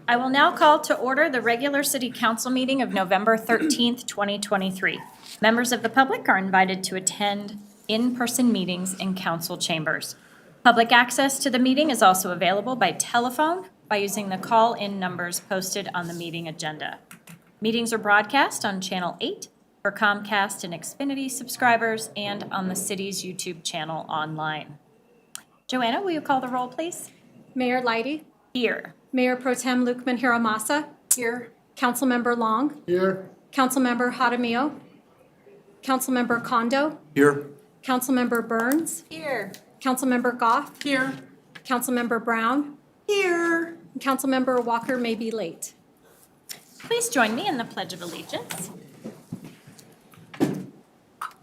I will now call to order the regular city council meeting of November 13th, 2023. Members of the public are invited to attend in-person meetings in council chambers. Public access to the meeting is also available by telephone by using the call-in numbers posted on the meeting agenda. Meetings are broadcast on Channel 8 for Comcast and Xfinity subscribers and on the city's YouTube channel online. Joanna, will you call the roll, please? Mayor Leidy, Here. Mayor Pro Tem Lukman Hiramasa. Here. Councilmember Long. Here. Councilmember Jaramillo. Councilmember Kondo. Here. Councilmember Burns. Here. Councilmember Goff. Here. Councilmember Brown. Here. And Councilmember Walker may be late. Please join me in the Pledge of Allegiance.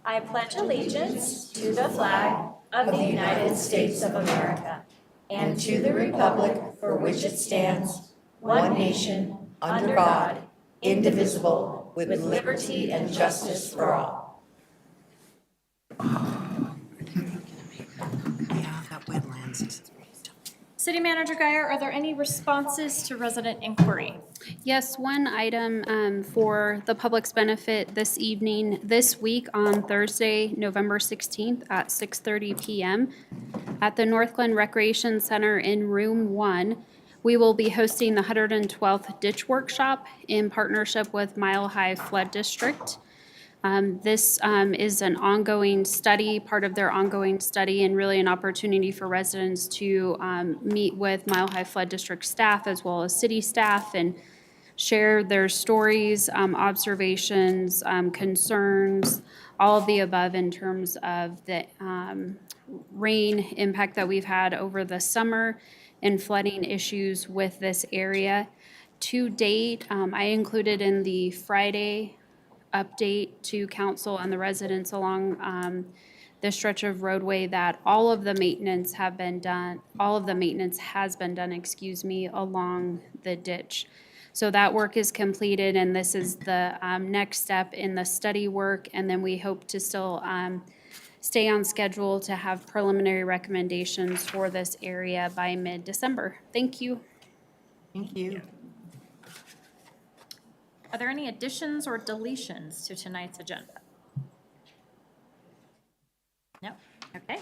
I pledge allegiance to the flag of the United States of America and to the republic for which it stands, one nation, under God, indivisible, with liberty and justice for all. Yeah, that wetlands. City Manager Guyer, are there any responses to resident inquiry? Yes, one item for the public's benefit this evening, this week on Thursday, November 16th at 6:30 p.m. at the Northglen Recreation Center in Room 1. We will be hosting the 112th Ditch Workshop in partnership with Mile High Flood District. This is an ongoing study, part of their ongoing study, and really an opportunity for residents to meet with Mile High Flood District staff as well as city staff and share their stories, observations, concerns, all of the above in terms of the rain impact that we've had over the summer and flooding issues with this area. To date, I included in the Friday update to council and the residents along the stretch of roadway that all of the maintenance has been done, along the ditch. So that work is completed, and this is the next step in the study work, and then we hope to still stay on schedule to have preliminary recommendations for this area by mid-December. Thank you. Thank you. Are there any additions or deletions to tonight's agenda? No? Okay.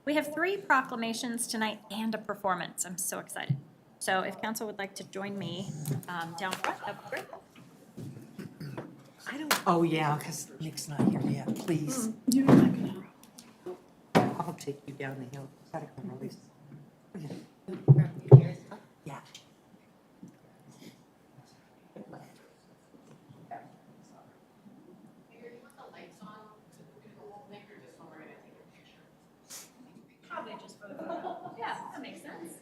We have 3 proclamations tonight and a performance. I'm so excited. So if council would like to join me down front, that would be great. I don't, oh yeah, because Nick's not here yet, please. I'll take you down the hill. Gotta come release. Yeah. Probably just for the photo. Yeah, that makes sense.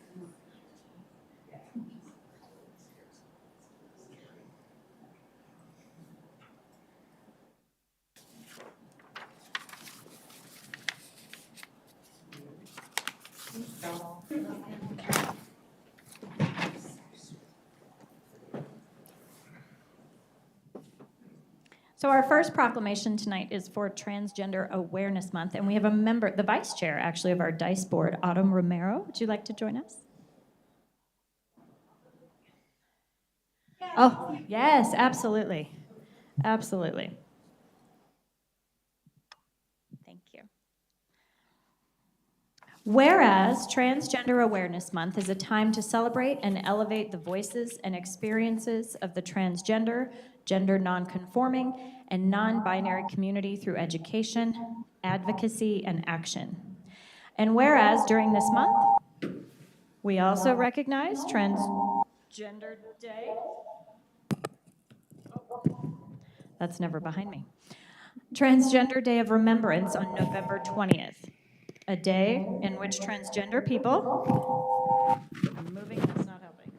So our first proclamation tonight is for Transgender Awareness Month, and we have a member, the vice chair actually of our DICE board, Autumn Romero. Would you like to join us? Oh, yes, absolutely. Absolutely. Thank you. Whereas Transgender Awareness Month is a time to celebrate and elevate the voices and experiences of the transgender, gender nonconforming, and non-binary community through education, advocacy, and action. And whereas during this month, we also recognize Transgender Day. That's never behind me. Transgender Day of Remembrance on November 20th, a day in which transgender people, I'm moving, that's not helping.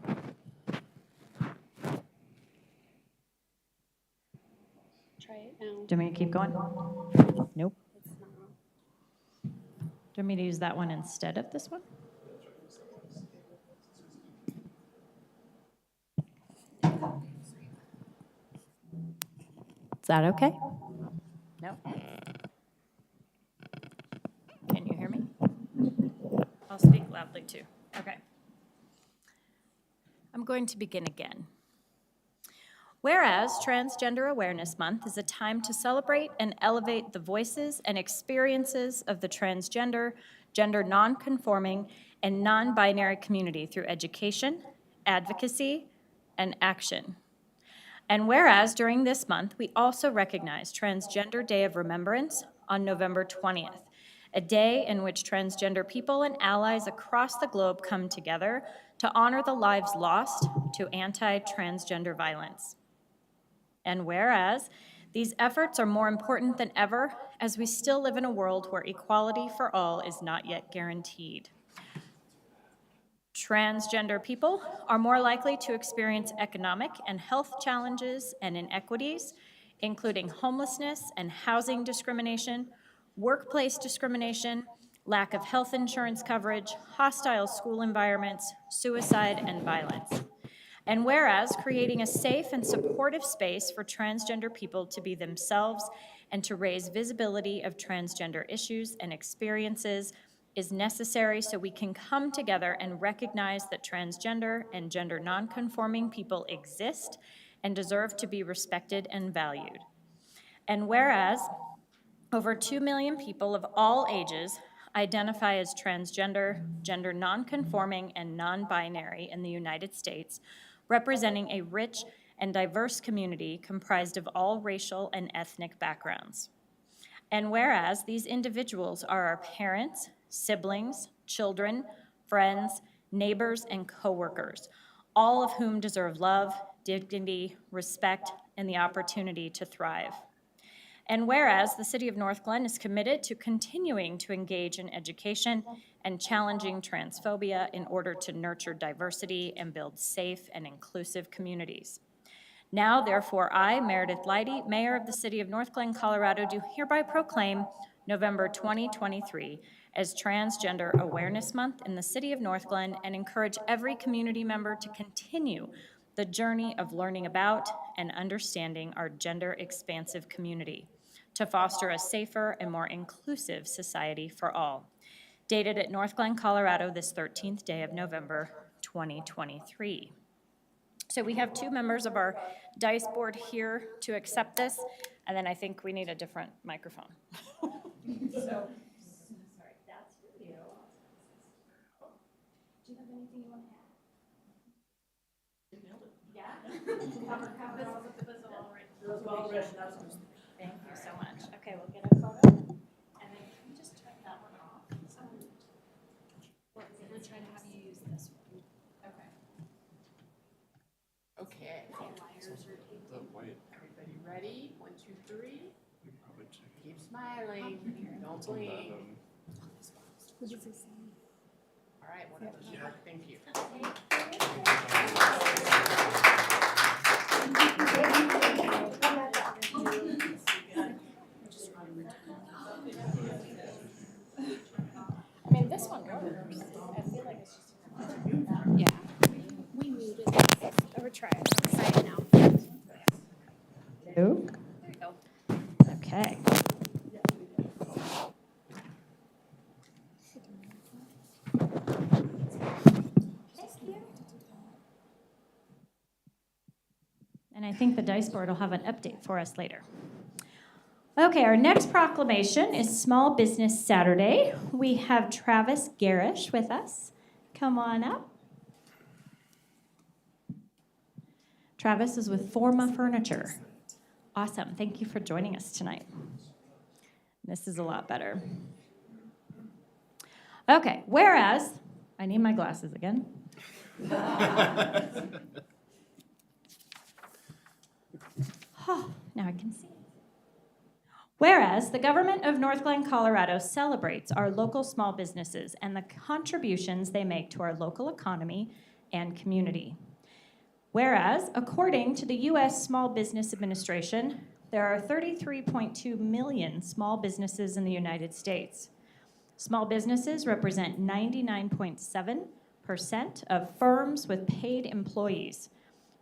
Try it now. Do you want me to keep going? Nope. Do you want me to use that one instead of this one? Is that okay? No? Can you hear me? I'll speak loudly too. Okay. I'm going to begin again. Whereas Transgender Awareness Month is a time to celebrate and elevate the voices and experiences of the transgender, gender nonconforming, and non-binary community through education, advocacy, and action. And whereas during this month, we also recognize Transgender Day of Remembrance on November 20th, a day in which transgender people and allies across the globe come together to honor the lives lost to anti-transgender violence. And whereas these efforts are more important than ever as we still live in a world where equality for all is not yet guaranteed. Transgender people are more likely to experience economic and health challenges and inequities, including homelessness and housing discrimination, workplace discrimination, lack of health insurance coverage, hostile school environments, suicide, and violence. And whereas creating a safe and supportive space for transgender people to be themselves and to raise visibility of transgender issues and experiences is necessary so we can come together and recognize that transgender and gender nonconforming people exist and deserve to be respected and valued. And whereas over 2 million people of all ages identify as transgender, gender nonconforming, and non-binary in the United States, representing a rich and diverse community comprised of all racial and ethnic backgrounds. And whereas these individuals are our parents, siblings, children, friends, neighbors, and coworkers, all of whom deserve love, dignity, respect, and the opportunity to thrive. And whereas the City of North Glen is committed to continuing to engage in education and challenging transphobia in order to nurture diversity and build safe and inclusive communities. Now, therefore, I, Meredith Leidy, Mayor of the City of North Glen, Colorado, do hereby proclaim November 2023 as Transgender Awareness Month in the City of North Glen and encourage every community member to continue the journey of learning about and understanding our gender-expansive community to foster a safer and more inclusive society for all. Dated at North Glen, Colorado, this 13th day of November, 2023. So we have 2 members of our DICE board here to accept this, and then I think we need a different microphone. So, sorry, that's for you. Do you have anything you want to add? You nailed it. Yeah? Cover all the Thank you so much. Okay, we'll get a photo, and then can we just turn that one off? We're gonna try to have you use this one. Okay. Okay. Everybody ready? 1, 2, 3. Keep smiling. Don't blink. All right, whatever. Thank you. I mean, this one works. I feel like it's just. Yeah. We muted. Over try it. Excited now. There you go. Okay. And I think the DICE board will have an update for us later. Okay, our next proclamation is Small Business Saturday. We have Travis Garish with us. Come on up. Travis is with Forma Furniture. Awesome. Thank you for joining us tonight. This is a lot better. Okay, whereas, I need my glasses again. Now I can see. Whereas the government of North Glen, Colorado celebrates our local small businesses and the contributions they make to our local economy and community. Whereas, according to the U.S. Small Business Administration, there are 33.2 million small businesses in the United States. Small businesses represent 99.7% of firms with paid employees.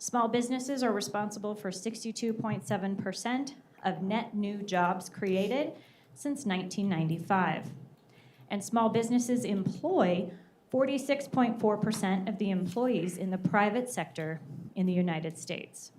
Small businesses are responsible for 62.7% of net new jobs created since 1995. And small businesses employ 46.4% of the employees in the private sector in the United States.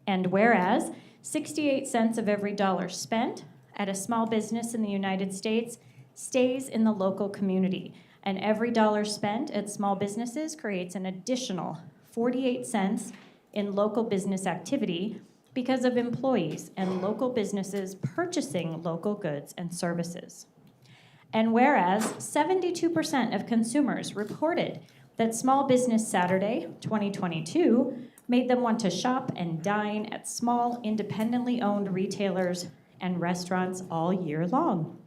And whereas 68 cents of every dollar spent at a small business in the United States stays in the local community, and every dollar spent at small businesses creates an additional 48 cents in local business activity because of employees and local businesses purchasing local goods and services. And whereas 72% of consumers reported that Small Business Saturday 2022 made them want to shop and dine at small, independently owned retailers and restaurants all year long.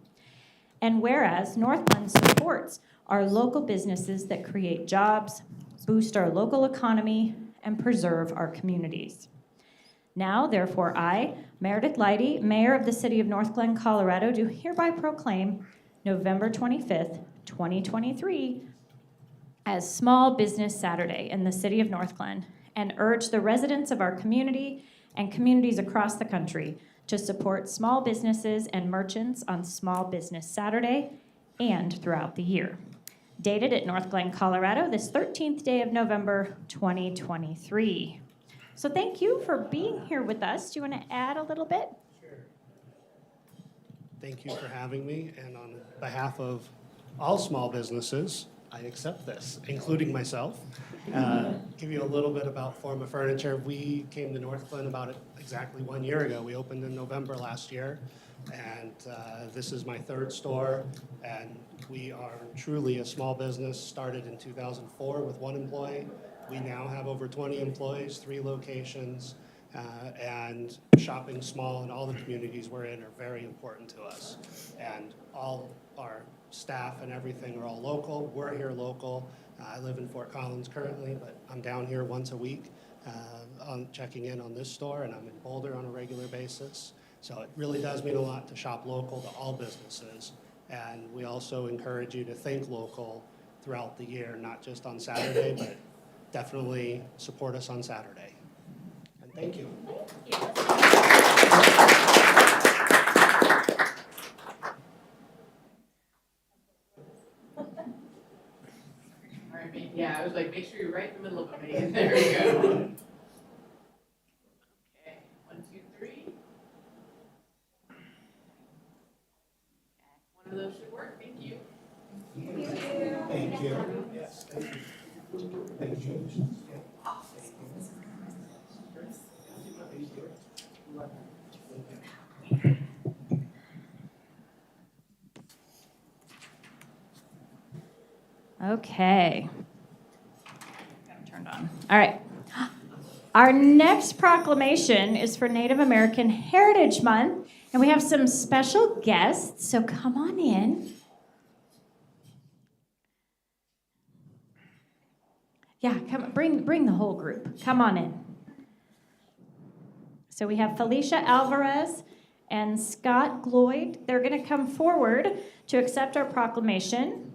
And whereas Northglenn supports our local businesses that create jobs, boost our local economy, and preserve our communities. Now, therefore, I, Meredith Leidy, Mayor of the City of Northglenn, Colorado, do hereby proclaim November 25th, 2023 as Small Business Saturday in the City of Northglenn, and urge the residents of our community and communities across the country to support small businesses and merchants on Small Business Saturday and throughout the year. Dated at Northglenn, Colorado, this 13th day of November, 2023. So thank you for being here with us. Do you want to add a little bit? Thank you for having me, and on behalf of all small businesses, I accept this, including myself. Give you a little bit about Forma Furniture. We came to Northglenn about exactly 1 year ago. We opened in November last year, and this is my third store, and we are truly a small business, started in 2004 with 1 employee. We now have over 20 employees, 3 locations, and shopping small in all the communities we're in are very important to us. And all our staff and everything are all local. We're here local. I live in Fort Collins currently, but I'm down here once a week on checking in on this store, and I'm in Boulder on a regular basis. So it really does mean a lot to shop local to all businesses. And we also encourage you to think local throughout the year, not just on Saturday, but definitely support us on Saturday. And thank you. All right, yeah, I was like, make sure you're right in the middle of it, Megan. There we go. Okay, 1, 2, 3. One of those should work. Thank you. Thank you. Yes, thank you. Thank you. Okay. Got it turned on. All right. Our next proclamation is for Native American Heritage Month, and we have some special guests, so come on in. Yeah, come bring the whole group. Come on in. So we have Felicia Alvarez and Scott Gloyd. They're going to come forward to accept our proclamation.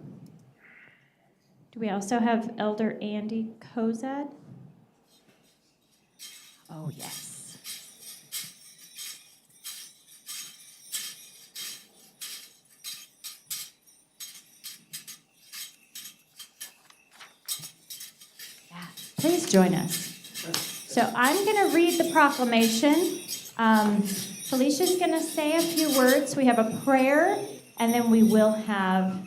Do we also have Elder Andy Kozad? Oh, yes. Yeah, please join us. So I'm going to read the proclamation. Felicia's going to say a few words. We have a prayer, and then we will have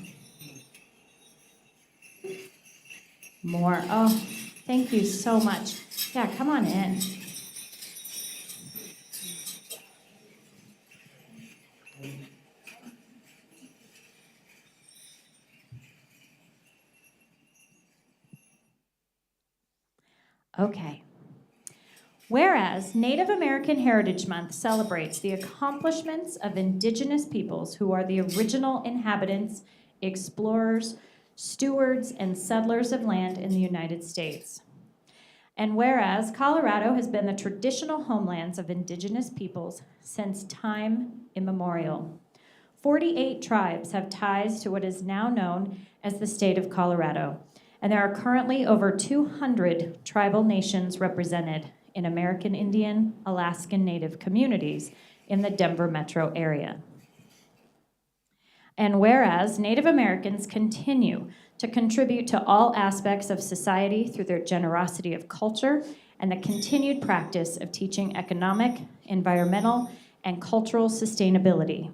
more. Oh, thank you so much. Yeah, come on in. Okay. Whereas Native American Heritage Month celebrates the accomplishments of Indigenous peoples who are the original inhabitants, explorers, stewards, and settlers of land in the United States. And whereas Colorado has been the traditional homelands of Indigenous peoples since time immemorial, 48 tribes have ties to what is now known as the state of Colorado, and there are currently over 200 tribal nations represented in American Indian, Alaskan Native communities in the Denver metro area. And whereas Native Americans continue to contribute to all aspects of society through their generosity of culture and the continued practice of teaching economic, environmental, and cultural sustainability.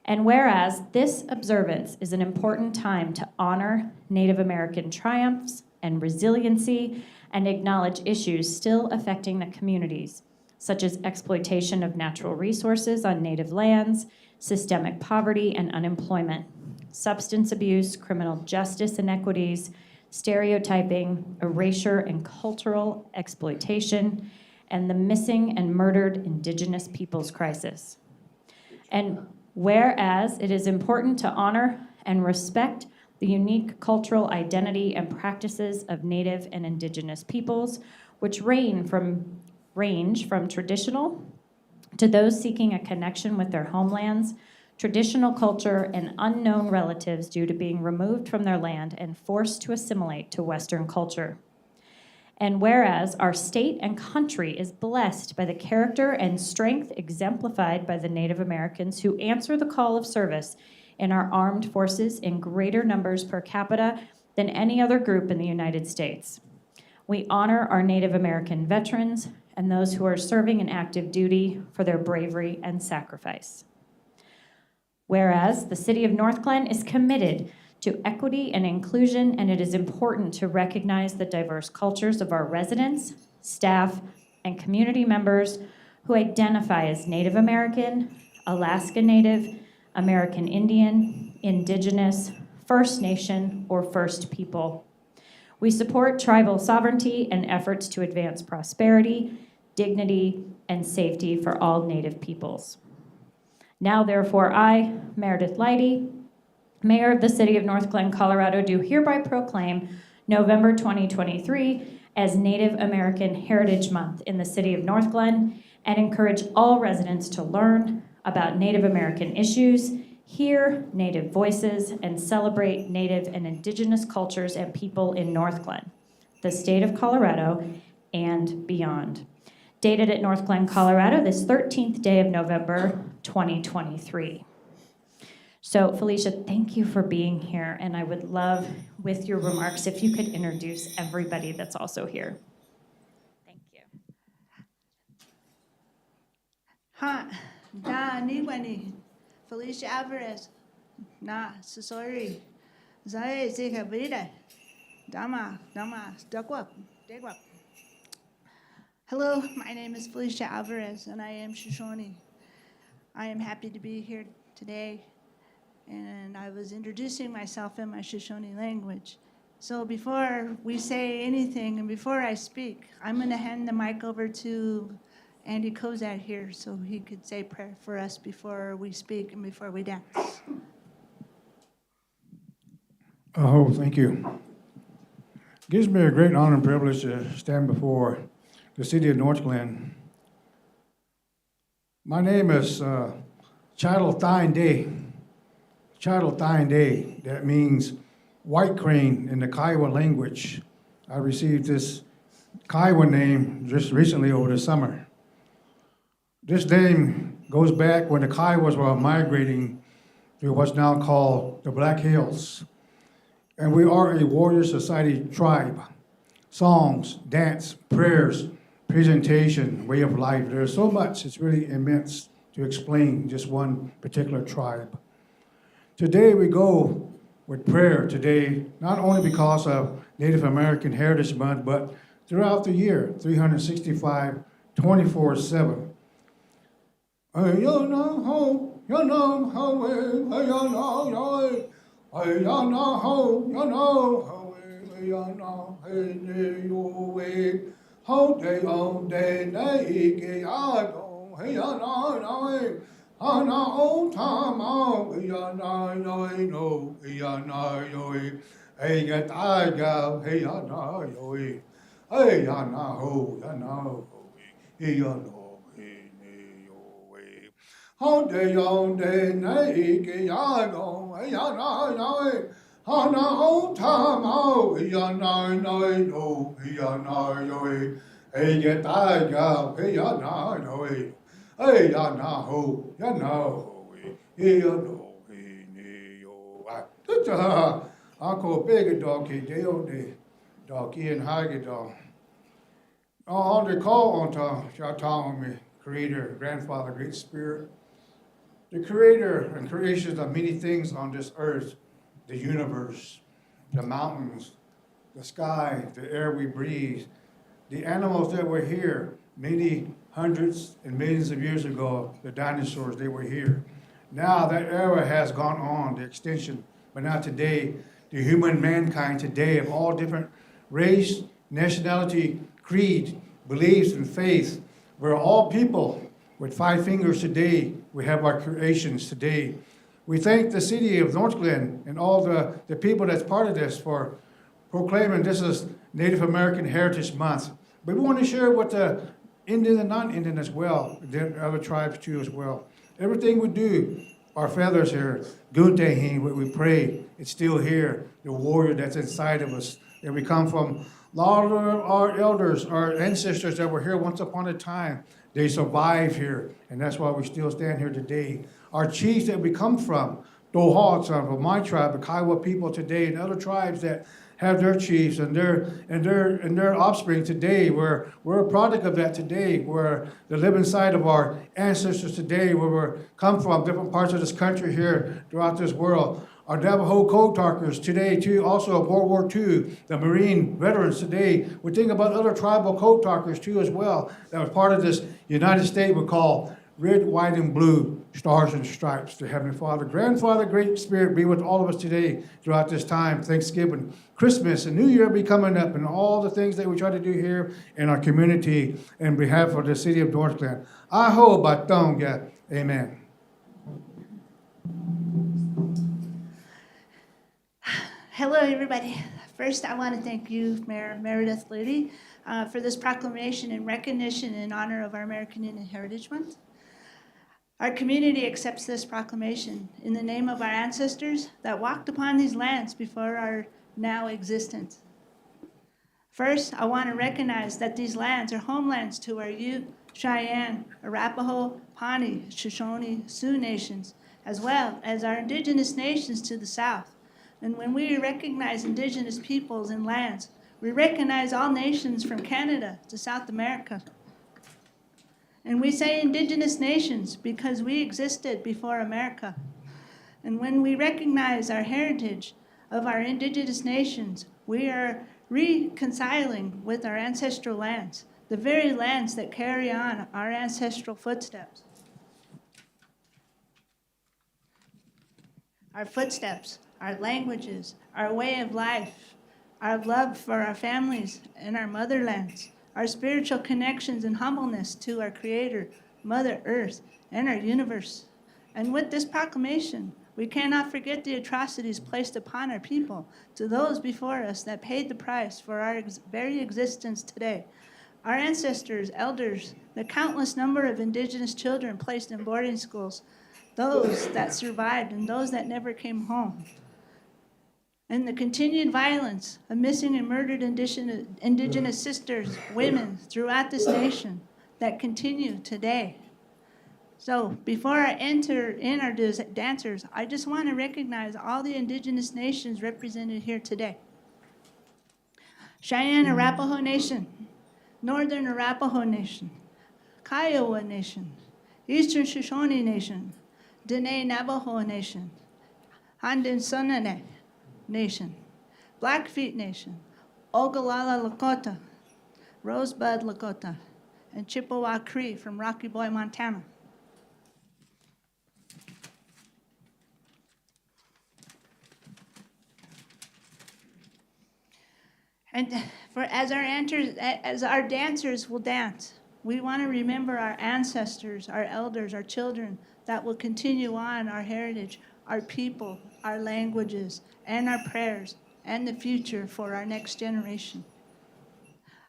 And whereas this observance is an important time to honor Native American triumphs and resiliency and acknowledge issues still affecting the communities, such as exploitation of natural resources on Native lands, systemic poverty and unemployment, substance abuse, criminal justice inequities, stereotyping, erasure and cultural exploitation, and the missing and murdered Indigenous peoples crisis. And whereas it is important to honor and respect the unique cultural identity and practices of Native and Indigenous peoples, which range from traditional to those seeking a connection with their homelands, traditional culture, and unknown relatives due to being removed from their land and forced to assimilate to Western culture. And whereas our state and country is blessed by the character and strength exemplified by the Native Americans who answer the call of service in our armed forces in greater numbers per capita than any other group in the United States. We honor our Native American veterans and those who are serving in active duty for their bravery and sacrifice. Whereas the City of Northglenn is committed to equity and inclusion, and it is important to recognize the diverse cultures of our residents, staff, and community members who identify as Native American, Alaska Native, American Indian, Indigenous, First Nation, or First People. We support tribal sovereignty and efforts to advance prosperity, dignity, and safety for all Native peoples. Now, therefore, I, Meredith Leidy, Mayor of the City of Northglenn, Colorado, do hereby proclaim November 2023 as Native American Heritage Month in the City of Northglenn and encourage all residents to learn about Native American issues, hear Native voices, and celebrate Native and Indigenous cultures and people in Northglenn, the state of Colorado, and beyond. Dated at Northglenn, Colorado, this 13th day of November, 2023. So, Felicia, thank you for being here, and I would love, with your remarks, if you could introduce everybody that's also here. Thank you. Ha, da Niguani, Felicia Alvarez, na Sasori, Zae Zika Vida, Dama, Dagwap, Dagwap. Hello, my name is Felicia Alvarez, and I am Shoshone. I am happy to be here today, and I was introducing myself in my Shoshone language. So before we say anything and before I speak, I'm going to hand the mic over to Andy Kozak here so he could say prayer for us before we speak and before we dance. Oh, thank you. It gives me a great honor and privilege to stand before the city of Northglenn. My name is Chattel Thine Day. Chattel Thine Day, that means white crane in the Kiowa language. I received this Kiowa name just recently over the summer. This name goes back when the Kiowas were migrating to what's now called the Black Hills. And we are a warrior society tribe. Songs, dance, prayers, presentation, way of life. There's so much, it's really immense to explain just one particular tribe. Today we go with prayer today, not only because of Native American Heritage Month, but throughout the year, 365, 24/7. Uncle Big Dog, Dale, the dog, Ian Hage Dog. All they call on me, Creator, Grandfather, Great Spirit. The Creator and creation of many things on this earth, the universe, the mountains, the sky, the air we breathe, the animals that were here many hundreds and millions of years ago, the dinosaurs, they were here. Now that era has gone on, the extinction, but not today. The human mankind today of all different race, nationality, creed, beliefs, and faith. We're all people with 5 fingers today. We have our creations today. We thank the city of Northglenn and all the people that's part of this for proclaiming this is Native American Heritage Month. But we want to share with the Indian and non-Indian as well, the other tribes too as well. Everything we do, our feathers here, Guntehin, what we pray, it's still here, the warrior that's inside of us. And we come from a lot of our elders, our ancestors that were here once upon a time. They survived here, and that's why we still stand here today. Our chiefs that we come from, Dohal, from my tribe, the Kiowa people today, and other tribes that have their chiefs and their offspring today. We're a product of that today. We're the living side of our ancestors today, where we come from, different parts of this country here throughout this world. Our Navajo code talkers today, too, also World War II, the Marine veterans today. We think about other tribal code talkers, too, as well, that was part of this United States we call red, white, and blue, stars and stripes. The Heavenly Father, Grandfather, Great Spirit, be with all of us today throughout this time. Thanksgiving, Christmas, and New Year be coming up, and all the things that we try to do here in our community in behalf of the city of Northglenn. Aho Batonga. Amen. Hello, everybody. First, I want to thank you, Mayor Meredith Liddy, for this proclamation in recognition and honor of our American Indian Heritage Month. Our community accepts this proclamation in the name of our ancestors that walked upon these lands before our now existence. First, I want to recognize that these lands are homelands to our Ute, Cheyenne, Arapaho, Pawnee, Shoshone, Sioux nations, as well as our indigenous nations to the south. And when we recognize indigenous peoples and lands, we recognize all nations from Canada to South America. And we say indigenous nations because we existed before America. And when we recognize our heritage of our indigenous nations, we are reconciling with our ancestral lands, the very lands that carry on our ancestral footsteps. Our footsteps, our languages, our way of life, our love for our families and our motherlands, our spiritual connections and humbleness to our Creator, Mother Earth, and our universe. And with this proclamation, we cannot forget the atrocities placed upon our people, to those before us that paid the price for our very existence today. Our ancestors, elders, the countless number of indigenous children placed in boarding schools, those that survived and those that never came home. And the continued violence of missing and murdered indigenous sisters, women throughout this nation that continue today. So before I enter in our dancers, I just want to recognize all the indigenous nations represented here today. Cheyenne Arapaho Nation, Northern Arapaho Nation, Kiowa Nation, Eastern Shoshone Nation, Dene Navajo Nation, Haudenosaunee Nation, Blackfeet Nation, Ogallala Lakota, Rosebud Lakota, and Chippewa Cree from Rocky Boy, Montana. And as our dancers will dance, we want to remember our ancestors, our elders, our children that will continue on our heritage, our people, our languages, and our prayers, and the future for our next generation.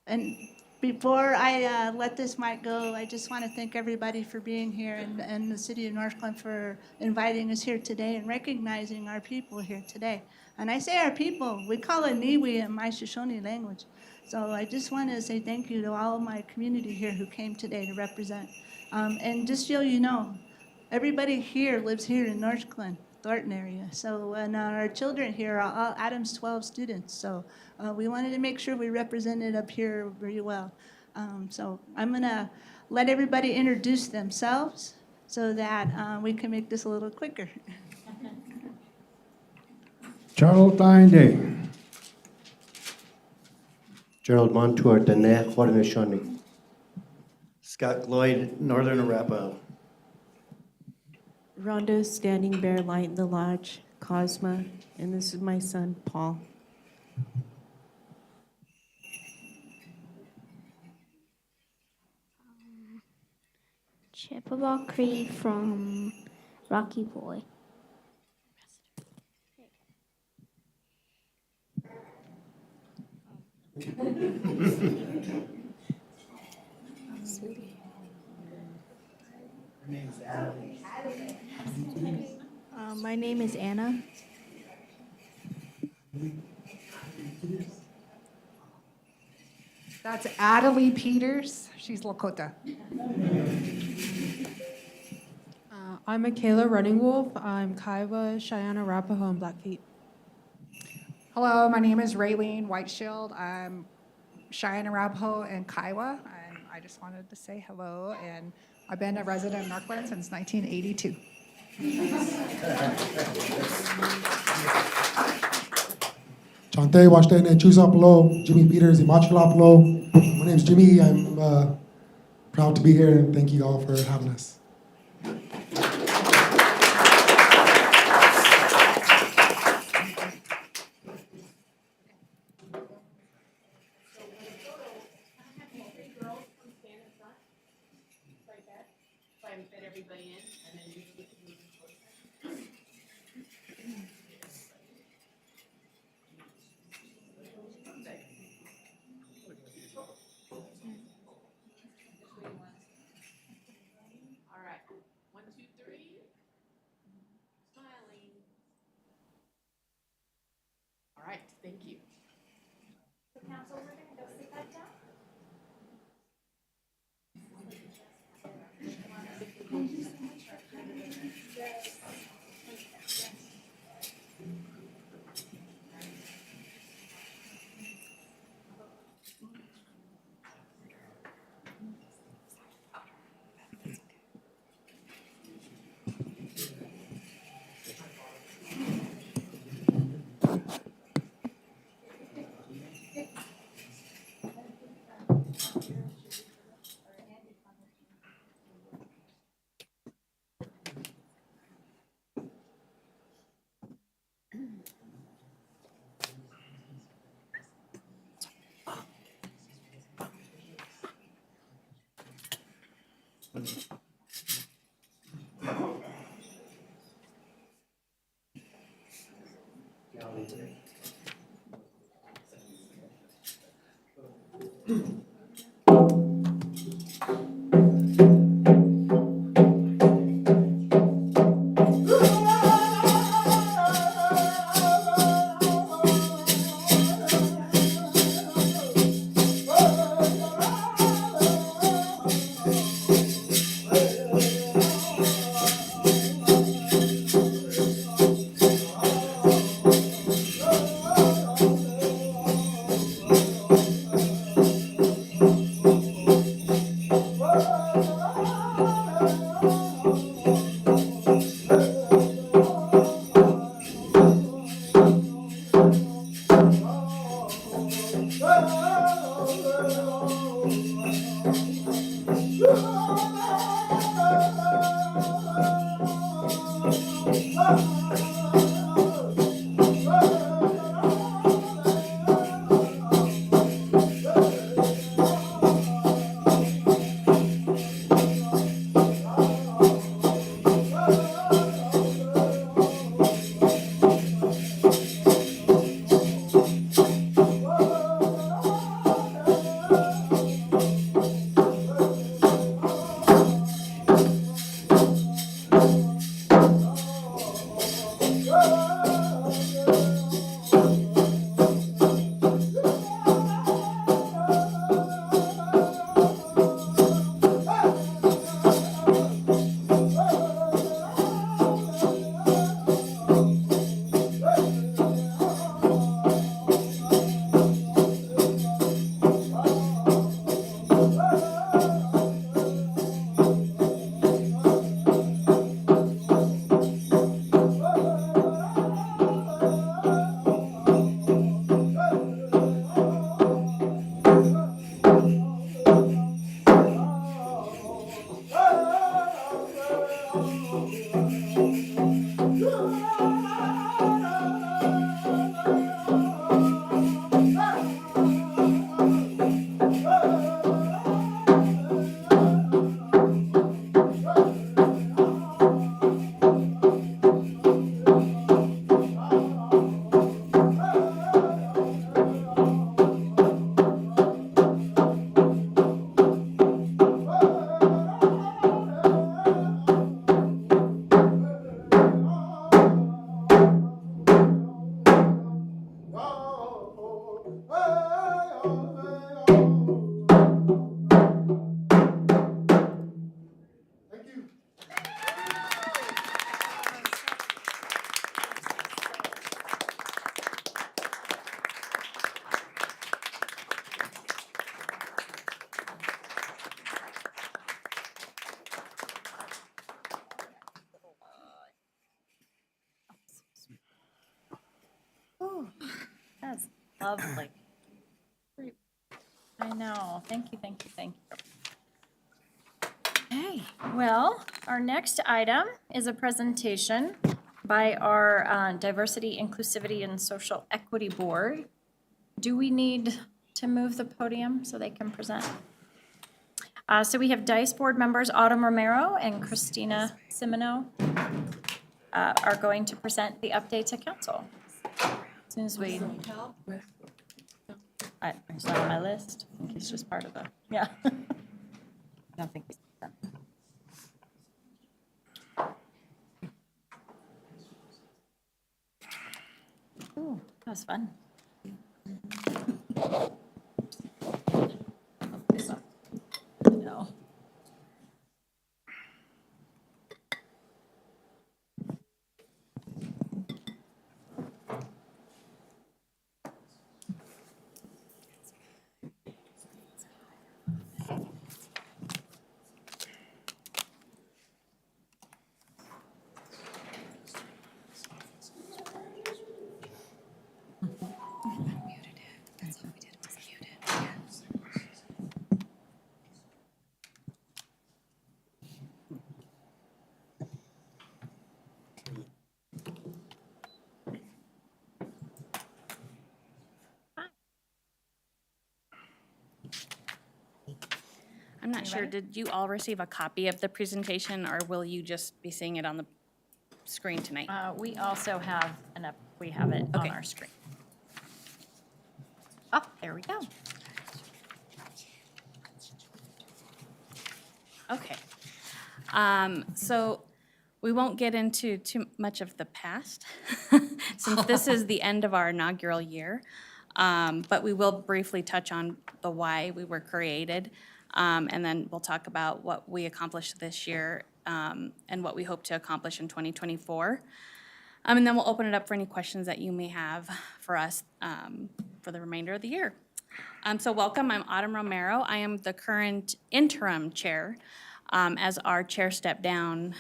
And before I let this mic go, I just want to thank everybody for being here and the city of Northglenn for inviting us here today and recognizing our people here today. And I say our people, we call it Niwi in my Shoshone language. So I just want to say thank you to all of my community here who came today to represent. And just so you know, everybody here lives here in Northglenn. Thornton area. So, and our children here are all Adams 12 students, so we wanted to make sure we represented up here very well. So I'm gonna let everybody introduce themselves so that we can make this a little quicker. Charles Day. Gerald Montour, Dene Haudenosaunee. Scott Gloyd, Northern Arapaho. Rhonda, Standing Bear, Light in the Lodge, Cosma, and this is my son, Paul. Chippewa Cree from Rocky Boy. My name is Anna. That's Adelie Peters. She's Lakota. I'm Michaela Running Wolf. I'm Kiowa, Cheyenne, Arapaho, and Blackfeet. Hello, my name is Raylene Whiteshield. I'm Cheyenne, Arapaho, and Kiowa. And I just wanted to say hello, and I've been a resident of Northland since 1982. Chante Washtene Chusapalo, Jimmy Peters, Imachalapalo. My name's Jimmy. I'm proud to be here, and thank you all for having us. Fit everybody in, and then you can move closer. All right, 1, 2, 3. Smiling. All right, thank you. Council, we're gonna go sit that down. That's lovely. I know. Thank you, thank you, thank you. Okay, well, our next item is a presentation by our Diversity, Inclusivity, and Social Equity Board. Do we need to move the podium so they can present? So we have DICE board members Autumn Romero and Christina Simino are going to present the update to council. As soon as we. It's not on my list. I think he's just part of the, yeah. I don't think he's done. Ooh, that was fun. No. I'm not sure, did you all receive a copy of the presentation, or will you just be seeing it on the screen tonight? We also have we have it on Okay. our screen. Oh, there we go. Okay. So we won't get into too much of the past, since this is the end of our inaugural year. But we will briefly touch on the why we were created, and then we'll talk about what we accomplished this year, and what we hope to accomplish in 2024. And then we'll open it up for any questions that you may have for us for the remainder of the year. So welcome, I'm Autumn Romero. I am the current interim chair, as our chair stepped down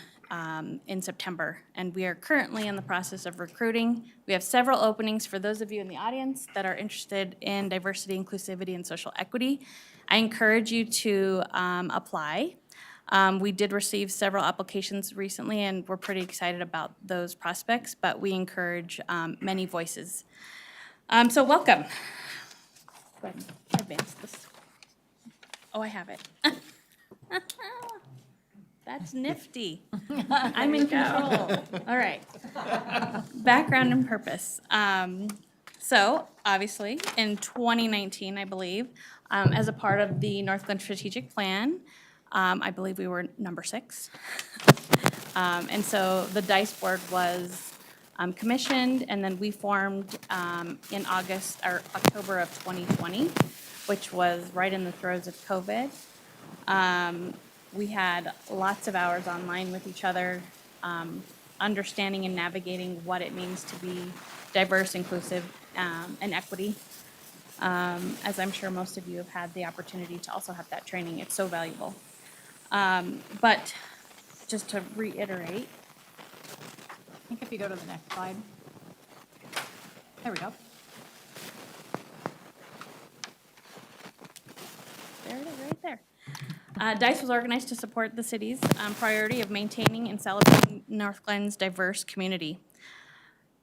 in September. And we are currently in the process of recruiting. We have several openings for those of you in the audience that are interested in diversity, inclusivity, and social equity. I encourage you to apply. We did receive several applications recently, and we're pretty excited about those prospects, but we encourage many voices. So welcome. Go ahead and advance this. Oh, I have it. That's nifty. I'm in control. All right. Background and purpose. So obviously, in 2019, I believe, as a part of the Northglenn Strategic Plan, I believe we were number 6. And so the DICE board was commissioned, and then we formed in August or October of 2020, which was right in the throes of COVID. We had lots of hours online with each other, understanding and navigating what it means to be diverse, inclusive, and equity. As I'm sure most of you have had the opportunity to also have that training. It's so valuable. But just to reiterate. I think if you go to the next slide. There we go. There it is, right there. DICE was organized to support the city's priority of maintaining and celebrating North Glen's diverse community.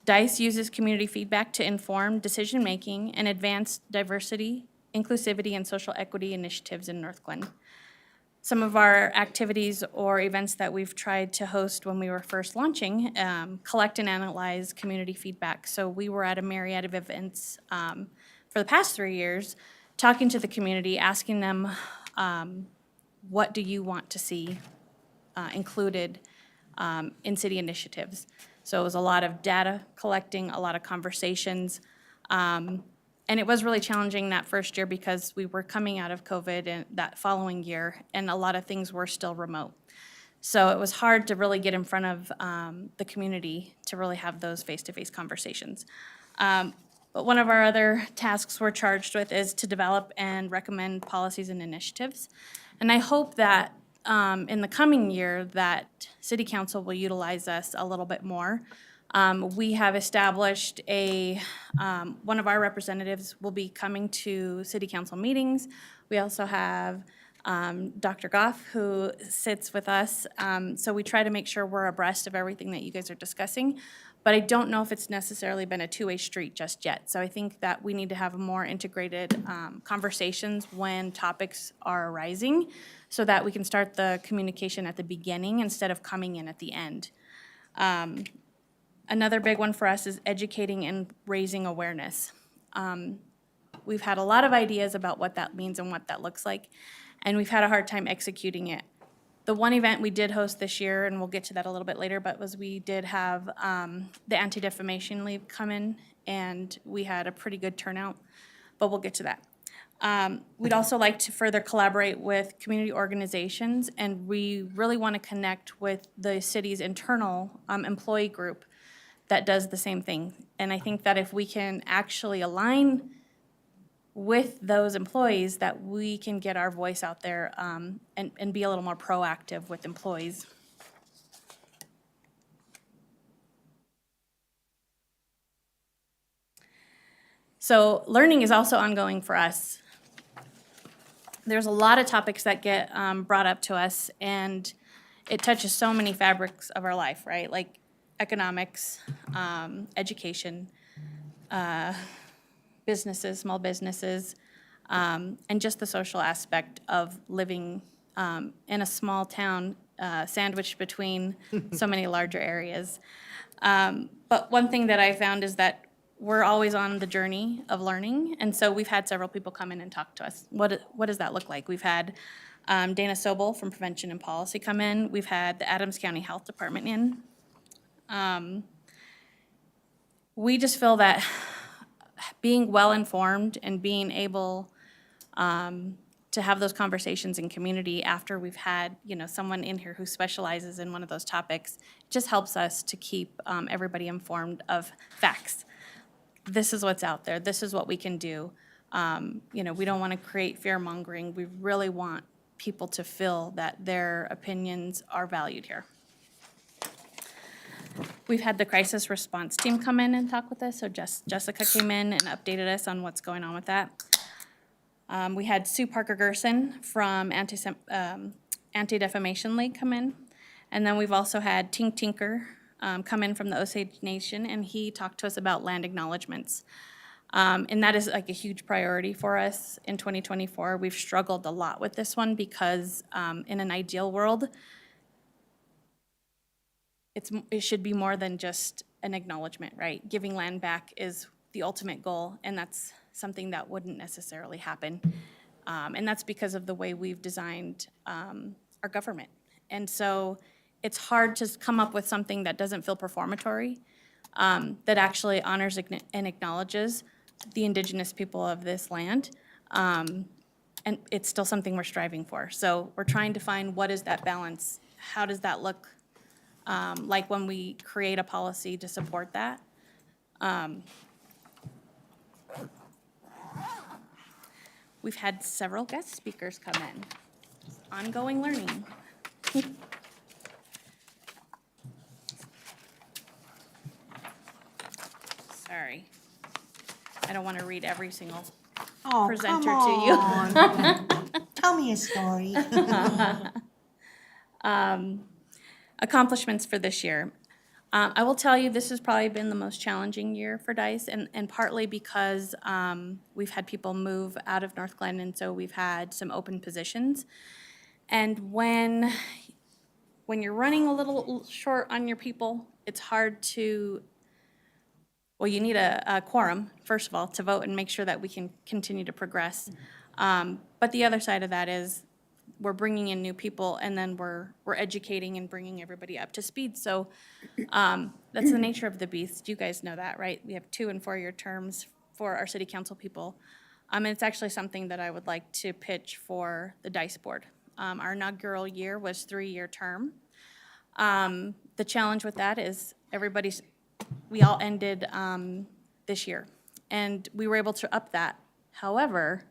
DICE uses community feedback to inform decision-making and advance diversity, inclusivity, and social equity initiatives in North Glen. Some of our activities or events that we've tried to host when we were first launching collect and analyze community feedback. So we were at a myriad of events for the past 3 years, talking to the community, asking them, what do you want to see included in city initiatives? So it was a lot of data collecting, a lot of conversations. And it was really challenging that first year because we were coming out of COVID and that following year, and a lot of things were still remote. So it was hard to really get in front of the community to really have those face-to-face conversations. But one of our other tasks we're charged with is to develop and recommend policies and initiatives. And I hope that in the coming year that City Council will utilize us a little bit more. We have established one of our representatives will be coming to City Council meetings. We also have Dr. Goff, who sits with us. So we try to make sure we're abreast of everything that you guys are discussing. But I don't know if it's necessarily been a two-way street just yet. So I think that we need to have more integrated conversations when topics are arising so that we can start the communication at the beginning instead of coming in at the end. Another big one for us is educating and raising awareness. We've had a lot of ideas about what that means and what that looks like, and we've had a hard time executing it. The one event we did host this year, and we'll get to that a little bit later, but was we did have the Anti-Defamation League come in, and we had a pretty good turnout, but we'll get to that. We'd also like to further collaborate with community organizations, and we really want to connect with the city's internal employee group that does the same thing. And I think that if we can actually align with those employees, that we can get our voice out there and be a little more proactive with employees. So learning is also ongoing for us. There's a lot of topics that get brought up to us, and it touches so many fabrics of our life, right? Like economics, education, businesses, small businesses, and just the social aspect of living in a small town sandwiched between so many larger areas. But one thing that I found is that we're always on the journey of learning, and so we've had several people come in and talk to us. What does that look like? We've had Dana Sobel from Prevention and Policy come in. We've had the Adams County Health Department in. We just feel that being well-informed and being able to have those conversations in community after we've had, someone in here who specializes in one of those topics, just helps us to keep everybody informed of facts. This is what's out there. This is what we can do. We don't want to create fear-mongering. We really want people to feel that their opinions are valued here. We've had the crisis response team come in and talk with us. So Jessica came in and updated us on what's going on with that. We had Sue Parker Gerson from Anti-Defamation League come in. And then we've also had Tink Tinker come in from the Osage Nation, and he talked to us about land acknowledgements. And that is like a huge priority for us in 2024. We've struggled a lot with this one because in an ideal world, it should be more than just an acknowledgement, right? Giving land back is the ultimate goal, and that's something that wouldn't necessarily happen. And that's because of the way we've designed our government. And so it's hard to come up with something that doesn't feel performatory, that actually honors and acknowledges the indigenous people of this land. And it's still something we're striving for. So we're trying to find what is that balance? How does that look like when we create a policy to support that? We've had several guest speakers come in. Ongoing learning. Sorry. I don't want to read every single presenter to you. Tell me a story. Accomplishments for this year. I will tell you, this has probably been the most challenging year for DICE, and partly because we've had people move out of North Glen, and so we've had some open positions. And when you're running a little short on your people, it's hard to, well, you need a quorum, first of all, to vote and make sure that we can continue to progress. But the other side of that is we're bringing in new people, and then we're educating and bringing everybody up to speed. So that's the nature of the beast. You guys know that, right? We have 2- and 4-year terms for our city council people. And it's actually something that I would like to pitch for the DICE board. Our inaugural year was 3-year term. The challenge with that is we all ended this year, and we were able to up that. However,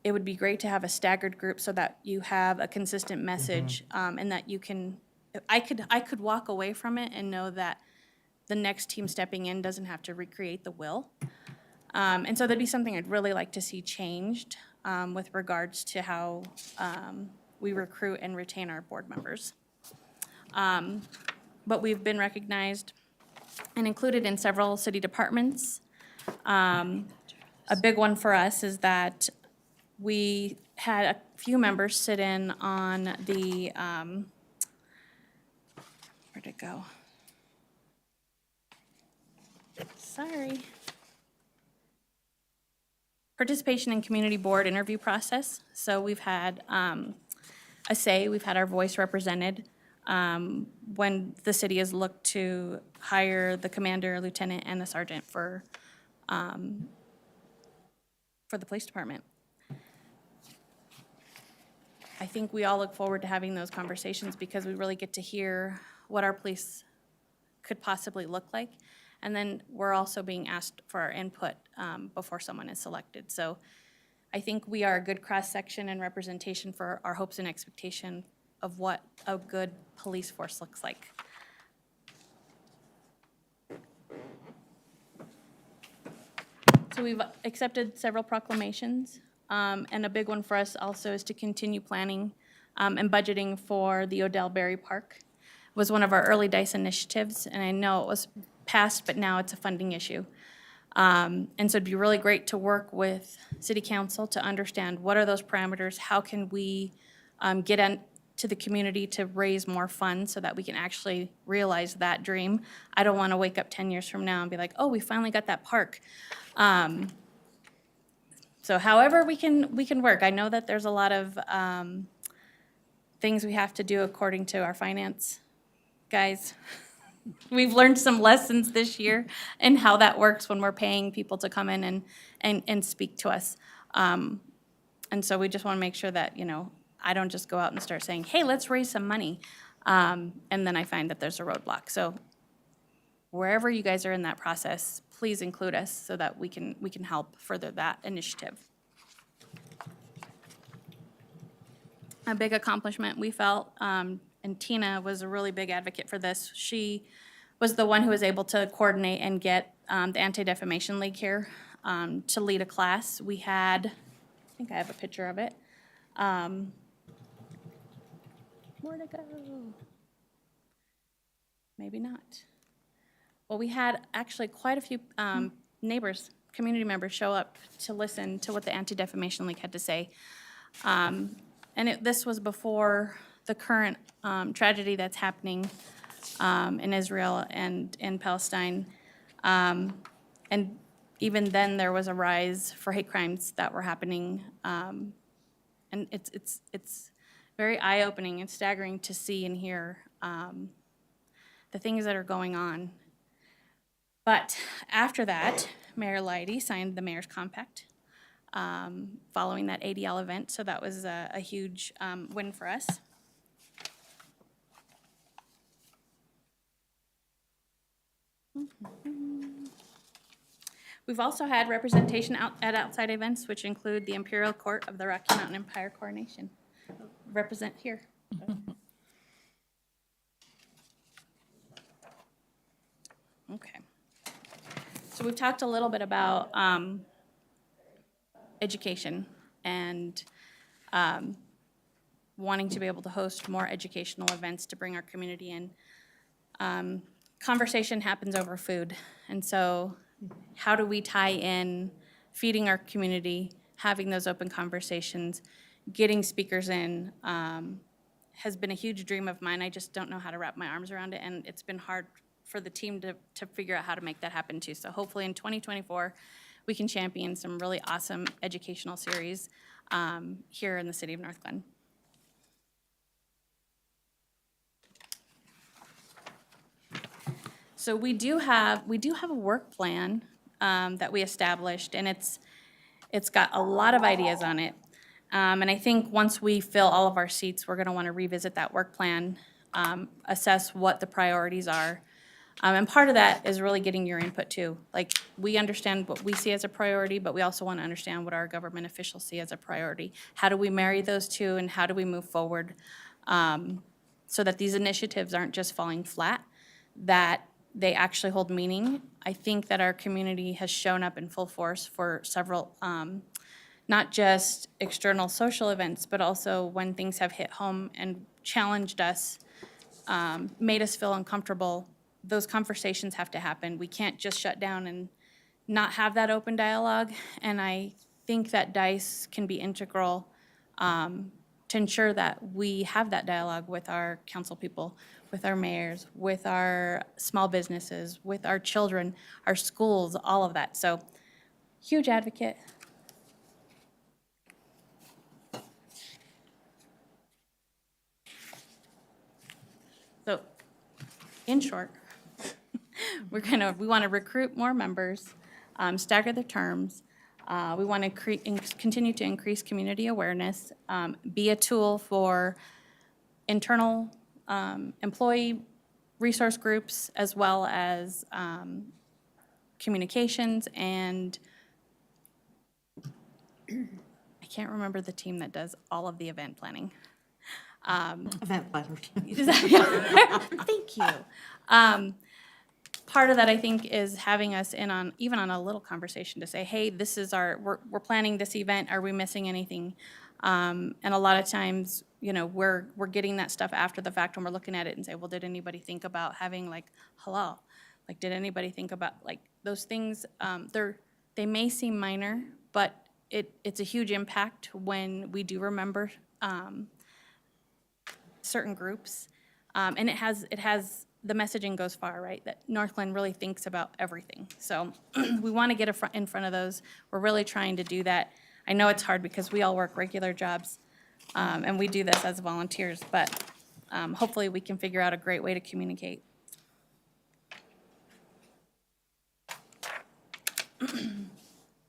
it would be great to have a staggered group so that you have a consistent message, and that you can, I could walk away from it and know that the next team stepping in doesn't have to recreate the wheel. And so that'd be something I'd really like to see changed with regards to how we recruit and retain our board members. But we've been recognized and included in several city departments. A big one for us is that we had a few members sit in on the, where'd it go? Sorry. Participation in community board interview process. So we've had a say, we've had our voice represented when the city has looked to hire the commander, lieutenant, and the sergeant for the police department. I think we all look forward to having those conversations because we really get to hear what our police could possibly look like. And then we're also being asked for our input before someone is selected. So I think we are a good cross-section and representation for our hopes and expectation of what a good police force looks like. So we've accepted several proclamations, and a big one for us also is to continue planning and budgeting for the Odell Berry Park. It was one of our early DICE initiatives, and I know it was passed, but now it's a funding issue. And so it'd be really great to work with City Council to understand what are those parameters, how can we get into the community to raise more funds so that we can actually realize that dream. I don't want to wake up 10 years from now and be like, oh, we finally got that park. So however we can work. I know that there's a lot of things we have to do according to our finance guys. We've learned some lessons this year and how that works when we're paying people to come in and speak to us. And so we just want to make sure that, you know, I don't just go out and start saying, hey, let's raise some money. And then I find that there's a roadblock. So wherever you guys are in that process, please include us so that we can help further that initiative. A big accomplishment we felt, and Tina was a really big advocate for this. She was the one who was able to coordinate and get the Anti-Defamation League here to lead a class. We had, I think I have a picture of it. Where'd it go? Maybe not. Well, we had actually quite a few neighbors, community members show up to listen to what the Anti-Defamation League had to say. And this was before the current tragedy that's happening in Israel and in Palestine. And even then, there was a rise for hate crimes that were happening. And it's very eye-opening and staggering to see and hear the things that are going on. But after that, Mayor Leidy signed the Mayor's Compact following that ADL event, so that was a huge win for us. We've also had representation at outside events, which include the Imperial Court of the Rocky Mountain Empire Coronation. Represent here. Okay. So we've talked a little bit about education and wanting to be able to host more educational events to bring our community in. Conversation happens over food, and so how do we tie in feeding our community, having those open conversations, getting speakers in, has been a huge dream of mine. I just don't know how to wrap my arms around it, and it's been hard for the team to figure out how to make that happen too. So hopefully in 2024, we can champion some really awesome educational series here in the city of North Glen. So we do have a work plan that we established, and it's got a lot of ideas on it. And I think once we fill all of our seats, we're gonna wanna revisit that work plan, assess what the priorities are. And part of that is really getting your input too. Like, we understand what we see as a priority, but we also wanna understand what our government officials see as a priority. How do we marry those two, and how do we move forward so that these initiatives aren't just falling flat, that they actually hold meaning? I think that our community has shown up in full force for several, not just external social events, but also when things have hit home and challenged us, made us feel uncomfortable. Those conversations have to happen. We can't just shut down and not have that open dialogue. And I think that DICE can be integral to ensure that we have that dialogue with our council people, with our mayors, with our small businesses, with our children, our schools, all of that. So, huge advocate. So, in short, we want to recruit more members, stagger the terms. We want to continue to increase community awareness, be a tool for internal employee resource groups, as well as communications, and I can't remember the team that does all of the event planning. Event planners. Thank you. Part of that, I think, is having us in on, even on a little conversation to say, hey, this is we're planning this event, are we missing anything? And a lot of times, you know, we're getting that stuff after the fact when we're looking at it and say, well, did anybody think about having like halal? Like, did anybody think about like those things? They may seem minor, but it's a huge impact when we do remember certain groups. And it has, the messaging goes far, right? That North Glen really thinks about everything. So we want to get in front of those. We're really trying to do that. I know it's hard because we all work regular jobs, and we do this as volunteers, but hopefully we can figure out a great way to communicate.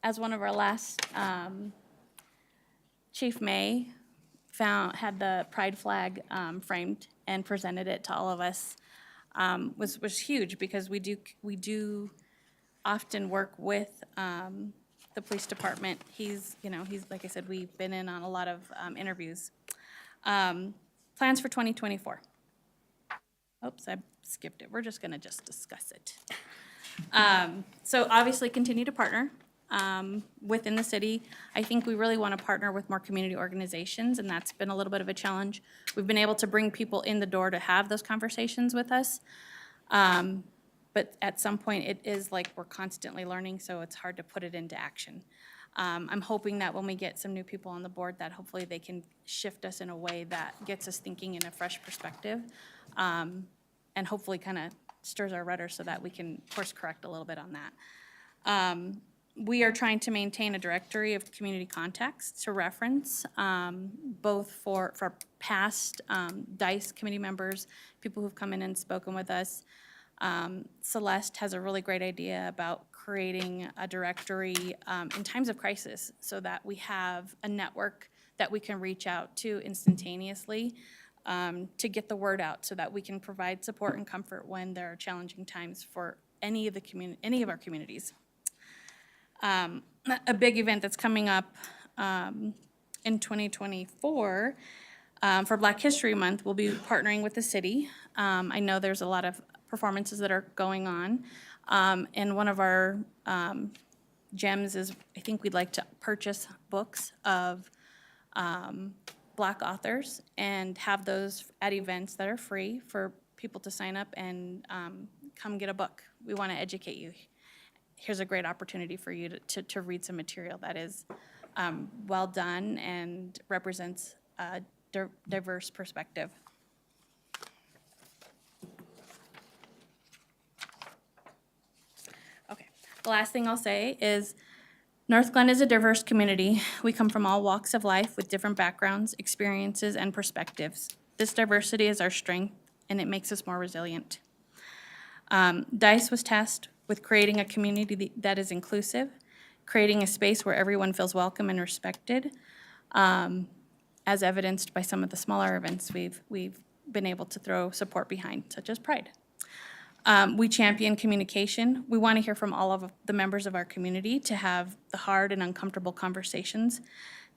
As one of our last, Chief May had the pride flag framed and presented it to all of us. Was huge because we do often work with the police department. He's like I said, we've been in on a lot of interviews. Plans for 2024. Oops, I skipped it. We're just gonna discuss it. So obviously continue to partner within the city. I think we really want to partner with more community organizations, and that's been a little bit of a challenge. We've been able to bring people in the door to have those conversations with us. But at some point, it is like we're constantly learning, so it's hard to put it into action. I'm hoping that when we get some new people on the board, that hopefully they can shift us in a way that gets us thinking in a fresh perspective, and hopefully kind of stirs our rudder so that we can course correct a little bit on that. We are trying to maintain a directory of community contacts to reference, both for past DICE committee members, people who've come in and spoken with us. Celeste has a really great idea about creating a directory in times of crisis so that we have a network that we can reach out to instantaneously to get the word out so that we can provide support and comfort when there are challenging times for any of our communities. A big event that's coming up in 2024 for Black History Month, we'll be partnering with the city. I know there's a lot of performances that are going on, and one of our gems is, I think we'd like to purchase books of Black authors and have those at events that are free for people to sign up and come get a book. We want to educate you. Here's a great opportunity for you to read some material that is well done and represents a diverse perspective. Okay, the last thing I'll say is North Glen is a diverse community. We come from all walks of life with different backgrounds, experiences, and perspectives. This diversity is our strength, and it makes us more resilient. DICE was tasked with creating a community that is inclusive, creating a space where everyone feels welcome and respected, as evidenced by some of the smaller events we've been able to throw support behind, such as Pride. We champion communication. We want to hear from all of the members of our community to have the hard and uncomfortable conversations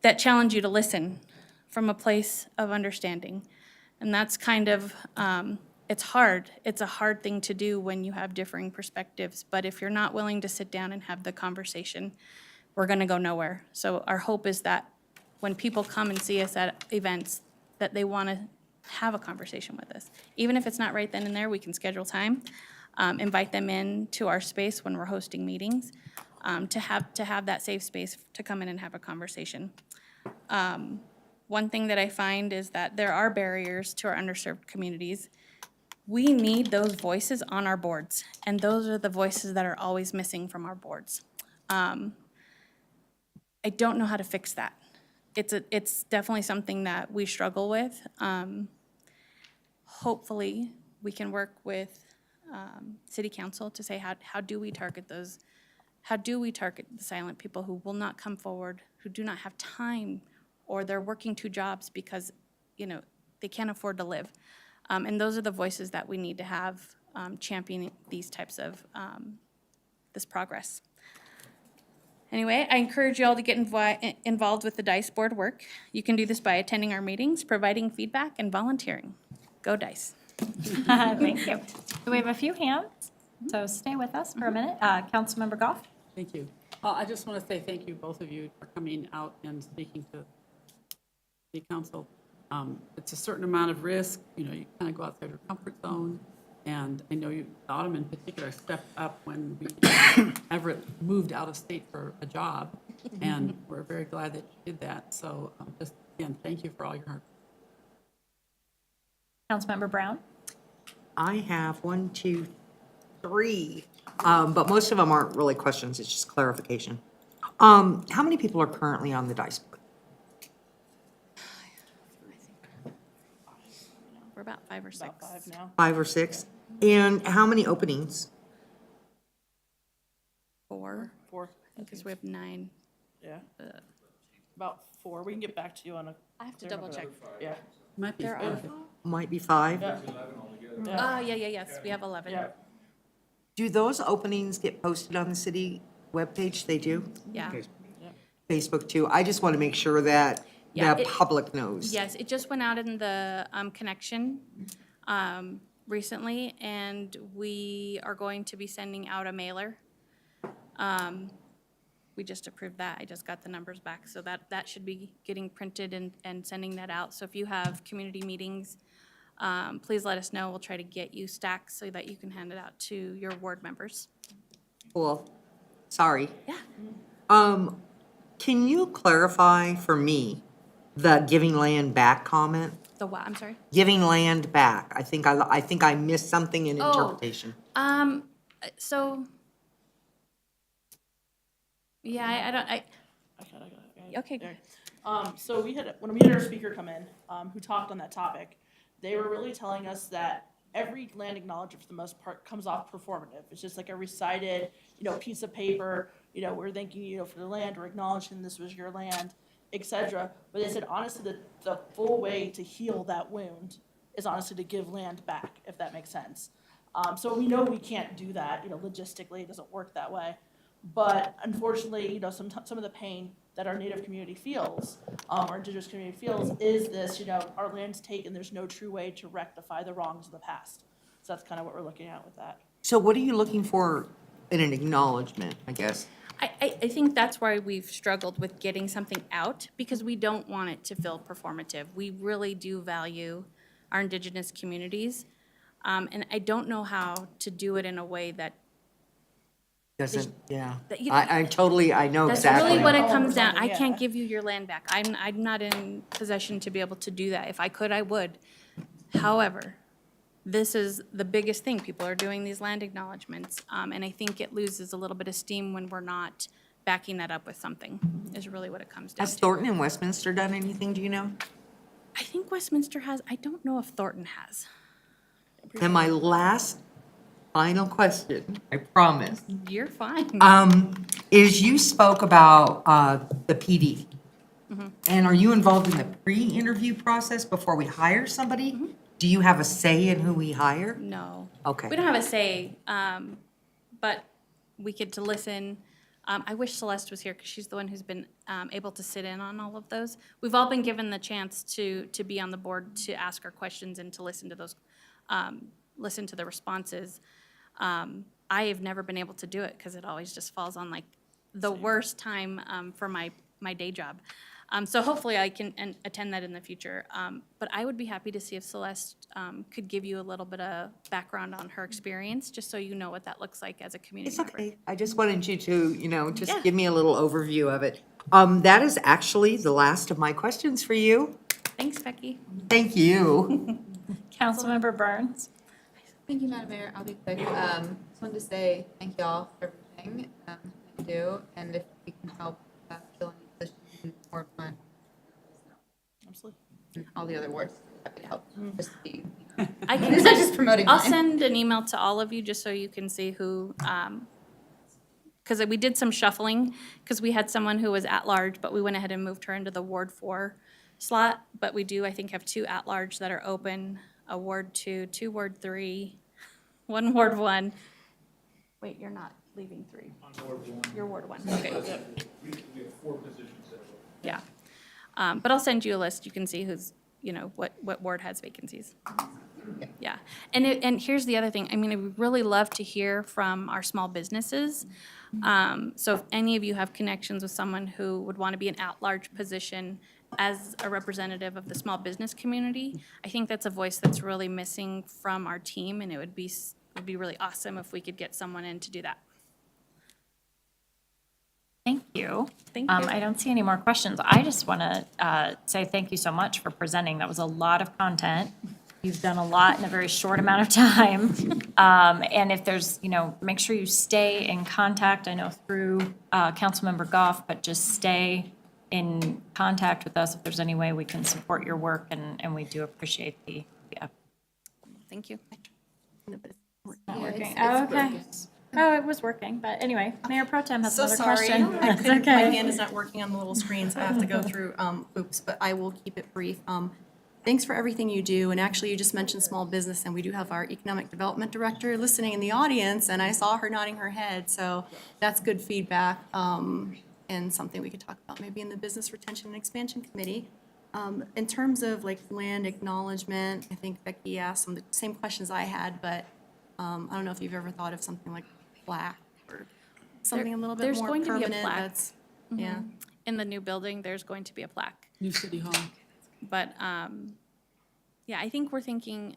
that challenge you to listen from a place of understanding. And that's kind of, it's hard. It's a hard thing to do when you have differing perspectives. But if you're not willing to sit down and have the conversation, we're going to go nowhere. So our hope is that when people come and see us at events, that they want to have a conversation with us. Even if it's not right then and there, we can schedule time, invite them in to our space when we're hosting meetings, to have that safe space to come in and have a conversation. One thing that I find is that there are barriers to our underserved communities. We need those voices on our boards, and those are the voices that are always missing from our boards. I don't know how to fix that. It's definitely something that we struggle with. Hopefully, we can work with City Council to say, how do we target those? How do we target the silent people who will not come forward, who do not have time, or they're working 2 jobs because, they can't afford to live? And those are the voices that we need to have championing these types of, this progress. Anyway, I encourage you all to get involved with the DICE board work. You can do this by attending our meetings, providing feedback, and volunteering. Go DICE. Thank you. We have a few hands, so stay with us for a minute. Councilmember Goff? Thank you. I just want to say thank you, both of you, for coming out and speaking to the council. It's a certain amount of risk. You kind of go outside your comfort zone. And I know Autumn in particular stepped up when Everett moved out of state for a job. And we're very glad that you did that. So just, again, thank you for all your hard work. Councilmember Brown? I have 1, 2, 3, but most of them aren't really questions, it's just clarification. How many people are currently on the DICE board? We're about 5 or 6. 5 now. 5 or 6? And how many openings? 4, 4. because we have 9. Yeah. About 4. We can get back to you on a. I have to double check. Yeah. Might be There 4. are. Might be 5? Yeah. Yes, we have 11. Yeah. Do those openings get posted on the city webpage? They do? Yeah. Facebook too? I just want to make sure that Yeah, the it- public knows. Yes, it just went out in the connection recently, and we are going to be sending out a mailer. We just approved that. I just got the numbers back, so that should be getting printed and sending that out. So if you have community meetings, please let us know. We'll try to get you stacks so that you can hand it out to your ward members. Cool. Sorry. Yeah. Can you clarify for me the giving land back comment? The what, I'm sorry? Giving land back. I think I missed something in Oh. interpretation. So, yeah, I don't, I got it. okay. There. So when we had our speaker come in, who talked on that topic, they were really telling us that every land acknowledgement for the most part comes off performative. It's just like a recited, piece of paper, we're thanking, for the land, we're acknowledging this was your land, etc. But they said honestly the full way to heal that wound is honestly to give land back, if that makes sense. So we know we can't do that, logistically, it doesn't work that way. But unfortunately, some of the pain that our Native community feels, our Indigenous community feels, is this, our land's taken, there's no true way to rectify the wrongs of the past. So that's kind of what we're looking at with that. So what are you looking for in an acknowledgement, I guess. I think that's why we've struggled with getting something out, because we don't want it to feel performative. We really do value our Indigenous communities, and I don't know how to do it in a way that, Doesn't, yeah. that you- I totally, I know that's exactly. really what it comes down. I Yeah. can't give you your land back. I'm not in possession to be able to do that. If I could, I would. However, this is the biggest thing. People are doing these land acknowledgements, and I think it loses a little bit of steam when we're not backing that up with something, is really what it comes down Has to. Thornton and Westminster done anything, do you know? I think Westminster has, I don't know if Thornton has. And my last, final question, I promise, You're fine. is you spoke about the PD. Mm-hmm. And are you involved in the pre-interview process before we hire somebody? Mm-hmm. Do you have a say in who we hire? No. Okay. We don't have a say, but we get to listen. I wish Celeste was here because she's the one who's been able to sit in on all of those. We've all been given the chance to be on the board, to ask our questions and to listen to those, listen to the responses. I have never been able to do it because it always just falls on like the worst time for my day job. So hopefully I can attend that in the future. But I would be happy to see if Celeste could give you a little bit of background on her experience, just so you know what that looks like as a community It's member. okay. I just wanted you to, just Yeah. give me a little overview of it. That is actually the last of my questions for you. Thanks, Becky. Thank you. Councilmember Burns? Thank you, Madam Mayor. I'll be quick. Just wanted to say thank you all for everything you do, and if we can help fill any positions more fun. Absolutely. And all the other wards, happy to help. Just to be, I can This is send- just promoting I'll mine. send an email to all of you just so you can see who, because we did some shuffling, because we had someone who was at-large, but we went ahead and moved her into the Ward 4 slot. But we do, I think, have 2 at-large that are open, a Ward 2, 2 Ward 3, 1 Ward 1. Wait, you're not leaving 3. You're Ward 1, okay. We have 4 positions that are open. Yeah. But I'll send you a list. You can see who's, what ward has vacancies. Yeah. And here's the other thing. I mean, I would really love to hear from our small businesses. So if any of you have connections with someone who would want to be an at-large position as a representative of the small business community, I think that's a voice that's really missing from our team, and it would be really awesome if we could get someone in to do that. Thank you. Thank you. I don't see any more questions. I just want to say thank you so much for presenting. That was a lot of content. You've done a lot in a very short amount of time. And if there's, make sure you stay in contact, I know through Councilmember Goff, but just stay in contact with us if there's any way we can support your work, and we do appreciate the effort. Thank you. Not working. Oh, okay. Oh, it was working, but anyway, Mayor Pro Tem has So another sorry. question. I It's couldn't- My okay. hand is not working on the little screen, so I have to go through hoops, but I will keep it brief. Thanks for everything you do, and actually, you just mentioned small business, and we do have our Economic Development Director listening in the audience, and I saw her nodding her head, so that's good feedback, and something we could talk about maybe in the Business Retention and Expansion Committee. In terms of like land acknowledgement, I think Becky asked some of the same questions I had, but I don't know if you've ever thought of something like plaque or something a little bit There's more going to be a permanent plaque. that's, yeah. In the new building, there's going to be a plaque. New City Hall. But, yeah, I think we're thinking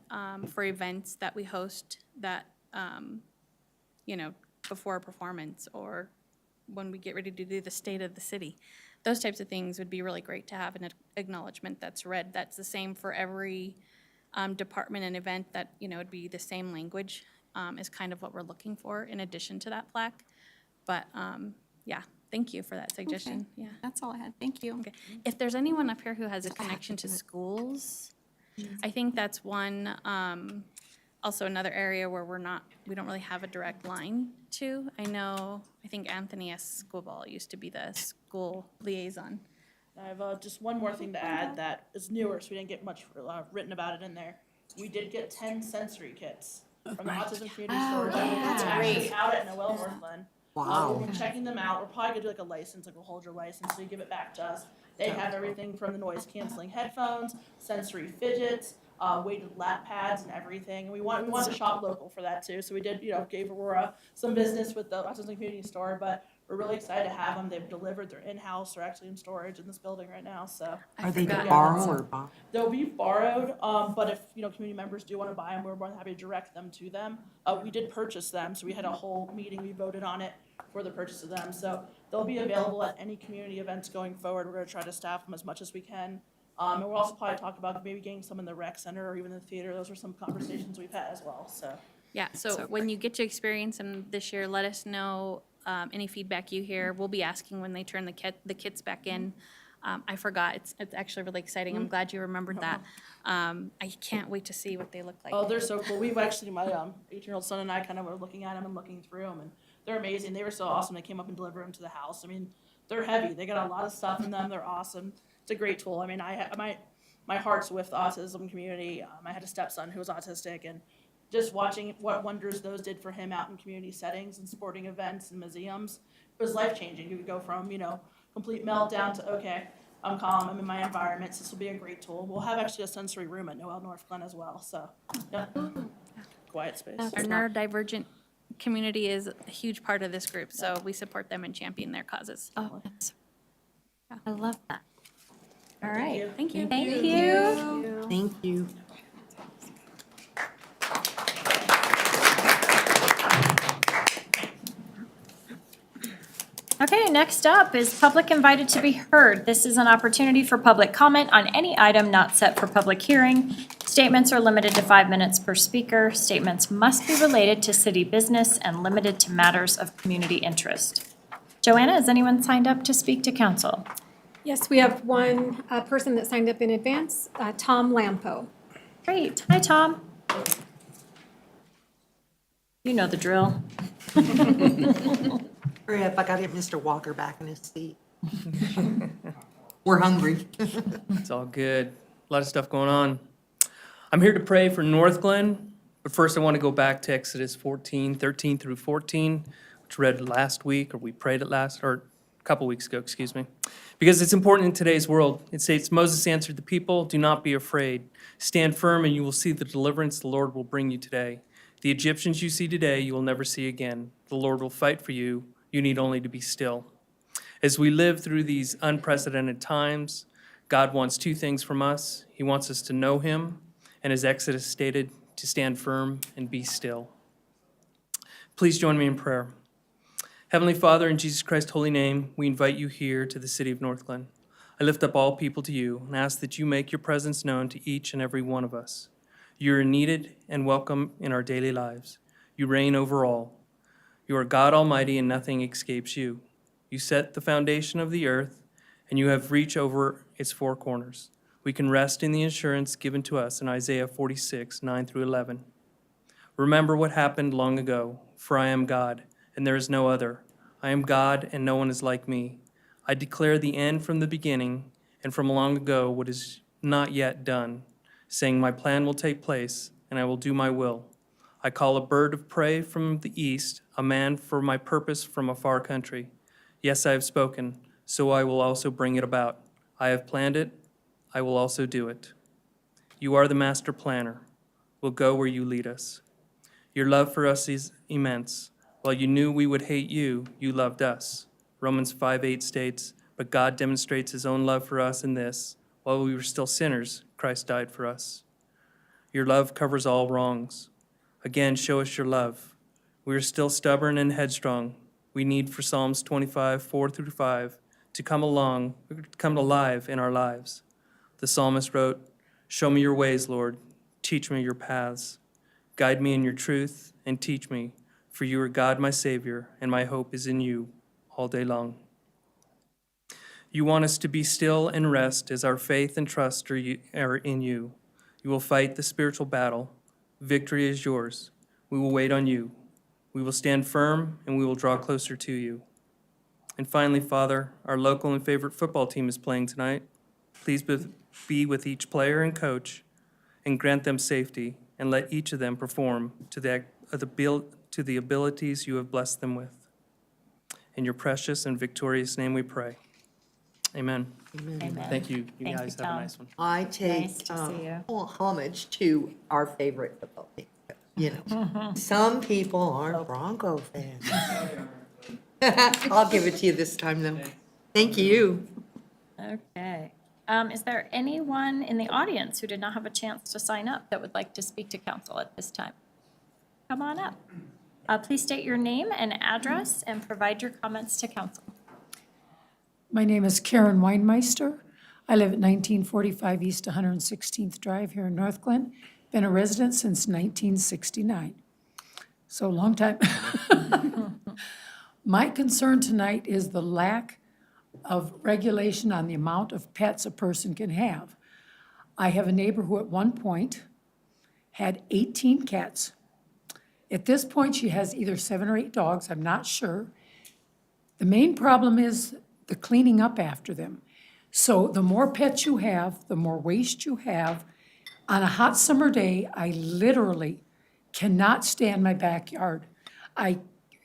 for events that we host that, before a performance or when we get ready to do the state of the city. Those types of things would be really great to have an acknowledgement that's read. That's the same for every department and event, that, it'd be the same language is kind of what we're looking for in addition to that plaque. But, yeah, thank you for that suggestion. Okay. Yeah. That's all I had. Thank you. Okay. If there's anyone up here who has a connection to schools, I think that's one, also another area where we don't really have a direct line to. I think Anthony S. Schoolball used to be the school liaison. I have just one more thing to add that is newer, so we didn't get much written about it in there. We did get 10 sensory kits from the Autism Community Storage. that's great. Out at Noel Northland. Wow. We've been checking them out. We're probably gonna do like a license, like a hold your license, so you give it back to us. They have everything from the noise canceling headphones, sensory fidgets, weighted lap pads and everything. And we want to shop local for that too. So we did, gave Aurora some business with the Autism Community Store, but we're really excited to have them. They've delivered. They're in-house. They're actually in storage in this building right now. So Are they Yeah. borrow or buy? they'll be borrowed, but if, community members do want to buy them, we're more than happy to direct them to them. We did purchase them, so we had a whole meeting. We voted on it for the purchase of them. So they'll be available at any community events going forward. We're going to try to staff them as much as we can. And we'll also probably talk about maybe getting some in the rec center or even the theater. Those are some conversations we've had as well, so. Yeah, so when you get to experience them this year, let us know any feedback you hear. We'll be asking when they turn the kits back in. I forgot, it's actually really exciting. I'm glad you remembered that. I can't wait to see what they look like. Oh, they're so cool. We've actually, my 18-year-old son and I kind of were looking at them and looking through them, and they're amazing. They were so awesome. They came up and delivered them to the house. I mean, they're heavy. They got a lot of stuff in them. They're awesome. It's a great tool. I mean, my heart's with the autism community. I had a stepson who was autistic, and just watching what wonders those did for him out in community settings and sporting events and museums, it was life-changing. You could go from, complete meltdown to, okay, I'm calm, I'm in my environment, so this will be a great tool. We'll have actually a sensory room at Noel Northglenn as well, so, yeah. Quiet space. Our neurodivergent community is a huge part of this group, so we support them and champion their causes. Oh, I love that. All right. Thank you. Thank you. Thank you. Okay, next up is public invited to be heard. This is an opportunity for public comment on any item not set for public hearing. Statements are limited to 5 minutes per speaker. Statements must be related to city business and limited to matters of community interest. Joanna, has anyone signed up to speak to council? Yes, we have one person that signed up in advance, Tom Lampo. Great. Hi, Tom. You know the drill. Hurry up, I gotta get Mr. Walker back in his seat. We're hungry. It's all good. A lot of stuff going on. I'm here to pray for Northglenn, but first I want to go back to Exodus 14, 13 through 14, which we read last week, or we prayed it a couple weeks ago, excuse me. Because it's important in today's world. It states, Moses answered the people, do not be afraid. Stand firm and you will see the deliverance the Lord will bring you today. The Egyptians you see today, you will never see again. The Lord will fight for you. You need only to be still. As we live through these unprecedented times, God wants two things from us. He wants us to know him, and as Exodus stated, to stand firm and be still. Please join me in prayer. Heavenly Father, in Jesus Christ's holy name, we invite you here to the city of Northglenn. I lift up all people to you and ask that you make your presence known to each and every one of us. You are needed and welcome in our daily lives. You reign over all. You are God Almighty and nothing escapes you. You set the foundation of the earth and you have reach over its four corners. We can rest in the assurance given to us in Isaiah 46, 9 through 11. Remember what happened long ago, for I am God, and there is no other. I am God, and no one is like me. I declare the end from the beginning, and from long ago what is not yet done, saying my plan will take place, and I will do my will. I call a bird of prey from the east, a man for my purpose from a far country. Yes, I have spoken, so I will also bring it about. I have planned it, I will also do it. You are the master planner. We'll go where you lead us. Your love for us is immense. While you knew we would hate you, you loved us. Romans 5:8 states, but God demonstrates his own love for us in this, while we were still sinners, Christ died for us. Your love covers all wrongs. Again, show us your love. We are still stubborn and headstrong. We need for Psalms 25, 4 through 5 to come alive in our lives. The psalmist wrote, show me your ways, Lord. Teach me your paths. Guide me in your truth and teach me, for you are God, my Savior, and my hope is in you all day long. You want us to be still and rest as our faith and trust are in you. You will fight the spiritual battle. Victory is yours. We will wait on you. We will stand firm and we will draw closer to you. And finally, Father, our local and favorite football team is playing tonight. Please be with each player and coach and grant them safety and let each of them perform to the abilities you have blessed them with. In your precious and victorious name we pray. Amen. Amen. Thank you. You Thank guys you, have a Tom. nice one. I take Nice to see you. homage to our favorite football team. You know, some people aren't Bronco fans. I'll give it to you this time, though. Thank you. Okay. Is there anyone in the audience who did not have a chance to sign up that would like to speak to council at this time? Come on up. Please state your name and address and provide your comments to council. My name is Karen Weinmeister. I live at 1945 East 116th Drive here in North Glen. Been a resident since 1969. So a long time. My concern tonight is the lack of regulation on the amount of pets a person can have. I have a neighbor who at one point had 18 cats. At this point, she has either 7 or 8 dogs, I'm not sure. The main problem is the cleaning up after them. So the more pets you have, the more waste you have. On a hot summer day, I literally cannot stand my backyard.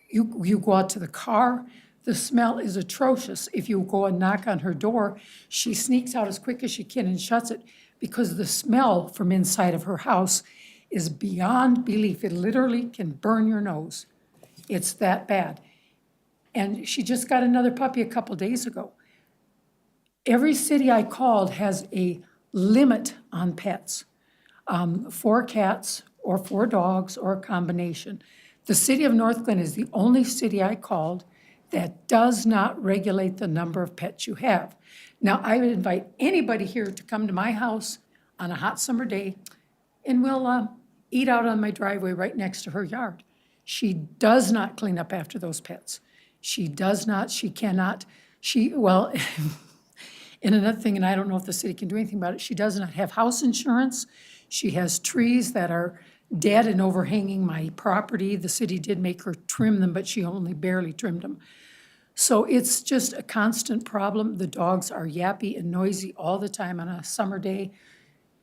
You go out to the car, the smell is atrocious. If you go and knock on her door, she sneaks out as quick as she can and shuts it because the smell from inside of her house is beyond belief. It literally can burn your nose. It's that bad. And she just got another puppy a couple days ago. Every city I called has a limit on pets. 4 cats or 4 dogs or a combination. The city of North Glen is the only city I called that does not regulate the number of pets you have. Now, I would invite anybody here to come to my house on a hot summer day, and we'll eat out on my driveway right next to her yard. She does not clean up after those pets. She does not, she cannot, well, and another thing, and I don't know if the city can do anything about it, she does not have house insurance. She has trees that are dead and overhanging my property. The city did make her trim them, but she only barely trimmed them. So it's just a constant problem. The dogs are yappy and noisy all the time on a summer day.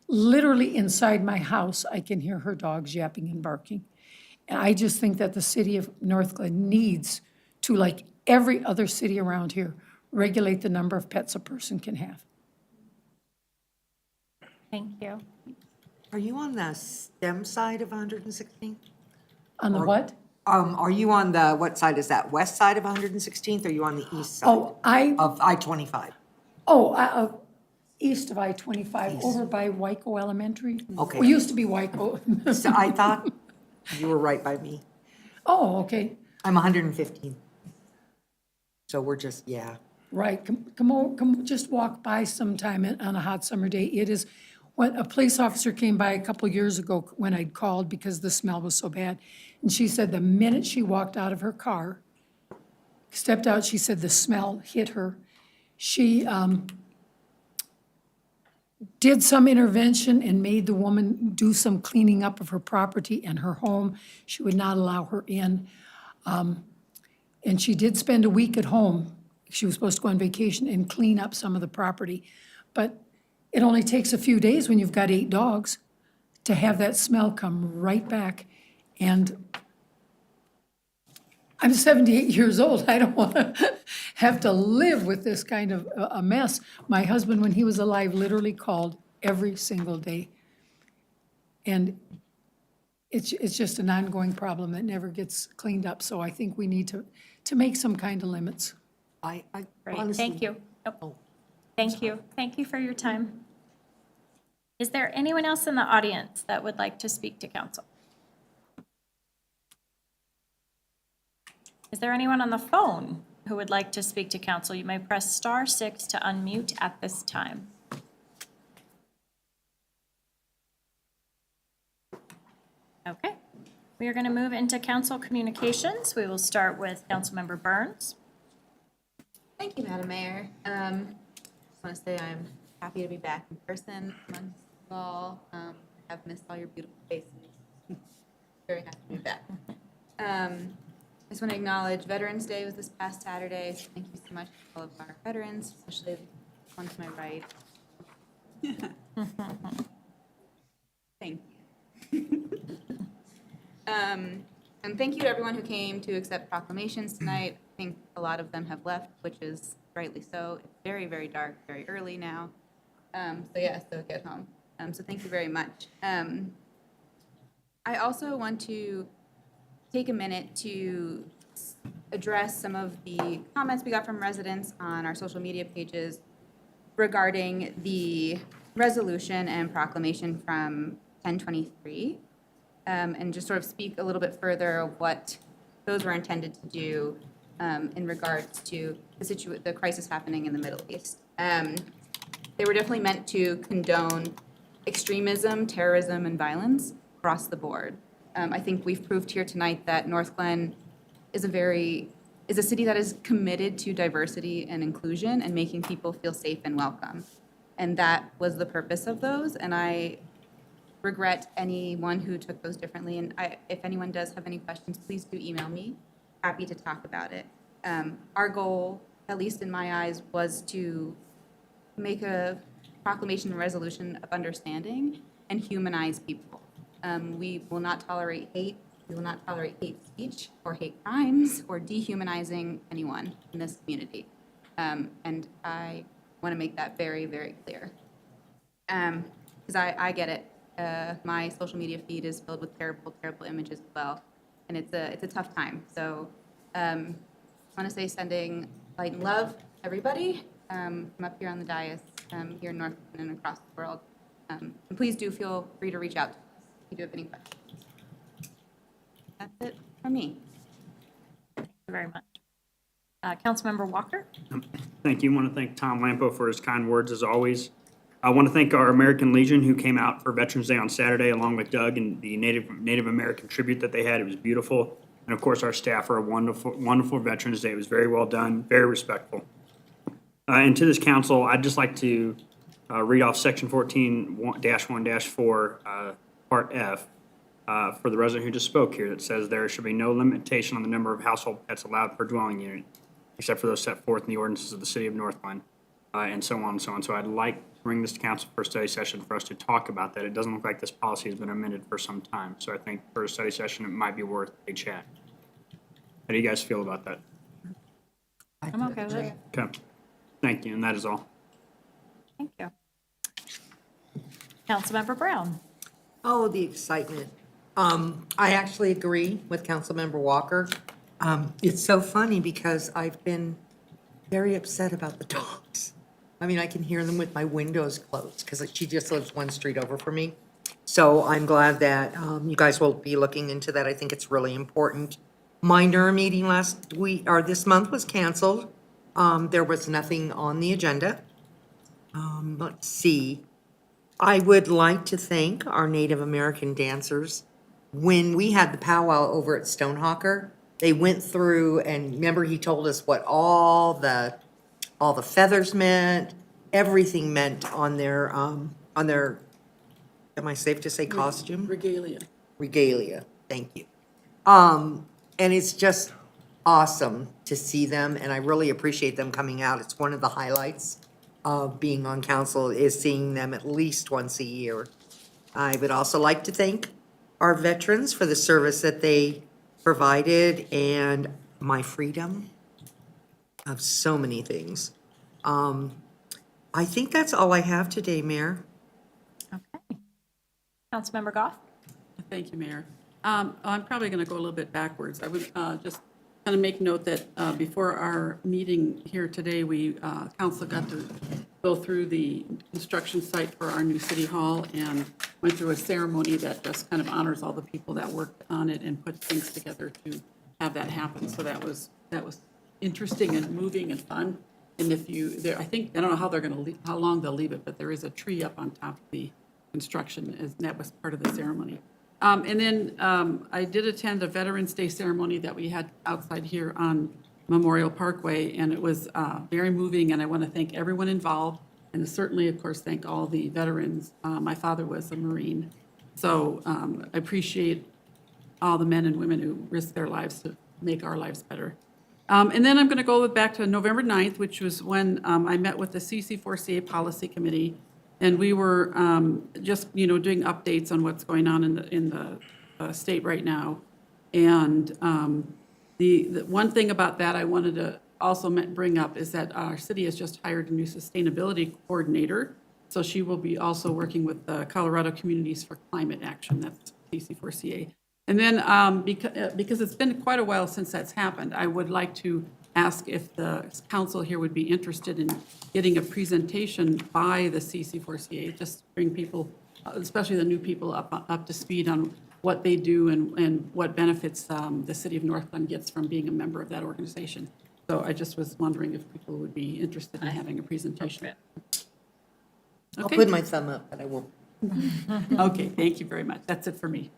Literally inside my house, I can hear her dogs yapping and barking. And I just think that the city of North Glen needs to, like every other city around here, regulate the number of pets a person can have. Thank you. Are you on the STEM side of 116th? On the what? Are you on the, what side is that? West side of 116th, or are you on the east side? Oh, Of I-25? East of I-25, over by Waco Elementary. Okay. Well, used to be Waco. So I thought you were right by me. Oh, okay. I'm 115. So we're just, yeah. Right, come, just walk by sometime on a hot summer day. It is, when a police officer came by a couple years ago when I'd called because the smell was so bad, and she said the minute she walked out of her car, stepped out, she said the smell hit her. She did some intervention and made the woman do some cleaning up of her property and her home. She would not allow her in. And she did spend a week at home. She was supposed to go on vacation and clean up some of the property. But it only takes a few days when you've got 8 dogs to have that smell come right back. And I'm 78 years old. I don't want to have to live with this kind of a mess. My husband, when he was alive, literally called every single day. And it's just an ongoing problem that never gets cleaned up. So I think we need to make some kind of limits. I Great, honestly. thank you. Thank you. Thank you for your time. Is there anyone else in the audience that would like to speak to council? Is there anyone on the phone who would like to speak to council? You may press *6 to unmute at this time. Okay, we are going to move into council communications. We will start with Councilmember Burns. Thank you, Madam Mayor. I just want to say I'm happy to be back in person amongst you all. I have missed all your beautiful faces. Very happy to be back. I just want to acknowledge Veterans Day was this past Saturday. So thank you so much to all of our veterans, especially the one to my right. Thank you. And thank you to everyone who came to accept proclamations tonight. I think a lot of them have left, which is rightly so. It's very, very dark, very early now. So get home. So thank you very much. I also want to take a minute to address some of the comments we got from residents on our social media pages regarding the resolution and proclamation from 1023, and just sort of speak a little bit further of what those were intended to do in regards to the crisis happening in the Middle East. They were definitely meant to condone extremism, terrorism, and across the board. I think we've proved here tonight that North Glen is a city that is committed to diversity and inclusion and making people feel safe and welcome. And that was the purpose of those, and I regret anyone who took those differently. And if anyone does have any questions, please do email me. Happy to talk about it. Our goal, at least in my eyes, was to make a proclamation and resolution of understanding and humanize people. We will not tolerate hate. We will not tolerate hate speech or hate crimes or dehumanizing anyone in this community. And I want to make that very, very clear. Because I get it. My social media feed is filled with terrible, terrible images as well. And it's a tough time. So I want to say sending light and love, everybody, from up here on the dais, here in North and across the world. And please do feel free to reach out to us if you do have any questions. That's it from me. Thank you very much. Councilmember Walker? Thank you. I want to thank Tom Lampo for his kind words as always. I want to thank our American Legion who came out for Veterans Day on Saturday along with Doug and the Native American tribute that they had. It was beautiful. And of course, our staff for a wonderful, wonderful Veterans Day. It was very well done, very respectful. And to this council, I'd just like to read off section 14-1-4, part F, for the resident who just spoke here, that says there should be no limitation on the number of household pets allowed per dwelling unit, except for those set forth in the ordinances of the city of North Glen, and so on and so on. So I'd like to bring this to council for a study session for us to talk about that. It doesn't look like this policy has been amended for some time. So I think for a study session, it might be worth a chat. How do you guys feel about that? I'm okay with it. Okay. Thank you, and that is all. Thank you. Councilmember Brown? Oh, the excitement. I actually agree with Councilmember Walker. It's so funny because I've been very upset about the dogs. I mean, I can hear them with my windows closed because she just lives one street over from me. So I'm glad that you guys will be looking into that. I think it's really important. My NER meeting last week, or this month, was canceled. There was nothing on the agenda. Let's see. I would like to thank our Native American dancers. When we had the powwow over at Stonehawker, they went through and remember he told us what all the feathers meant, everything meant on their, am I safe to say costume? Regalia. Regalia, thank you. And it's just awesome to see them, and I really appreciate them coming out. It's one of the highlights of being on council is seeing them at least once a year. I would also like to thank our veterans for the service that they provided and my freedom of so many things. I think that's all I have today, Mayor. Okay. Councilmember Goff? Thank you, Mayor. I'm probably going to go a little bit backwards. I would just kind of make note that before our meeting here today, council got to go through the construction site for our new city hall and went through a ceremony that just kind of honors all the people that worked on it and put things together to have that happen. So that was interesting and moving and fun. And I don't know how they're going to how long they'll leave it, but there is a tree up on top of the construction, and that was part of the ceremony. And then I did attend a Veterans Day ceremony that we had outside here on Memorial Parkway, and it was very moving, and I want to thank everyone involved, and certainly, of course, thank all the veterans. My father was a Marine, so I appreciate all the men and women who risked their lives to make our lives better. And then I'm going to go back to November 9th, which was when I met with the CC4CA Policy Committee. And we were just, doing updates on what's going on in the state right now. And the one thing about that I wanted to also bring up is that our city has just hired a new sustainability coordinator. So she will be also working with the Colorado Communities for Climate Action, that's CC4CA. And then because it's been quite a while since that's happened, I would like to ask if the council here would be interested in getting a presentation by the CC4CA, just to bring people, especially the new people, up to speed on what they do and what benefits the city of Northglen gets from being a member of that organization. So I just was wondering if people would be interested in having a presentation. I'll Okay. put my thumb up, but I won't. Okay, thank you very much. That's it for me.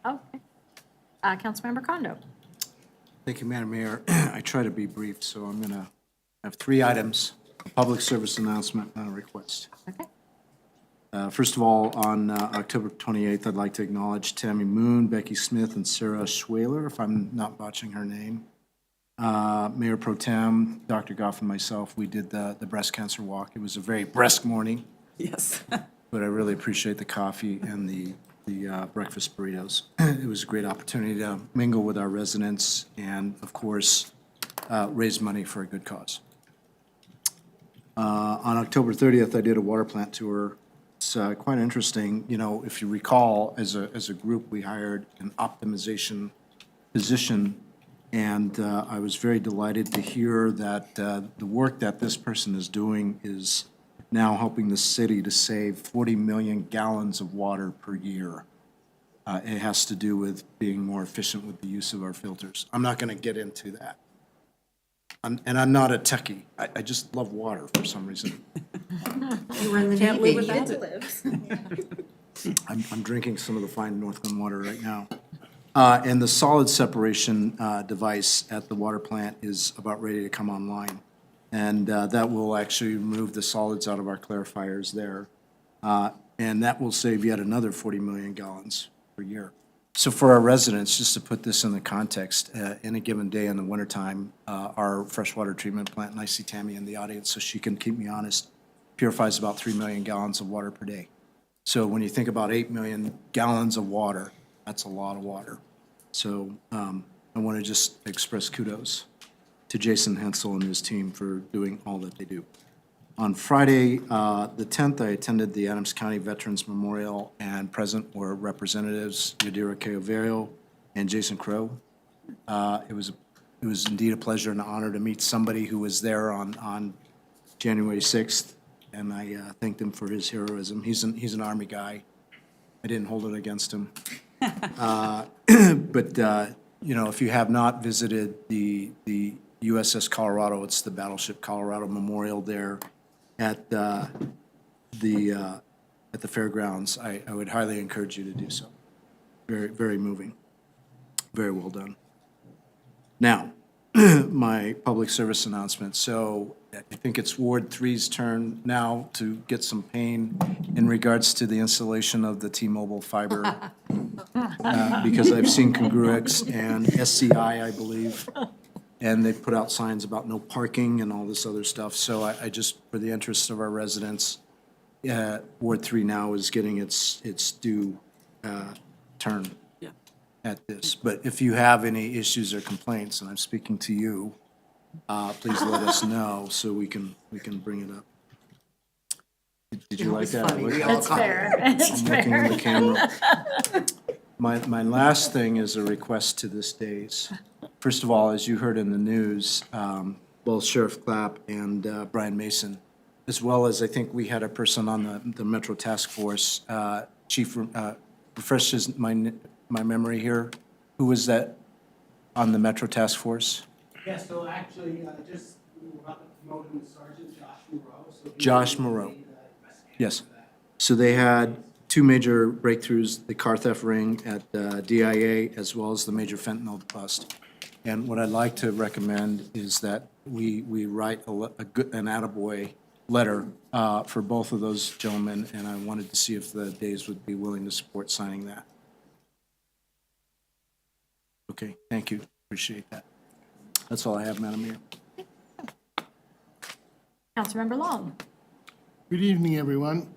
Okay. Councilmember Condo. Thank you, Madam Mayor. I try to be brief, so I'm going to have 3 items, a public service announcement and a request. Okay. First of all, on October 28th, I'd like to acknowledge Tammy Moon, Becky Smith, and Sarah Schwaler, if I'm not botching her name. Mayor Pro Tem, Dr. Goff, and myself, we did the breast cancer walk. It was a very brisk morning. Yes. But I really appreciate the coffee and the breakfast burritos. It was a great opportunity to mingle with our residents and, of course, raise money for a good cause. On October 30th, I did a water plant tour. It's quite interesting. You know, if you recall, as a group, we hired an optimization physician, and I was very delighted to hear that the work that this person is doing is now helping the city to save 40 million gallons of water per year. It has to do with being more efficient with the use of our filters. I'm not going to get into that. And I'm not a techie. I just love water for some reason. You were in the Can't live Navy. without it. I'm drinking some of the fine Northland water right now. And the solid separation device at the water plant is about ready to come online. And that will actually remove the solids out of our clarifiers there. And that will save yet another 40 million gallons per year. So for our residents, just to put this in the context, in a given day in the wintertime, our freshwater treatment plant, and I see Tammy in the audience so she can keep me honest, purifies about 3 million gallons of water per day. So when you think about 8 million gallons of water, that's a lot of water. So I want to just express kudos to Jason Hensel and his team for doing all that they do. On Friday, the 10th, I attended the Adams County Veterans Memorial, and present were Representatives Yadira Cayoverio and Jason Crow. It was indeed a pleasure and an honor to meet somebody who was there on January 6th, and I thanked him for his heroism. He's an Army guy. I didn't hold it against him. But you know, if you have not visited the USS Colorado, it's the Battleship Colorado Memorial there at the fairgrounds, I would highly encourage you to do so. Very, very moving. Very well done. Now, my public service announcement. So I think it's Ward 3's turn now to get some pain in regards to the installation of the T-Mobile fiber. Because I've seen Congruex and SCI, I believe, and they've put out signs about no parking and all this other stuff. So I just, for the interest of our residents, Ward 3 now is getting its due turn at this. But if you have any issues or complaints, and I'm speaking to you, please let us know so we can bring it up. Did you like that? It's fair. It's I'm looking in the fair. camera. My last thing is a request to this days. First of all, as you heard in the news, both Sheriff Clapp and Brian Mason, as well as I think we had a person on the Metro Task Force, Chief, refreshes my memory here. Who was that on the Metro Task Force? Yeah, so actually, just we were about to promote him to Sergeant Josh Moreau. So Josh Moreau. Yes. So they had 2 major breakthroughs, the car theft ring at DIA, as well as the major fentanyl bust. And what I'd like to recommend is that we write an attaboy letter for both of those gentlemen, and I wanted to see if the Days would be willing to support signing that. Okay, thank you. Appreciate that. That's all I have, Madam Mayor. Councilmember Long. Good evening, everyone.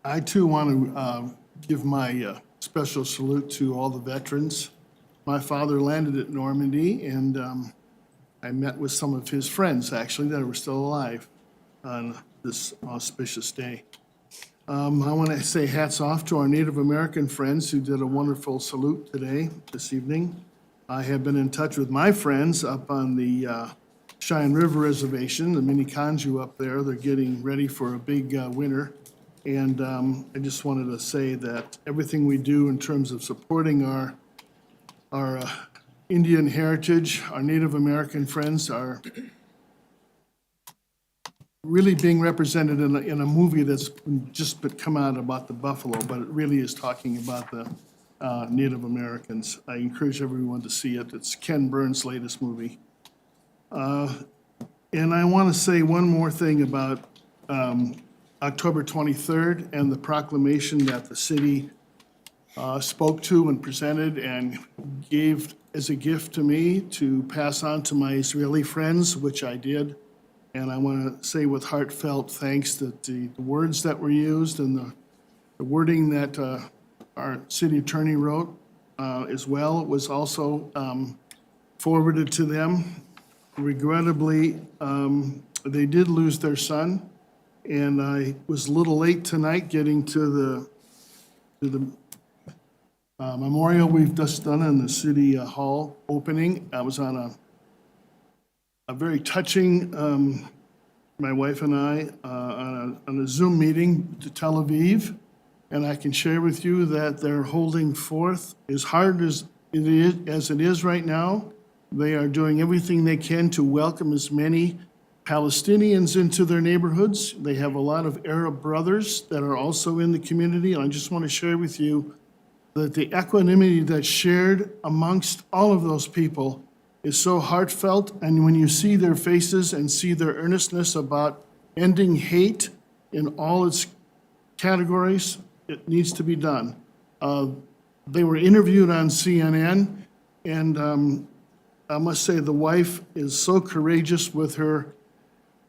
I too want to give my special salute to all the veterans. My father landed at Normandy, and I met with some of his friends, actually, that were still alive on this auspicious day. I want to say hats off to our Native American friends who did a wonderful salute today, this evening. I have been in touch with my friends up on the Cheyenne River Reservation, the mini Kanju up there. They're getting ready for a big winter. And I just wanted to say that everything we do in terms of supporting our Indian heritage, our Native American friends are really being represented in a movie that's just come out about the buffalo, but it really is talking about the Native Americans. I encourage everyone to see it. It's Ken Burns' latest movie. And I want to say one more thing about October 23rd and the proclamation that the city spoke to and presented and gave as a gift to me to pass on to my Israeli friends, which I did. And I want to say with heartfelt thanks that the words that were used and the wording that our city attorney wrote as well was also forwarded to them. Regrettably, they did lose their son, and I was a little late tonight getting to the memorial we've just done in the city hall opening. I was on a very touching, my wife and I, on a Zoom meeting to Tel Aviv, and I can share with you that they're holding forth as hard as it is right now. They are doing everything they can to welcome as many Palestinians into their neighborhoods. They have a lot of Arab brothers that are also in the community, and I just want to share with you that the equanimity that's shared amongst all of those people is so heartfelt, and when you see their faces and see their earnestness about ending hate in all its categories, it needs to be done. They were interviewed on CNN, and I must say the wife is so courageous with her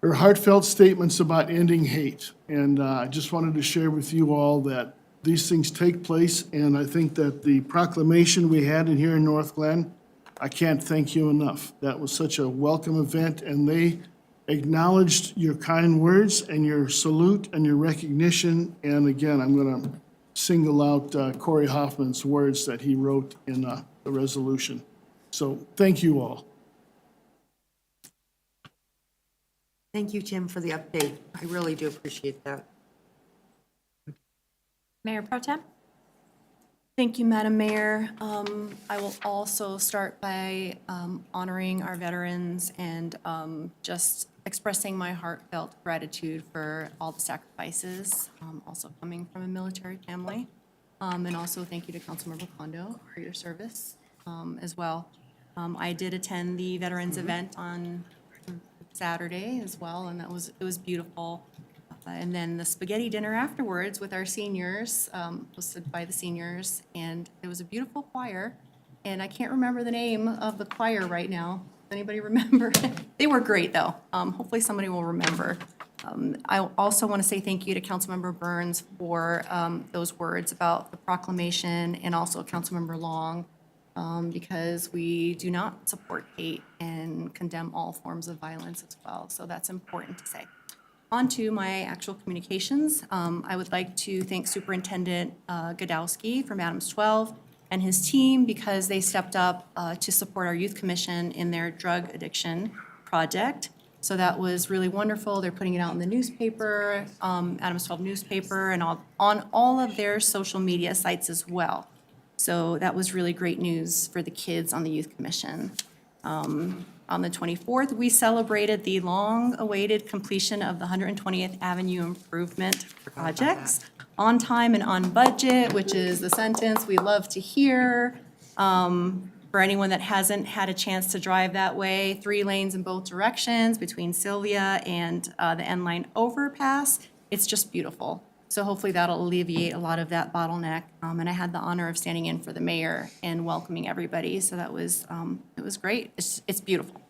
heartfelt statements about ending hate. And I just wanted to share with you all that these things take place, and I think that the proclamation we had in here in North Glen, I can't thank you enough. That was such a welcome event, and they acknowledged your kind words and your salute and your recognition. And again, I'm going to single out Corey Hoffman's words that he wrote in the resolution. So thank you all. Thank you, Jim, for the update. I really do appreciate that. Mayor Pro Tem? Thank you, Madam Mayor. I will also start by honoring our veterans and just expressing my heartfelt gratitude for all the sacrifices, also coming from a military family. And also thank you to Councilmember Kondo for your service as well. I did attend the veterans event on Saturday as well, and it was beautiful. And then the spaghetti dinner afterwards with our seniors, hosted by the seniors, and it was a beautiful choir. And I can't remember the name of the choir right now. Does anybody remember? They were great, though. Hopefully somebody will remember. I also want to say thank you to Councilmember Burns for those words about the proclamation, and also Councilmember Long, because we do not support hate and condemn all forms of violence as well. So that's important to say. On to my actual communications. I would like to thank Superintendent Godowski from Adams 12 and his team, because they stepped up to support our Youth Commission in their drug addiction project. So that was really wonderful. They're putting it out in the newspaper, Adams 12 newspaper, and on all of their social media sites as well. So that was really great news for the kids on the Youth Commission. On the 24th, we celebrated the long-awaited completion of the 120th Avenue Improvement projects on time and on budget, which is the sentence we love to hear. For anyone that hasn't had a chance to drive that way, 3 lanes in both directions between Sylvia and the N Line overpass. It's just beautiful. So hopefully that'll alleviate a lot of that bottleneck. And I had the honor of standing in for the mayor and welcoming everybody. So that was, it was great. It's beautiful.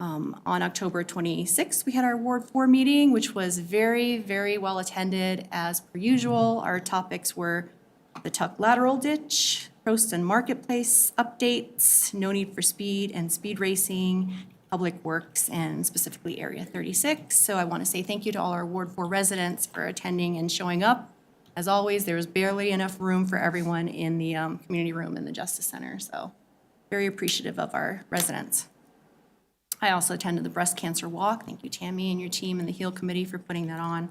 On October 26th, we had our Ward 4 meeting, which was very, very well attended as per usual. Our topics were the Tuck lateral ditch, Proston Marketplace updates, no need for speed and speed racing, Public Works and specifically Area 36. So I want to say thank you to all our Ward 4 residents for attending and showing up. As always, there was barely enough room for everyone in the community room in the Justice Center, so very appreciative of our residents. I also attended the Breast Cancer Walk. Thank you, Tammy, and your team and the HEAL Committee for putting that on.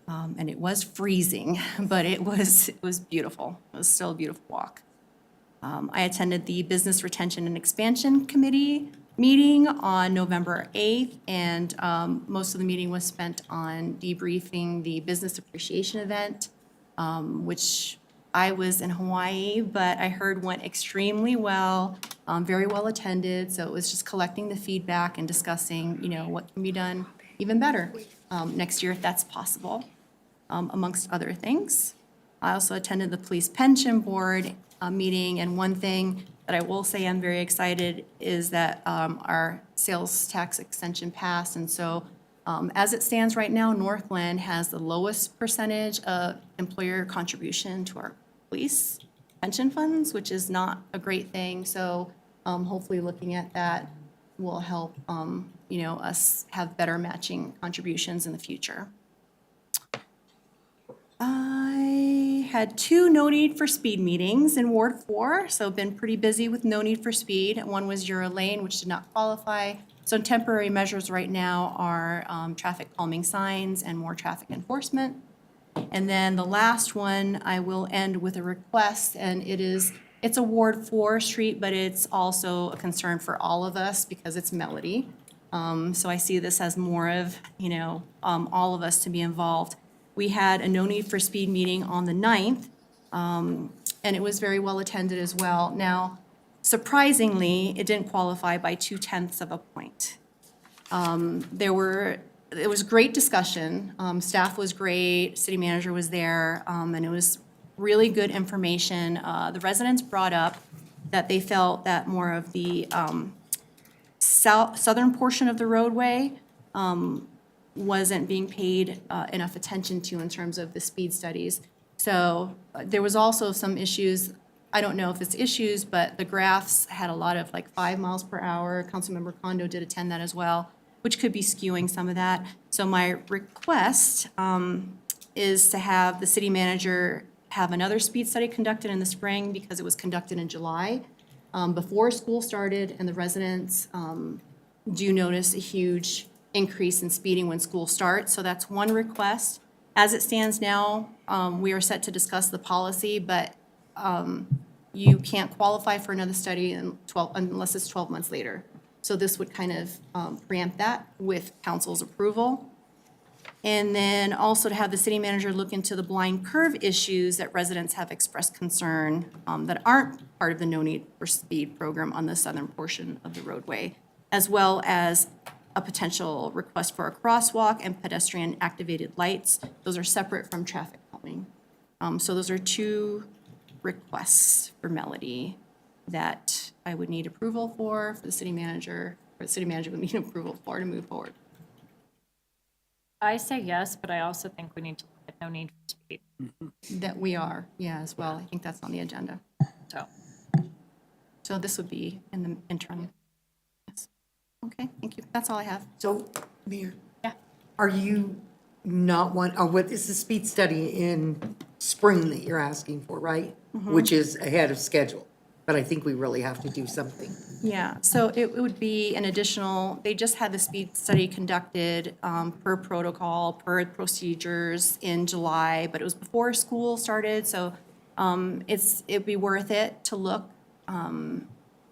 And it was freezing, but it was beautiful. It was still a beautiful walk. I attended the Business Retention and Expansion Committee meeting on November 8th, and most of the meeting was spent on debriefing the Business Appreciation Event, which I was in Hawaii, but I heard went extremely well, very well attended. So it was just collecting the feedback and discussing, what can be done even better next year if that's possible, amongst other things. I also attended the Police Pension Board meeting, and one thing that I will say I'm very excited is that our sales tax extension passed, and so as it stands right now, Northland has the lowest percentage of employer contribution to our police pension funds, which is not a great thing. So hopefully looking at that will help, us have better matching contributions in the future. I had 2 no need for speed meetings in Ward 4, so been pretty busy with no need for speed. One was Euro Lane, which did not qualify. So temporary measures right now are traffic calming signs and more traffic enforcement. And then the last one, I will end with a request, and it's a Ward 4 street, but it's also a concern for all of us because it's Melody. So I see this as more of, all of us to be involved. We had a no need for speed meeting on the 9th, and it was very well attended as well. Now, surprisingly, it didn't qualify by 0.2 of a point. It was great discussion. Staff was great, city manager was there, and it was really good information. The residents brought up that they felt that more of the southern portion of the roadway wasn't being paid enough attention to in terms of the speed studies. So there was also some issues. I don't know if it's issues, but the graphs had a lot of 5 miles per hour. Councilmember Kondo did attend that as well, which could be skewing some of that. So my request is to have the city manager have another speed study conducted in the spring because it was conducted in July before school started, and the residents do notice a huge increase in speeding when school starts. So that's one request. As it stands now, we are set to discuss the policy, but you can't qualify for another study unless it's 12 months later. So this would kind of preempt that with council's approval. And then also to have the city manager look into the blind curve issues that residents have expressed concern that aren't part of the no need for speed program on the southern portion of the roadway, as well as a potential request for a crosswalk and pedestrian activated lights. Those are separate from traffic calming. So those are 2 requests for Melody that I would need approval for the city manager, or the city manager would need approval for to move forward. I say yes, but I also think we need to look at no need for speed. That we are, as well. I think that's on the agenda. So this would be in the interim. Yes. Okay, thank you. That's all I have. So, Mayor? Yeah. Are you not what is the speed study in spring that you're asking for, right? Mhm. Which is ahead of schedule, but I think we really have to do something. Yeah, so it would be an additional, they just had the speed study conducted per protocol, per procedures in July, but it was before school started, so it'd be worth it to look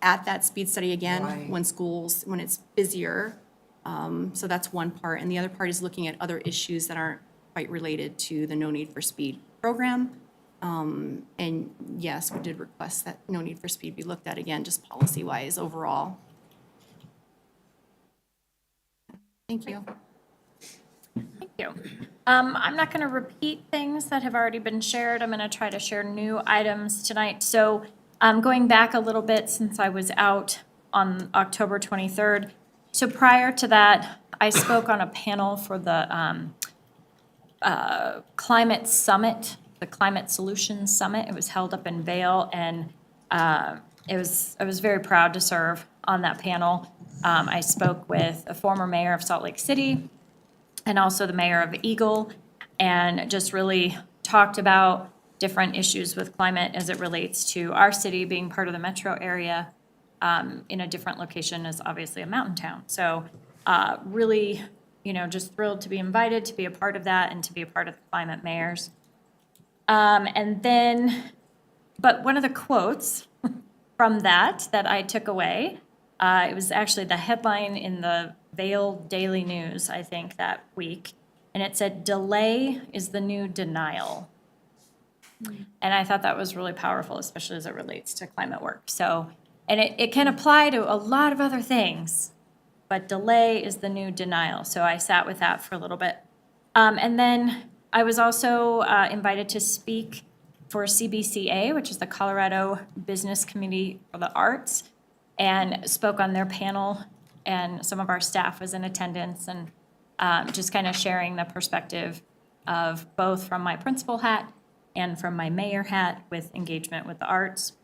at that speed study again Right. when it's busier. So that's one part, and the other part is looking at other issues that aren't quite related to the No Need for Speed program. And yes, we did request that no need for speed be looked at again, just policy-wise overall. Thank you. Thank you. I'm not going to repeat things that have already been shared. I'm going to try to share new items tonight. So going back a little bit since I was out on October 23rd. So prior to that, I spoke on a panel for the Climate Summit, the Climate Solutions Summit. It was held up in Vail, and I was very proud to serve on that panel. I spoke with a former mayor of Salt Lake City and also the mayor of Eagle, and just really talked about different issues with climate as it relates to our city being part of the metro area, in a different location as obviously a mountain town. So really, just thrilled to be invited to be a part of that and to be a part of the Climate Mayors. And then, but one of the quotes from that I took away, it was actually the headline in the Vail Daily News, I think, that week. And it said, "Delay is the new denial." And I thought that was really powerful, especially as it relates to climate work. So, and it can apply to a lot of other things, but delay is the new denial. So I sat with that for a little bit. And then I was also invited to speak for CBCA, which is the Colorado Business Community for the Arts, and spoke on their panel, and some of our staff was in attendance, and just kind of sharing the perspective of both from my principal hat and from my mayor hat with engagement with the arts.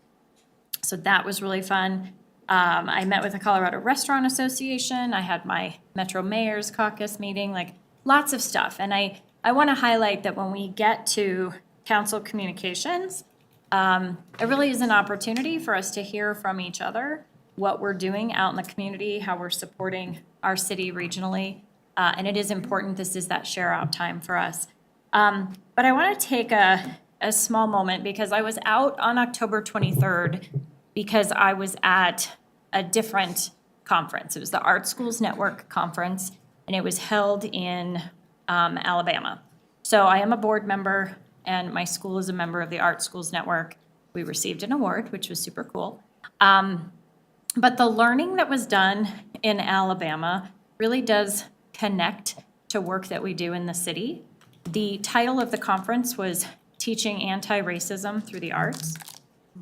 So that was really fun. I met with the Colorado Restaurant Association. I had my Metro Mayor's Caucus meeting, like lots of stuff. And I want to highlight that when we get to council communications, it really is an opportunity for us to hear from each other what we're doing out in the community, how we're supporting our city regionally. And it is important. This is that share out time for us. But I want to take a small moment because I was out on October 23rd because I was at a different conference. It was the Art Schools Network Conference, and it was held in Alabama. So I am a board member, and my school is a member of the Art Schools Network. We received an award, which was super cool. But the learning that was done in Alabama really does connect to work that we do in the city. The title of the conference was Teaching Anti-Racism Through the Arts,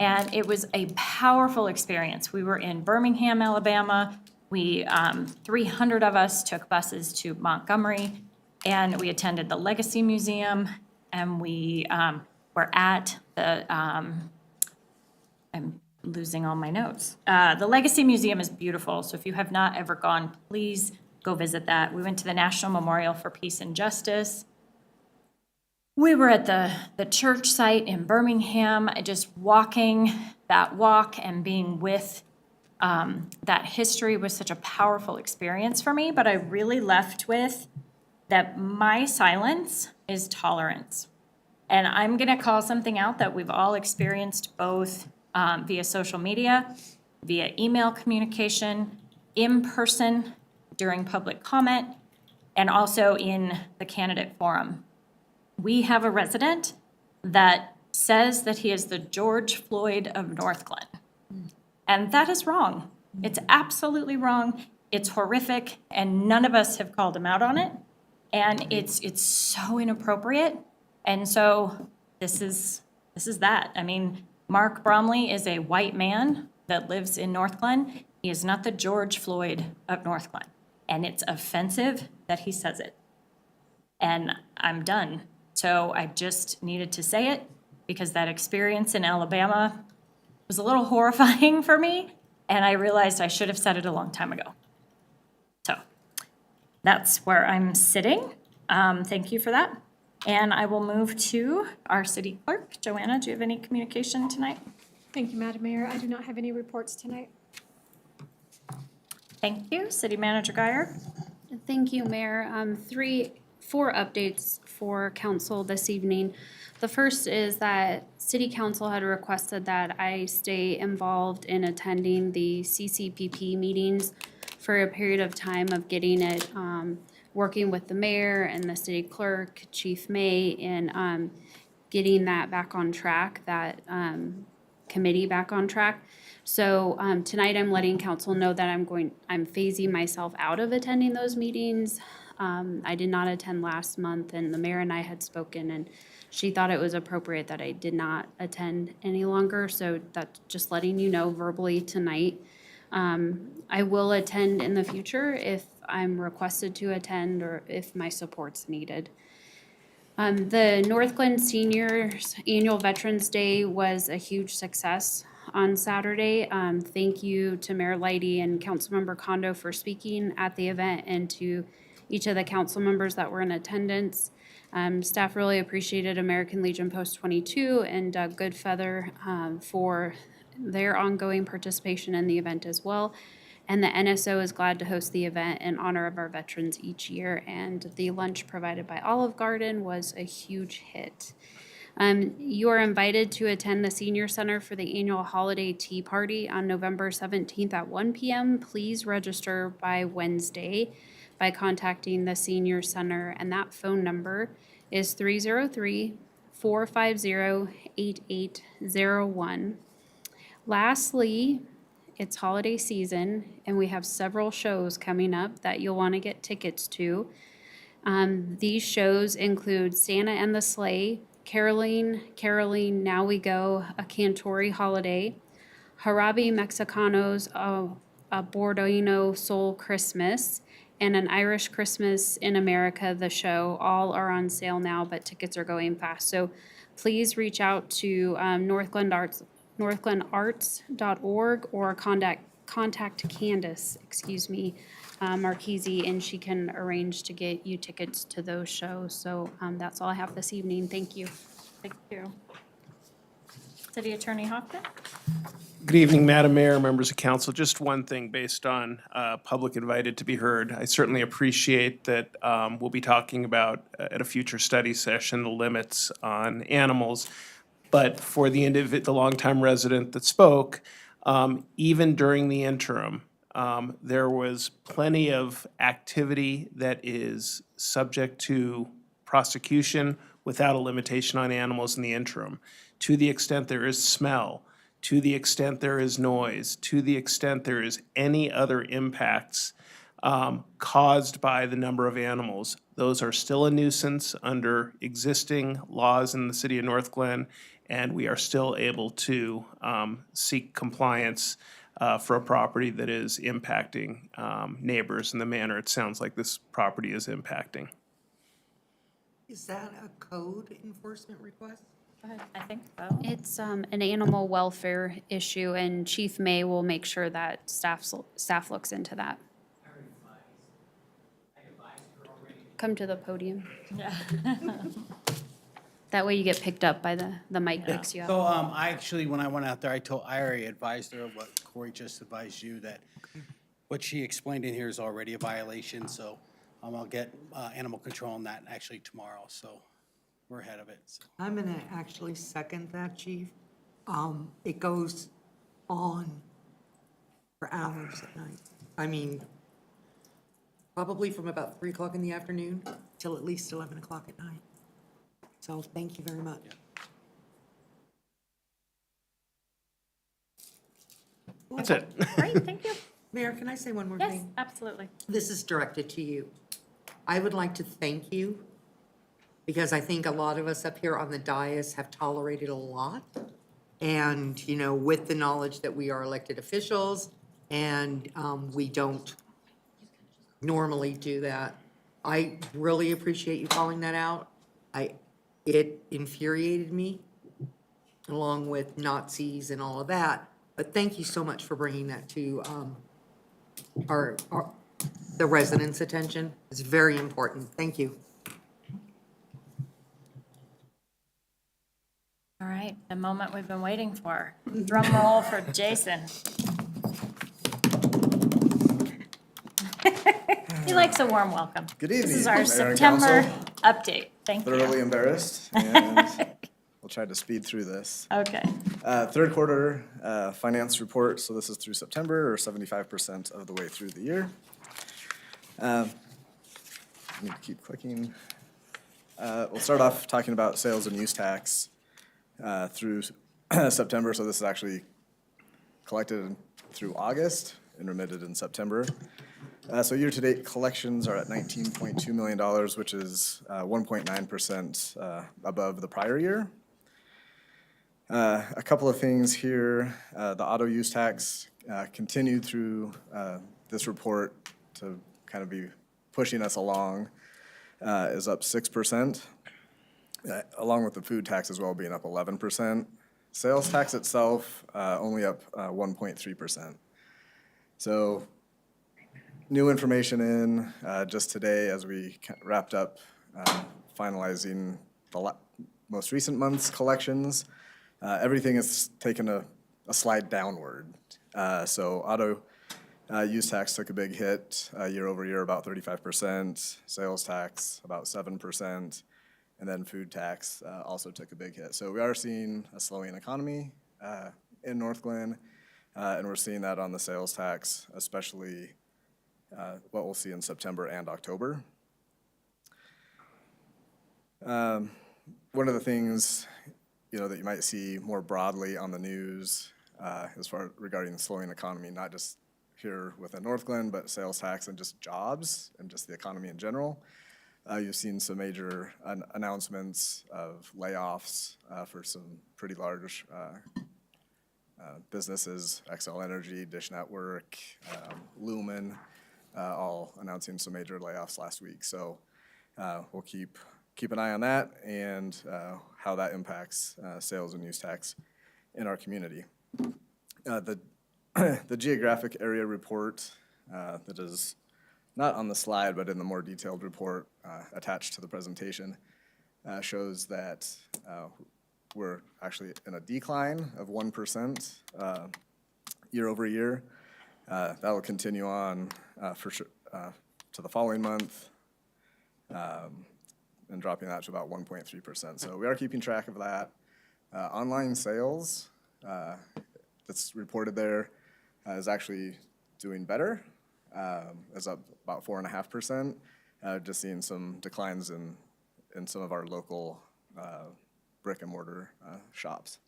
and it was a powerful experience. We were in Birmingham, Alabama. 300 of us took buses to Montgomery, and we attended the Legacy Museum, and we were at the, I'm losing all my notes. The Legacy Museum is beautiful, so if you have not ever gone, please go visit that. We went to the National Memorial for Peace and Justice. We were at the church site in Birmingham, just walking that walk and being with that history was such a powerful experience for me, but I really left with that my silence is tolerance. And I'm gonna call something out that we've all experienced both via social media, via email communication, in person during public comment, and also in the candidate forum. We have a resident that says that he is the George Floyd of Northglenn. And that is wrong. It's absolutely wrong. It's horrific, and none of us have called him out on it. And it's so inappropriate. And so this is that. I mean, Mark Bromley is a white man that lives in Northglenn. He is not the George Floyd of Northglenn. And it's offensive that he says it. And I'm done. So I just needed to say it because that experience in Alabama was a little horrifying for me, and I realized I should have said it a long time ago. So that's where I'm sitting. Thank you for that. And I will move to our city clerk. Joanna, do you have any communication tonight? Thank you, Madam Mayor. I do not have any reports tonight. Thank you. City Manager Guyer. Thank you, Mayor. 4 updates for council this evening. The first is that City Council had requested that I stay involved in attending the CCPP meetings for a period of time of getting it, working with the mayor and the city clerk, Chief May, and getting that back on track, that committee back on track. So tonight I'm letting council know that I'm phasing myself out of attending those meetings. I did not attend last month, and the mayor and I had spoken, and she thought it was appropriate that I did not attend any longer. So that's just letting you know verbally tonight. I will attend in the future if I'm requested to attend or if my support's needed. The Northglenn Seniors Annual Veterans Day was a huge success. on Saturday. Thank you to Mayor Lighty and Councilmember Kondo for speaking at the event, and to each of the council members that were in attendance. Staff really appreciated American Legion Post 22 and Doug Goodfeather for their ongoing participation in the event as well. And the NSO is glad to host the event in honor of our veterans each year, and the lunch provided by Olive Garden was a huge hit. You are invited to attend the Senior Center for the annual holiday tea party on November 17th at 1 p.m. Please register by Wednesday by contacting the Senior Center, and that phone number is 303-450-8801. Lastly, it's holiday season, and we have several shows coming up that you'll want to get tickets to. These shows include Santa and the Sleigh, Caroling, Now We Go, A Cantori Holiday, Jarabe Mexicanos, a Bordino Soul Christmas, and An Irish Christmas in America, the show. All are on sale now, but tickets are going fast. So please reach out to northglenarts.org or contact Candace, Marchese, and she can arrange to get you tickets to those shows. So that's all I have this evening. Thank you. Thank you. City Attorney Hoffman? Good evening, Madam Mayor, members of council. Just one thing based on public invited to be heard. I certainly appreciate that we'll be talking about at a future study session the limits on animals. But for the longtime resident that spoke, even during the interim, there was plenty of activity that is subject to prosecution without a limitation on animals in the interim. To the extent there is smell, to the extent there is noise, to the extent there is any other impacts caused by the number of animals, those are still a nuisance under existing laws in the city of North Glen, and we are still able to seek compliance for a property that is impacting neighbors in the manner it sounds like this property is impacting. Is that a code enforcement request? I think so. It's an animal welfare issue, and Chief May will make sure that staff looks into that. Come to the podium. Yeah. That way you get picked up by the mic picks you up. So, I actually, when I went out there, I already advised her of what Corey just advised you, that what she explained in here is already a violation, so I'll get animal control on that actually tomorrow, so we're ahead of it. So. I'm gonna actually second that, Chief. It goes on for hours at night. I mean, probably from about 3 o'clock in the afternoon till at least 11 o'clock at night. So thank you very much. That's it. Great, thank you. Mayor, can I say one more Yes, thing? absolutely. This is directed to you. I would like to thank you because I think a lot of us up here on the dais have tolerated a lot. And, you know, with the knowledge that we are elected officials and we don't normally do that, I really appreciate you calling that out. It infuriated me, along with Nazis and all of that. But thank you so much for bringing that to the residents' attention. It's very important. Thank you. All right, the moment we've been waiting for. Drum roll for Jason. He likes a warm welcome. Good evening, This is our Mayor and September Council. update. Thank you. Thoroughly embarrassed, and we'll try to speed through this. Okay. Third quarter finance report, so this is through September, or 75% of the way through the year. I need to keep clicking. We'll start off talking about sales and use tax through September, so this is actually collected through August and remitted in September. So year-to-date collections are at $19.2 million, which is 1.9% above the prior year. A couple of things here. The auto use tax continued through this report to kind of be pushing us along, is up 6%, along with the food tax as well being up 11%. Sales tax itself, only up 1.3%. So new information in just today as we wrapped up finalizing the most recent month's collections. Everything has taken a slide downward. So auto use tax took a big hit year over year, about 35%. Sales tax, about 7%. And then food tax also took a big hit. So we are seeing a slowing economy in North Glen, and we're seeing that on the sales tax, especially what we'll see in September and October. One of the things that you might see more broadly on the news as far regarding the slowing economy, not just here within North Glen, but sales tax and just jobs and just the economy in general. You've seen some major announcements of layoffs for some pretty large businesses, Xcel Energy, Dish Network, Lumen, all announcing some major layoffs last week. So we'll keep an eye on that and how that impacts sales and use tax in our community. The geographic area report that is not on the slide, but in the more detailed report attached to the presentation, shows that we're actually in a decline of 1% year over year. That will continue on for sure to the following month, and dropping that to about 1.3%. So we are keeping track of that. Online sales that's reported there is actually doing better. Is up about 4.5%. Just seeing some declines in some of our local brick and mortar shops.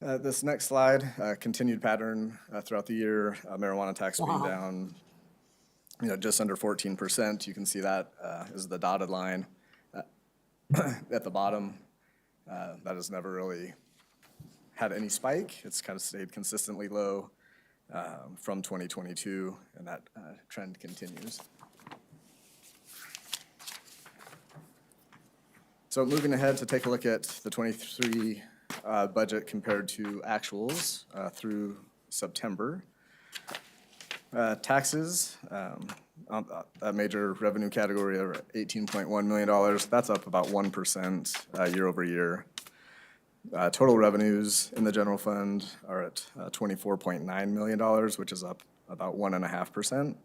This next slide, continued pattern throughout the year, marijuana tax being down, just under 14%. You can see that is the dotted line at the bottom. That has never really had any spike. It's kind of stayed consistently low from 2022, and that trend continues. So moving ahead to take a look at the 23 budget compared to actuals through September. Taxes, that major revenue category are $18.1 million. That's up about 1% year over year. Total revenues in the general fund are at $24.9 million, which is up about 1.5%.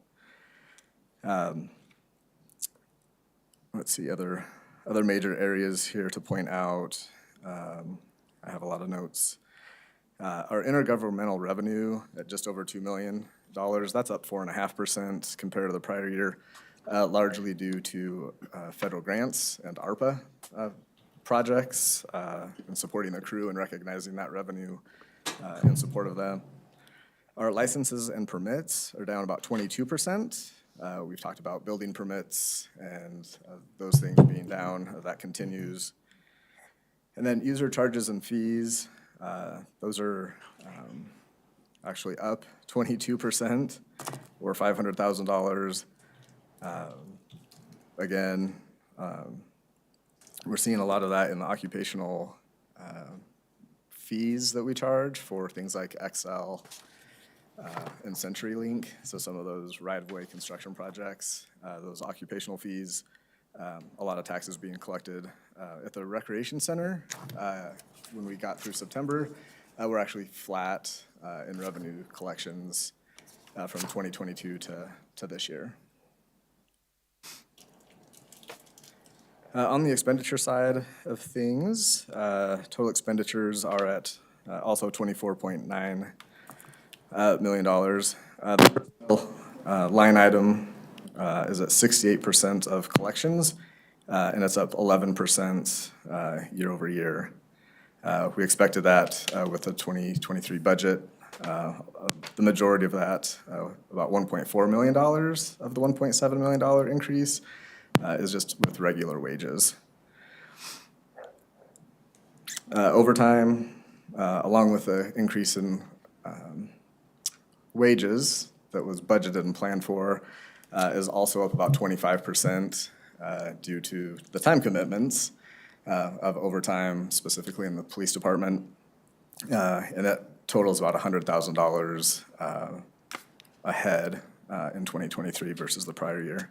Let's see, other major areas here to point out. I have a lot of notes. Our intergovernmental revenue at just over $2 million, that's up 4.5% compared to the prior year, largely due to federal grants and ARPA projects and supporting the crew and recognizing that revenue in support of them. Our licenses and permits are down about 22%. We've talked about building permits and those things being down. That continues. And then user charges and fees, those are actually up 22% or $500,000. Again, we're seeing a lot of that in the occupational fees that we charge for things like Xcel and CenturyLink. So some of those right-of-way construction projects, those occupational fees, a lot of taxes being collected at the recreation center. When we got through September, we're actually flat in revenue collections from 2022 to this year. On the expenditure side of things, total expenditures are at also $24.9 million. The line item is at 68% of collections, and it's up 11% year over year. We expected that with the 2023 budget. The majority of that, about $1.4 million of the $1.7 million increase, is just with regular wages. Overtime, along with the increase in wages that was budgeted and planned for, is also up about 25% due to the time commitments of overtime, specifically in the police department. And that totals about $100,000 ahead in 2023 versus the prior year.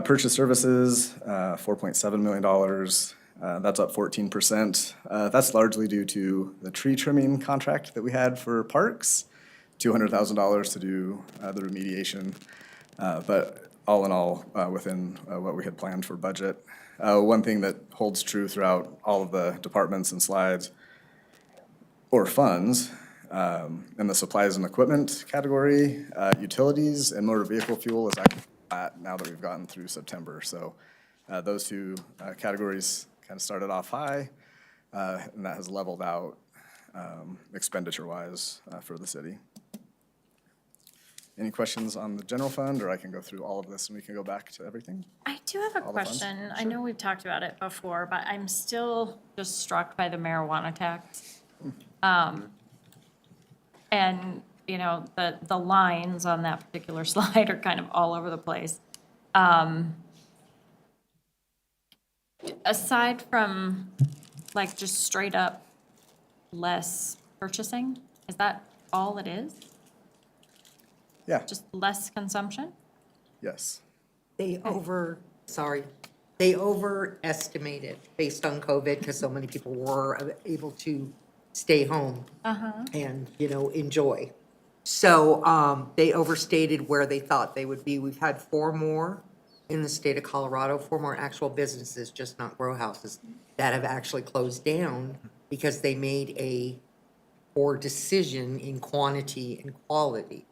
Purchase services, $4.7 million. That's up 14%. That's largely due to the tree trimming contract that we had for parks, $200,000 to do the remediation. But all in all, within what we had planned for budget. One thing that holds true throughout all of the departments and slides or funds, in the supplies and equipment category, utilities and motor vehicle fuel is actually flat now that we've gotten through September. So those two categories kind of started off high, and that has leveled out expenditure-wise for the city. Any questions on the general fund, or I can go through all of this and we can go back to everything? I do have a All the funds? question. I know we've talked about it before, but I'm still just struck by the marijuana tax. And, you know, the lines on that particular slide are kind of all over the place. Aside from, like, just straight up less purchasing, is that all it is? Yeah. Just less consumption? Yes. They overestimated based on COVID because so many people were able to stay home and, you know, enjoy. So they overstated where they thought they would be. We've had 4 more in the state of Colorado, 4 more actual businesses, just not grow houses, that have actually closed down because they made a poor decision in quantity and quality.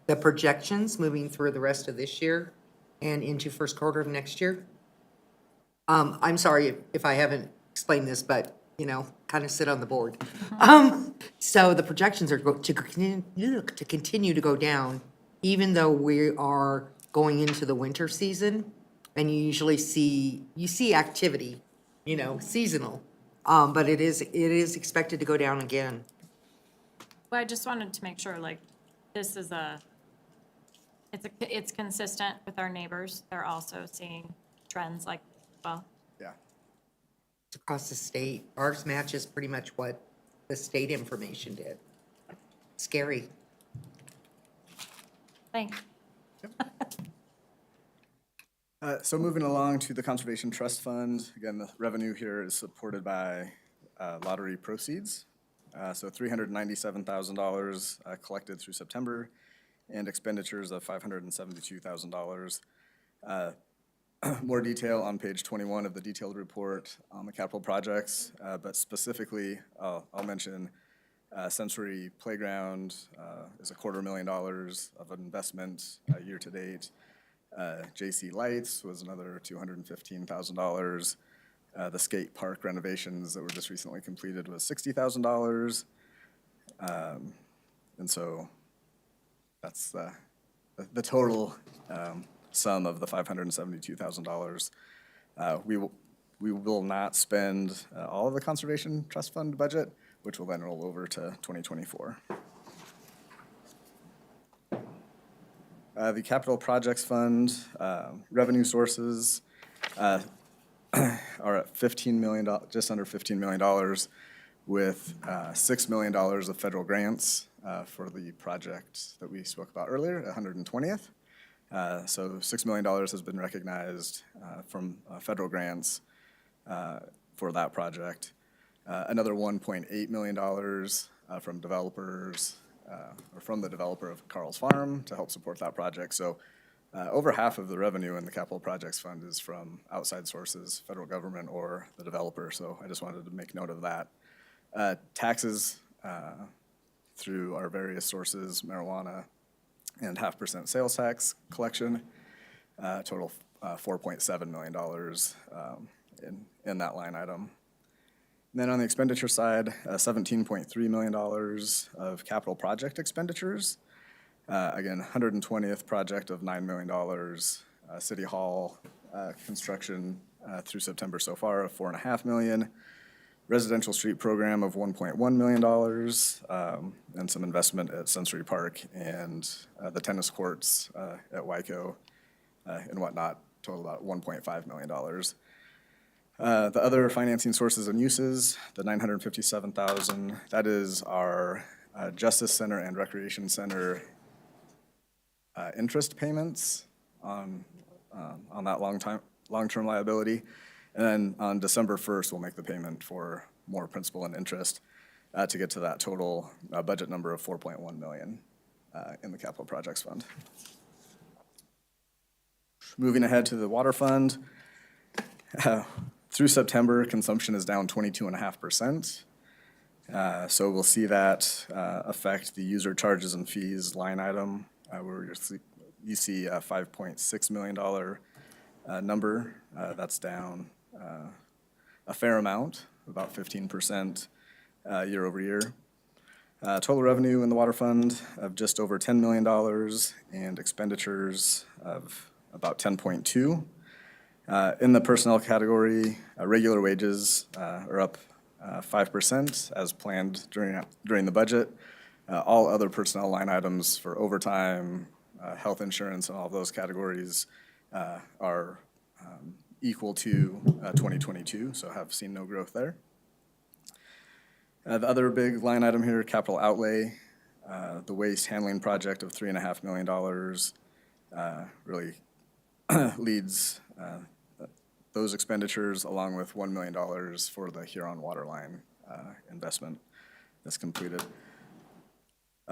The projections moving through the rest of this year and into first quarter of next year. I'm sorry if I haven't explained this, but, you know, kind of sit on the board. So the projections are to continue to go down, even though we are going into the winter season, and you usually see activity, you know, seasonal, but it is expected to go down again. Well, I just wanted to make sure, like, this is it's consistent with our neighbors. They're also seeing trends like, well. Yeah. Across the state, ours matches pretty much what the state information did. Scary. Thanks. So moving along to the Conservation Trust Fund, again, the revenue here is supported by lottery proceeds. So $397,000 collected through September, and expenditures of $572,000. More detail on page 21 of the detailed report on the capital projects, but specifically, I'll mention Sensory Playground is $250,000 of investment year-to-date. JC Lights was another $215,000. The skate park renovations that were just recently completed was $60,000. And so that's the total sum of the $572,000. We will not spend all of the Conservation Trust Fund budget, which will then roll over to 2024. The Capital Projects Fund revenue sources are at $15 million, just under $15 million, with $6 million of federal grants for the project that we spoke about earlier, 120th. So $6 million has been recognized from federal grants for that project. Another $1.8 million from developers, or from the developer of Carl's Farm to help support that project. So over half of the revenue in the Capital Projects Fund is from outside sources, federal government or the developer. So I just wanted to make note of that. Taxes through our various sources, marijuana and 0.5% sales tax collection, total $4.7 million in that line item. And then on the expenditure side, $17.3 million of capital project expenditures. Again, 120th project of $9 million, City Hall construction through September so far of $4.5 million, residential street program of $1.1 million, and some investment at Sensory Park and the tennis courts at Wyco and whatnot, total about $1.5 million. The other financing sources and uses, the $957,000, that is our Justice Center and Recreation Center interest payments on that long-term liability. And then on December 1st, we'll make the payment for more principal and interest to get to that total budget number of $4.1 million in the capital projects fund. Moving ahead to the water fund, through September, consumption is down 22.5%. So we'll see that affect the user charges and fees line item, where you see a $5.6 million number. That's down a fair amount, about 15% year over year. Total revenue in the water fund of just over $10 million and expenditures of about 10.2. In the personnel category, regular wages are up 5% as planned during the budget. All other personnel line items for overtime, health insurance, and all of those categories are equal to 2022, so have seen no growth there. The other big line item here, capital outlay, the waste handling project of $3.5 million really leads those expenditures, along with $1 million for the Huron water line investment that's completed.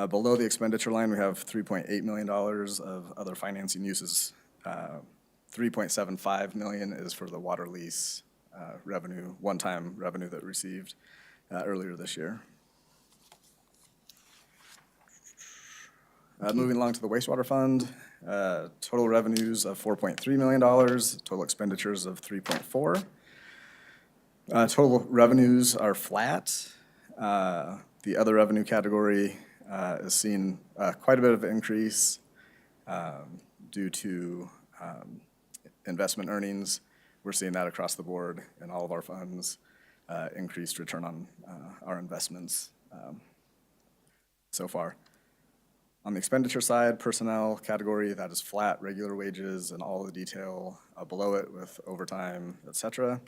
Below the expenditure line, we have $3.8 million of other financing uses. $3.75 million is for the water lease revenue, one-time revenue that received earlier this year. Moving along to the wastewater fund, total revenues of $4.3 million, total expenditures of $3.4. Total revenues are flat. The other revenue category is seeing quite a bit of increase due to investment earnings. We're seeing that across the board in all of our funds, increased return on our investments so far. On the expenditure side, personnel category, that is flat, regular wages, and all the detail below it with overtime, et cetera.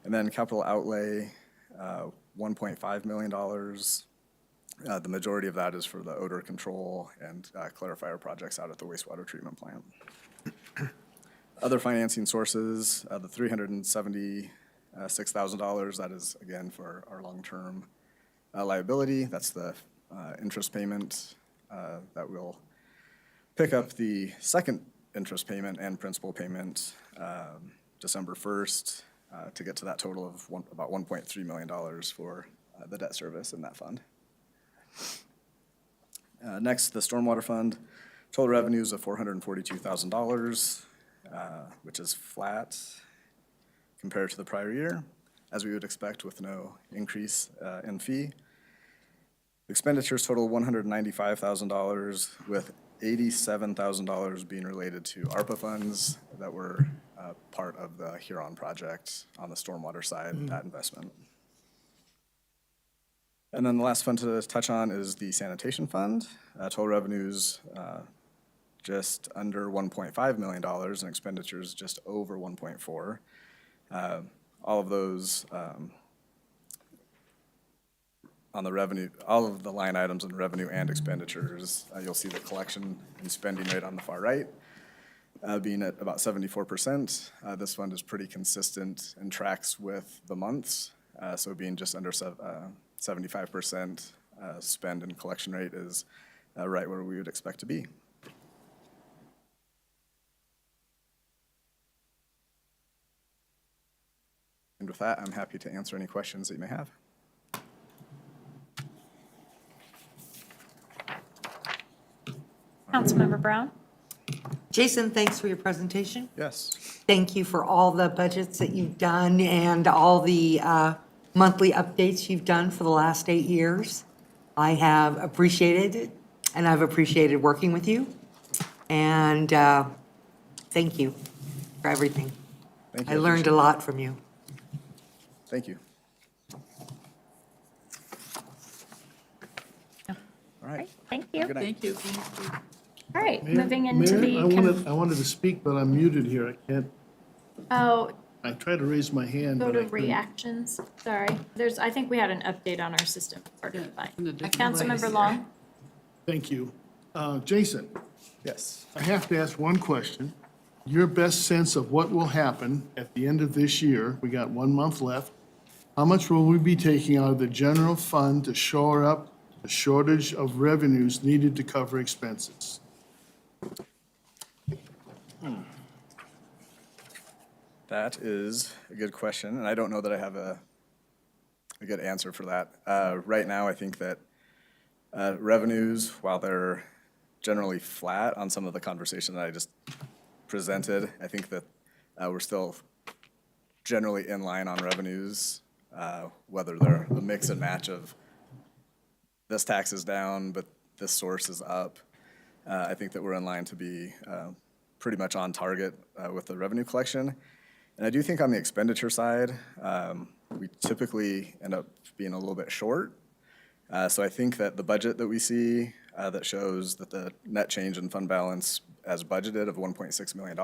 And then capital outlay, $1.5 million. The majority of that is for the odor control and clarifier projects out at the wastewater treatment plant. Other financing sources, the $376,000, that is, again, for our long-term liability. That's the interest payment that will pick up the second interest payment and principal payment December 1st to get to that total of about $1.3 million for the debt service in that fund. Next, the stormwater fund, total revenues of $442,000, which is flat compared to the prior year, as we would expect with no increase in fee. Expenditures total $195,000, with $87,000 being related to ARPA funds that were part of the Huron project on the stormwater side, that investment. And then the last fund to touch on is the sanitation fund. Total revenues just under $1.5 million and expenditures just over 1.4. All of those on the revenue, all of the line items in revenue and expenditures, you'll see the collection and spending rate on the far right being at about 74%. This fund is pretty consistent and tracks with the months, so being just under 75% spend and collection rate is right where we would expect to be. And with that, I'm happy to answer any questions that you may have. Councilmember Brown? Jason, thanks for your presentation. Yes. Thank you for all the budgets that you've done and all the monthly updates you've done for the last 8 years. I have appreciated it, and I've appreciated working with you. And thank you for everything. Thank you. I learned a lot from you. Thank you. All right. Thank you. Good night. Thank you. All right, Mayor- moving into Mayor, the. I wanted to speak, but I'm muted here. I can't. Oh, I tried to raise my hand, Go but I to couldn't. reactions, sorry. I think we had an update on our system. Pardon me. different Councilmember place. Long? Thank you. Jason, Yes. I have to ask one question. Your best sense of what will happen at the end of this year, we got 1 month left. How much will we be taking out of the general fund to shore up the shortage of revenues needed to cover expenses? That is a good question, and I don't know that I have a good answer for that. Right now, I think that revenues, while they're generally flat on some of the conversation that I just presented, I think that we're still generally in line on revenues, whether they're a mix and match of this tax is down, but this source is up. I think that we're in line to be pretty much on target with the revenue collection. And I do think on the expenditure side, we typically end up being a little bit short. So I think that the budget that we see that shows that the net change in fund balance as budgeted of $1.6 million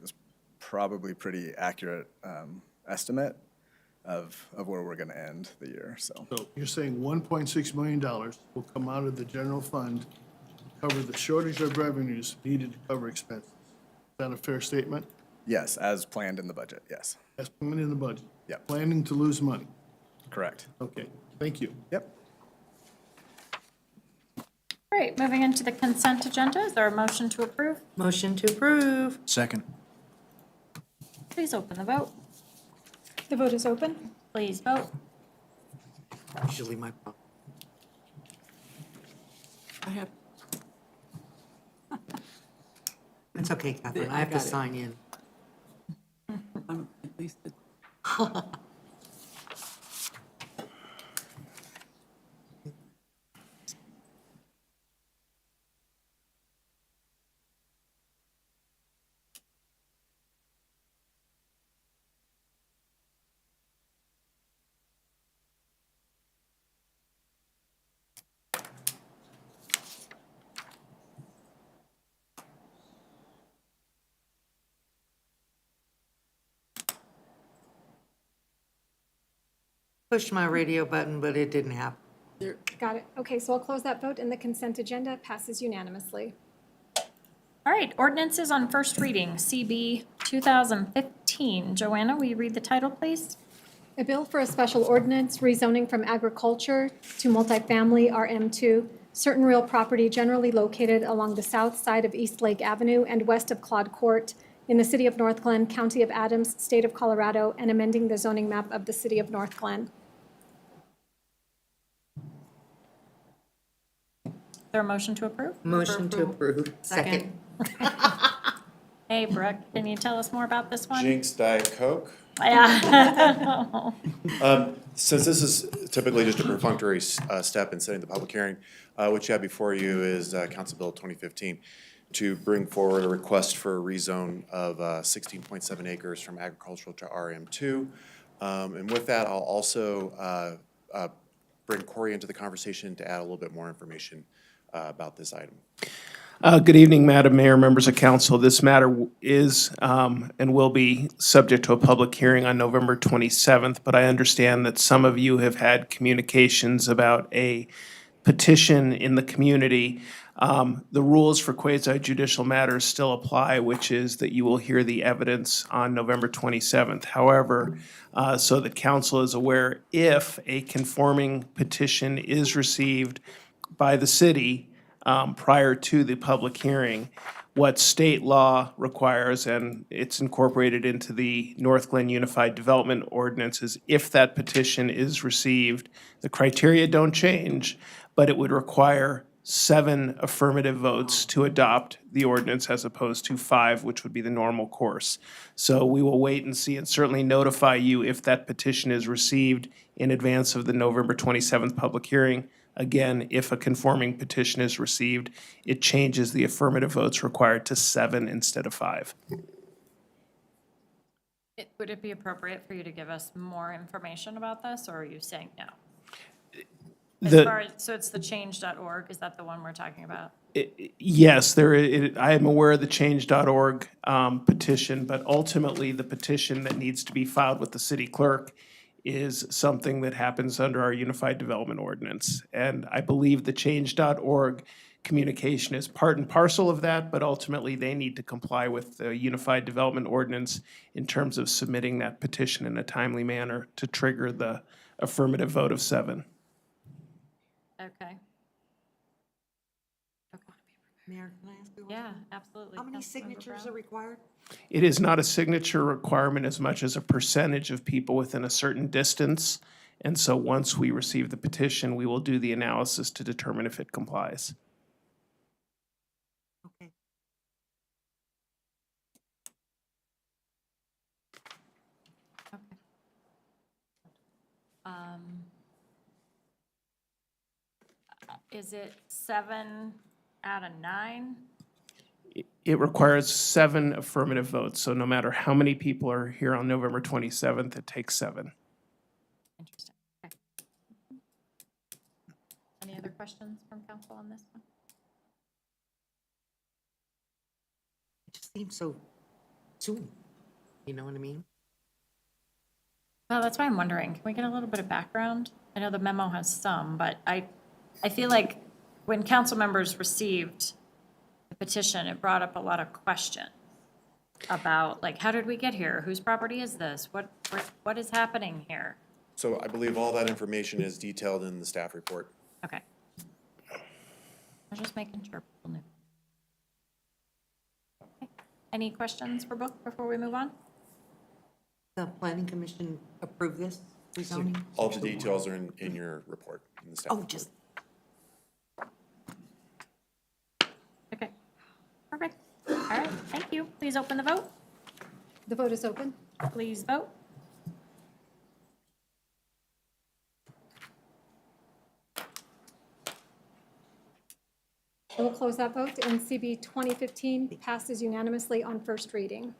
is probably pretty accurate estimate of where we're going to end the year. So So you're saying $1.6 million will come out of the general fund to cover the shortage of revenues needed to cover expenses. Is that a fair statement? yes, as planned in the budget, yes. That's planned in the budget? Yep. Planning to lose money? Correct. Okay, thank you. Yep. All right, moving into the consent agenda. Is there a motion to approve? Motion to approve. Second. Please open the vote. The vote is open. Please vote. Usually my problem. I have, It's okay, Catherine. I I have to got it. sign in. I'm at least, Pushed my radio button, but it didn't happen. Got it. Okay, so I'll close that vote, and the consent agenda passes unanimously. All right, ordinances on first reading, CB 2015. Joanna, will you read the title, please? A bill for a special ordinance rezoning from agriculture to multifamily RM2, certain real property generally located along the south side of East Lake Avenue and west of Claude Court in the city of North Glen, county of Adams, state of Colorado, and amending the zoning map of the city of North Glen. Is there a motion to approve? Motion to approve. Second. Hey, Brooke, can you tell us more about this one? Jinx Diet Coke. Yeah. Since this is typically just a perfunctory step in setting the public hearing, what you have before you is Council Bill 2015 to bring forward a request for a rezone of 16.7 acres from agricultural to RM2. And with that, I'll also bring Corey into the conversation to add a little bit more information about this item. Good evening, Madam Mayor, members of council. This matter is and will be subject to a public hearing on November 27th, but I understand that some of you have had communications about a petition in the community. The rules for quasi-judicial matters still apply, which is that you will hear the evidence on November 27th. However, so that council is aware, if a conforming petition is received by the city prior to the public hearing, what state law requires, and it's incorporated into the North Glen Unified Development Ordinances, if that petition is received, the criteria don't change, but it would require 7 affirmative votes to adopt the ordinance as opposed to 5, which would be the normal course. So we will wait and see and certainly notify you if that petition is received in advance of the November 27th public hearing. Again, if a conforming petition is received, it changes the affirmative votes required to 7 instead of 5. Would it be appropriate for you to give us more information about this, or are you saying no? As far as, so it's the change.org, is that the one we're talking about? Yes, I am aware of the change.org petition, but ultimately, the petition that needs to be filed with the city clerk is something that happens under our Unified Development Ordinance. And I believe the change.org communication is part and parcel of that, but ultimately, they need to comply with the Unified Development Ordinance in terms of submitting that petition in a timely manner to trigger the affirmative vote of 7. Okay. Mayor, can I ask you one? Yeah, absolutely. How many Councilmember signatures Brown? are required? It is not a signature requirement as much as a percentage of people within a certain distance. And so once we receive the petition, we will do the analysis to determine if it complies. Okay. Is it 7 out of 9? It requires 7 affirmative votes. So no matter how many people are here on November 27th, it takes 7. Interesting. Okay. Any other questions from council on this one? It just seems so soon. You know what I mean? Well, that's why I'm wondering, can we get a little bit of background? I know the memo has some, but I feel like when council members received the petition, it brought up a lot of questions about, like, how did we get here? Whose property is this? What is happening here? So I believe all that information is detailed in the staff report. Okay. I'm just making sure people knew. Okay. Any questions for Brooke before we move on? The planning commission approved this rezoning? All the details are in your report, in the staff Oh, report. just, Okay. Perfect. All right, thank you. Please open the vote. The vote is open. Please vote. I will close that vote, and CB 2015 passes unanimously on first reading.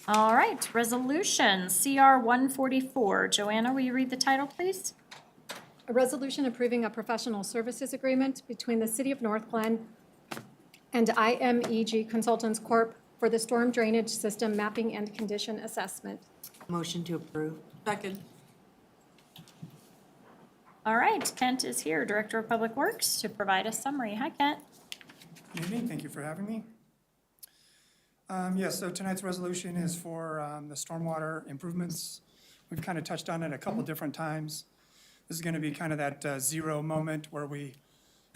All right, resolution CR 144. Joanna, will you read the title, please? A resolution approving a professional services agreement between the City of North Glen and IMEG Consultants Corp. For the storm drainage system mapping and condition assessment. motion to approve. Second. All right, Kent is here, Director of Public Works, to provide a summary. Hi, Kent. Good evening, thank you for having me. Yes, so tonight's resolution is for the stormwater improvements. We've kind of touched on it a couple different times. This is going to be kind of that zero moment where we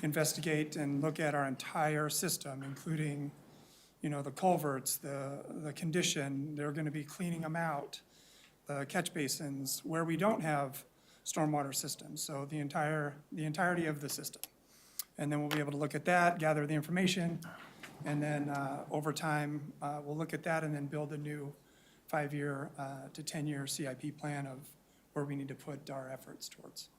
investigate and look at our entire system, including, you know, the culverts, the condition. They're going to be cleaning them out, the catch basins, where we don't have stormwater systems, so the entirety of the system. And then we'll be able to look at that, gather the information, and then over time, we'll look at that and then build a new 5-year to 10-year CIP plan of where we need to put our efforts towards.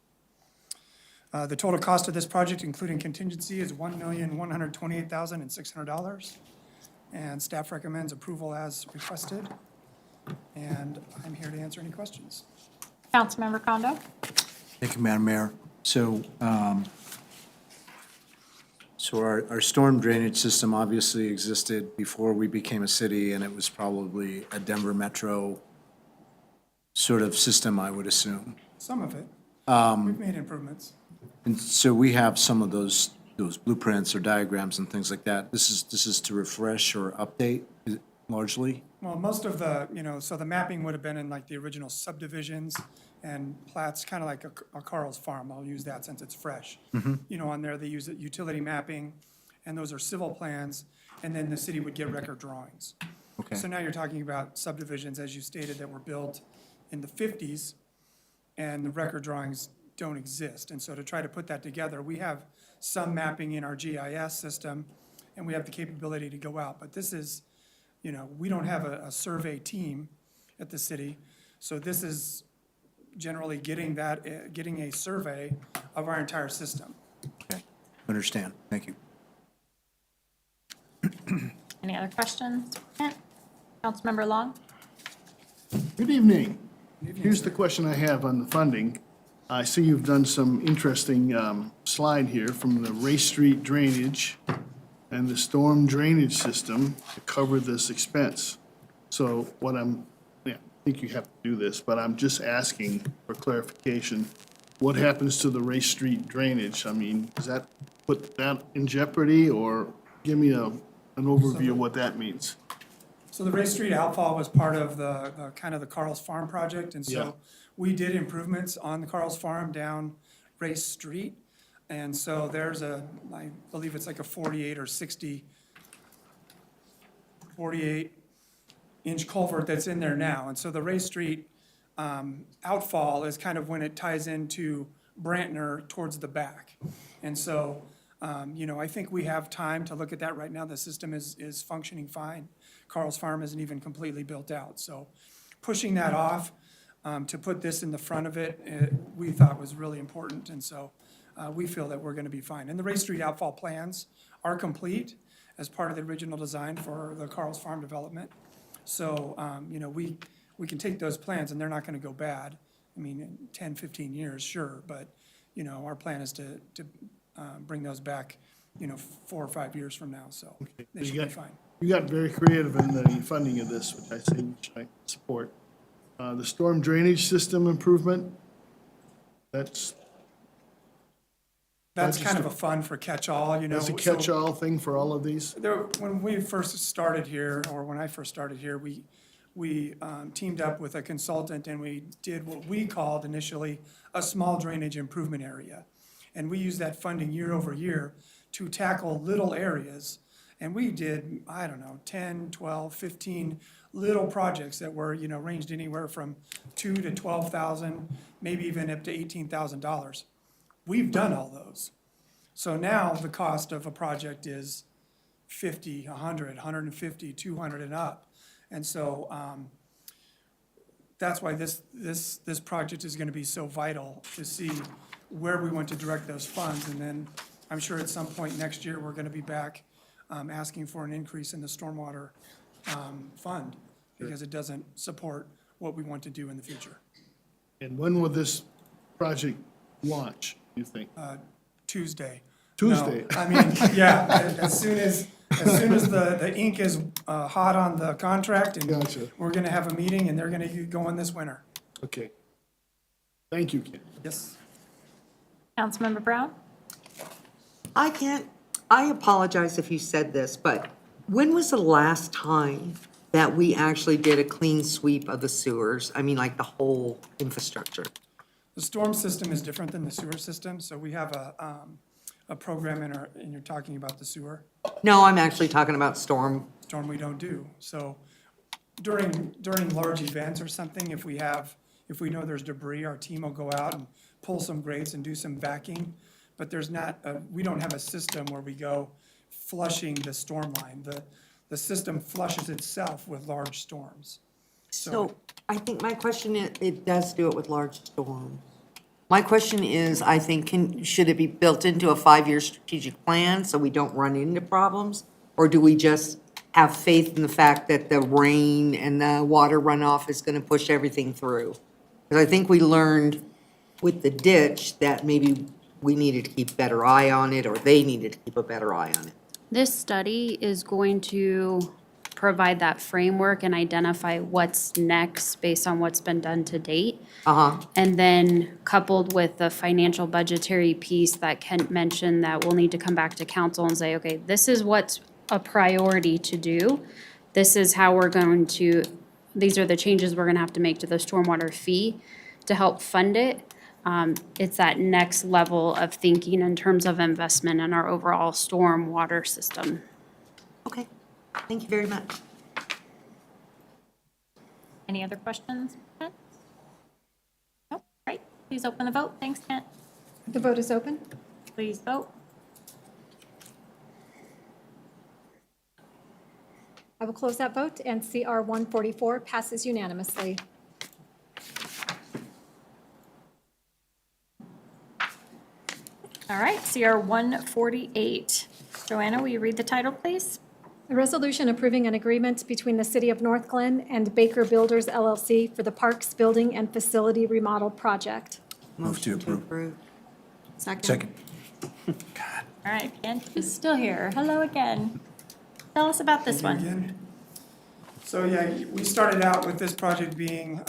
The total cost of this project, including contingency, is $1,128,600, and staff recommends approval as requested. And I'm here to answer any questions. Councilmember Kondo. Thank you, Madam Mayor. So, our storm drainage system obviously existed before we became a city, and it was probably a Denver Metro sort of system, I would assume. Some of it. We've made improvements. And so we have some of those blueprints or diagrams and things like that. This is to refresh or update largely? Well, most of the, so the mapping would have been in like the original subdivisions and plats, kind of like a Carl's Farm. I'll use that since it's fresh. On there, they use it utility mapping, and those are civil plans, and then the city would get record drawings. Okay. So now you're talking about subdivisions, as you stated, that were built in the 50s, and the record drawings don't exist. And so to try to put that together, we have some mapping in our GIS system, and we have the capability to go out. But this is, we don't have a survey team at the city, so this is generally getting a survey of our entire system. Okay, understand. Thank you. Any other questions? Kent? Councilmember Long? Good evening. Here's the question I have on the funding. I see you've done some interesting slide here from the Race Street drainage and the storm drainage system to cover this expense. So what I think you have to do this, but I'm just asking for clarification. What happens to the Race Street drainage? I mean, does that put that in jeopardy, or give me an overview of what that means? So the Race Street outfall was part of the kind of the Carl's Farm project, and Yeah. so we did improvements on the Carl's Farm down Race Street. And so there's I believe it's like a 48 or 48-inch culvert that's in there now. And so the Race Street outfall is kind of when it ties into Brantner towards the back. And so, I think we have time to look at that right now. The system is functioning fine. Carl's Farm isn't even completely built out. So pushing that off to put this in the front of it, we thought was really important. And so we feel that we're going to be fine. And the Race Street outfall plans are complete as part of the original design for the Carl's Farm development. So, we can take those plans and they're not going to go bad. I mean, in 10, 15 years, sure, but, our plan is to bring those back, 4 or 5 years from now, so they should be fine. You got very creative in the funding of this, which I support. The storm drainage system improvement, that's Kind of a fun for catch-all, that's a so- catch-all thing for all of these? When we first started here, or when I first started here, we teamed up with a consultant and we did what we called initially a small drainage improvement area. And we used that funding year over year to tackle little areas. And we did, 10, 12, 15 little projects that were, ranged anywhere from $2,000 to $12,000, maybe even up to $18,000. We've done all those. So now the cost of a project is 50, 100, 150, 200 and up. And so that's why this project is going to be so vital to see where we want to direct those funds. And then I'm sure at some point next year, we're going to be back asking for an increase in the stormwater fund because it doesn't support what we want to do in the future. And when will this project launch, you think? Tuesday. Tuesday? No, I mean, yeah, as soon as the ink is hot on the contract, and Gotcha. we're gonna have a meeting, and they're gonna get going this winter. Okay. Thank you, Ken. Yes. Councilmember Brown? I apologize if you said this, but when was the last time that we actually did a clean sweep of the sewers? I mean, like the whole infrastructure? The storm system is different than the sewer system, so we have a program and you're talking about the sewer. No, I'm actually talking about storm. Storm we don't do. So during large events or something, if we know there's debris, our team will go out and pull some grates and do some backing. But we don't have a system where we go flushing the storm line. The system flushes itself with large storms. So I think my question is, it does do it with large storms. My question is, I think, should it be built into a 5-year strategic plan so we don't run into problems? Or do we just have faith in the fact that the rain and the water runoff is gonna push everything through? Because I think we learned with the ditch that maybe we needed to keep a better eye on it, or they needed to keep a better eye on it. This study is going to provide that framework and identify what's next based on what's been done to date. And then coupled with the financial budgetary piece that Kent mentioned, that we'll need to come back to council and say, okay, this is what's a priority to do. This is how we're going to, these are the changes we're gonna have to make to the stormwater fee to help fund it. It's that next level of thinking in terms of investment in our overall stormwater system. Okay, thank you very much. Any other questions, Kent? Nope, great. Please open the vote. Thanks, Kent. The vote is open. Please vote. I will close that vote, and CR 144 passes unanimously. All right, CR 148. Joanna, will you read the title, please? A resolution approving an agreement between the City of North Glen and Baker Builders LLC for the Parks Building and Facility Remodel Project. Move to approve. Second. All right, Kent is still here. Hello again. Tell us about this one. Again. So, yeah, we started out with this project being,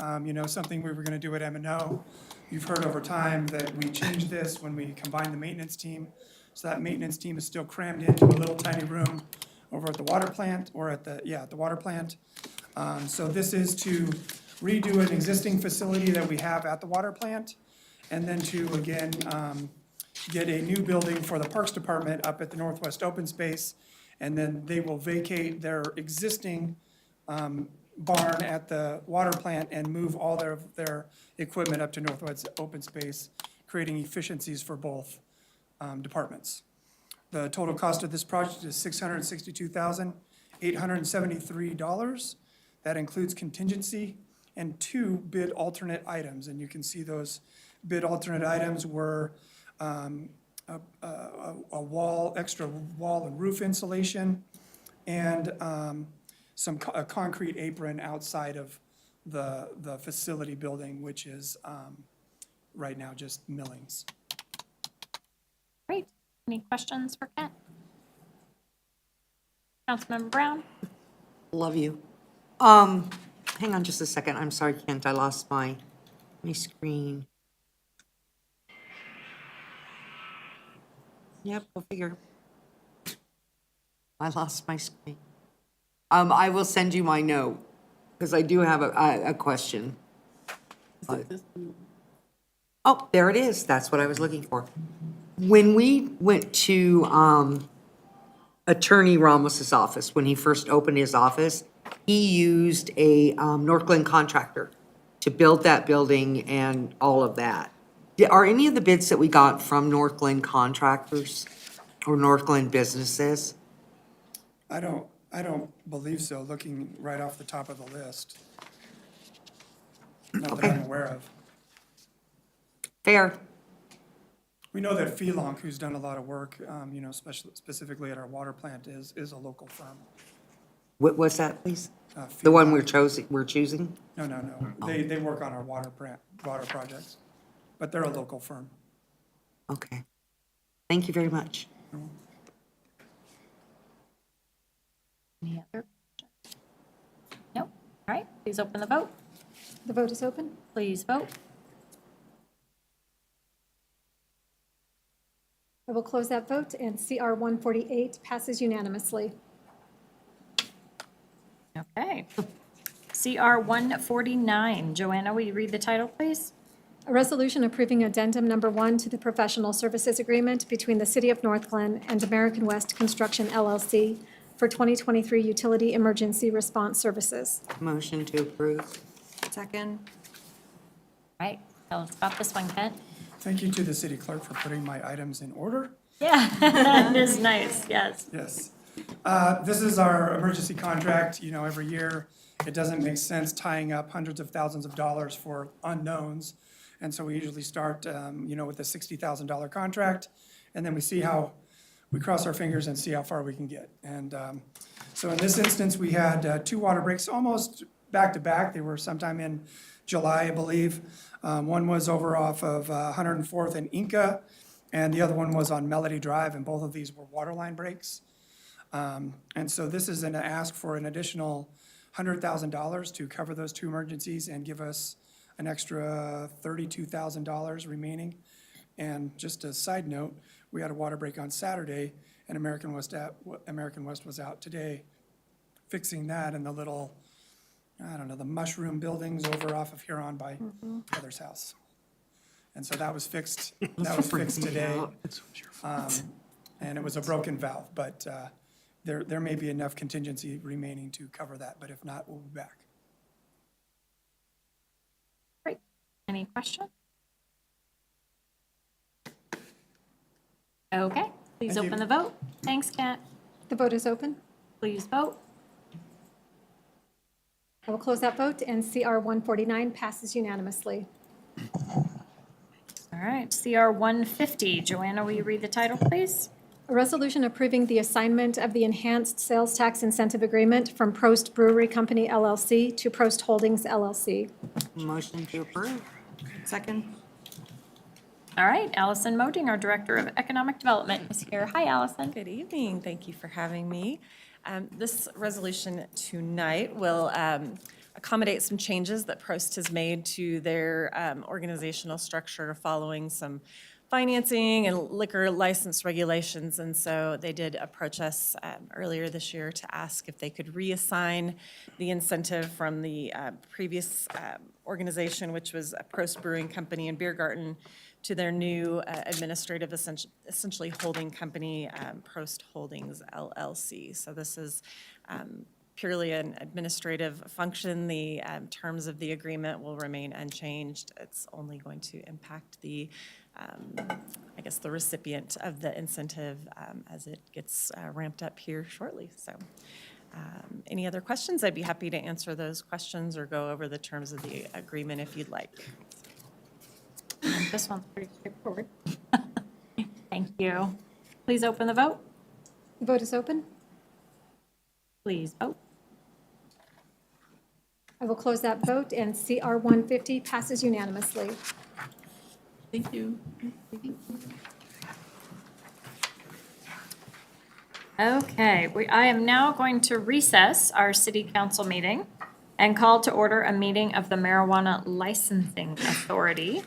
something we were gonna do at M&O. You've heard over time that we changed this when we combined the maintenance team. So that maintenance team is still crammed into a little tiny room over at the water plant, or at the water plant. So this is to redo an existing facility that we have at the water plant, and then to, again, get a new building for the Parks Department up at the Northwest Open Space. And then they will vacate their existing barn at the water plant and move all their equipment up to Northwest Open Space, creating efficiencies for both departments. The total cost of this project is $662,873. That includes contingency and 2 bid alternate items. And you can see those bid alternate items were a extra wall and roof insulation, and a concrete apron outside of the facility building, which is right now just millings. Great. Any questions for Kent? Councilmember Brown? Love you. Hang on just a second. I'm sorry, Kent, I lost my screen. Yep, we'll figure. I lost my screen. I will send you my note, because I do have a question. Oh, there it is. That's what I was looking for. When we went to Attorney Ramos's office, when he first opened his office, he used a Northglenn contractor to build that building and all of that. Are any of the bids that we got from Northglenn contractors or Northglenn businesses? I don't believe so, looking right off the top of the list. Not that I'm aware of. Fair. We know that Phelonk, who's done a lot of work, specifically at our water plant, is a local firm. What was that, please? The one we're choosing? No. They work on our water projects, but they're a local firm. Okay. Thank you very much. Any other questions? No? All right, please open the vote. The vote is open. Please vote. I will close that vote, and CR 148 passes unanimously. Okay. CR 149. Joanna, will you read the title, please? A resolution approving addendum number 1 to the professional services agreement between the City of Northglenn and American West Construction LLC for 2023 utility emergency response services. Motion to approve. Second. All right, tell us about this one, Kent. Thank you to the city clerk for putting my items in order. Yeah, that is nice, yes. Yes. This is our emergency contract. Every year, it doesn't make sense tying up hundreds of thousands of dollars for unknowns. And so we usually start, with a $60,000 contract, and then we cross our fingers and see how far we can get. And so in this instance, we had 2 water breaks almost back to back. They were sometime in July, I believe. One was over off of 104th and Inca, and the other one was on Melody Drive, and both of these were water line breaks. And so this is an ask for an additional $100,000 to cover those 2 emergencies and give us an extra $32,000 remaining. And just a side note, we had a water break on Saturday, and American West was out today fixing that in the little, the mushroom buildings over off of Huron by Heather's house. And so that was fixed today. And it was a broken valve, but there may be enough contingency remaining to cover that, but if not, we'll be back. Great. Any questions? Okay, please Thank you. open the vote. Thanks, Kent. The vote is open. Please vote. I will close that vote, and CR 149 passes unanimously. All right, CR 150. Joanna, will you read the title, please? A resolution approving the assignment of the enhanced sales tax incentive agreement from Prost Brewery Company LLC to Prost Holdings LLC. Motion to approve. Second. All right, Allison Moding, our Director of Economic Development, is here. Hi, Allison. Good evening. Thank you for having me. This resolution tonight will accommodate some changes that Prost has made to their organizational structure following some financing and liquor license regulations. And so they did approach us earlier this year to ask if they could reassign the incentive from the previous organization, which was Prost Brewing Company and Beer Garden, to their new administrative, essentially holding company, Prost Holdings LLC. So this is purely an administrative function. The terms of the agreement will remain unchanged. It's only going to impact the, I guess, the recipient of the incentive as it gets ramped up here shortly. So any other questions? I'd be happy to answer those questions or go over the terms of the agreement if you'd like. This one's pretty straightforward. Thank you. Please open the vote. The vote is open. Please vote. I will close that vote, and CR 150 passes unanimously. Thank you. Okay, I am now going to recess our city council meeting and call to order a meeting of the Marijuana Licensing Authority.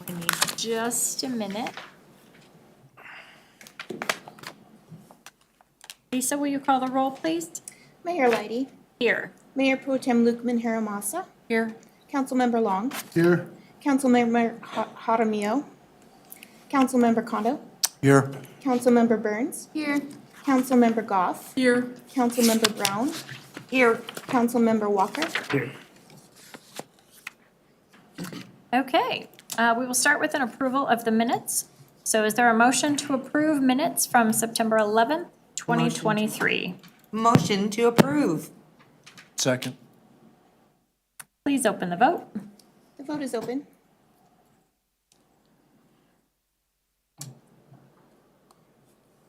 We need just a minute. Lisa, will you call the roll, please? Mayor Lighty. Here. Mayor Pro Tem Lukeman Haramasa. Here. Councilmember Long. Here. Councilmember Jaramillo. Councilmember Kondo. Here. Councilmember Burns. Here. Councilmember Goff. Here. Councilmember Brown. Here. Councilmember Walker. Here. Okay, we will start with an approval of the minutes. So is there a motion to approve minutes from September 11th, 2023? Motion to approve. Second. Please open the vote. The vote is open.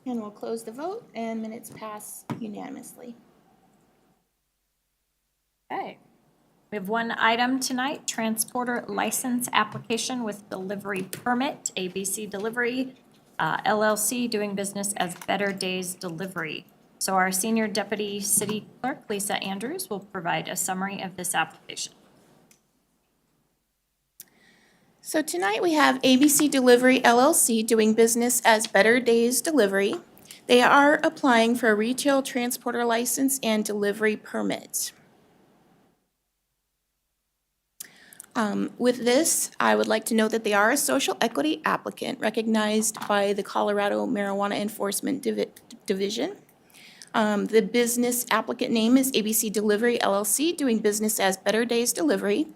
And we'll close the vote, and minutes pass unanimously. Okay. We have one item tonight, transporter license application with delivery permit, ABC Delivery LLC, doing business as Better Days Delivery. So our Senior Deputy City Clerk, Lisa Andrews, will provide a summary of this application. So tonight we have ABC Delivery LLC doing business as Better Days Delivery. They are applying for a retail transporter license and delivery permit. With this, I would like to note that they are a social equity applicant recognized by the Colorado Marijuana Enforcement Division. The business applicant name is ABC Delivery LLC, doing business as Better Days Delivery.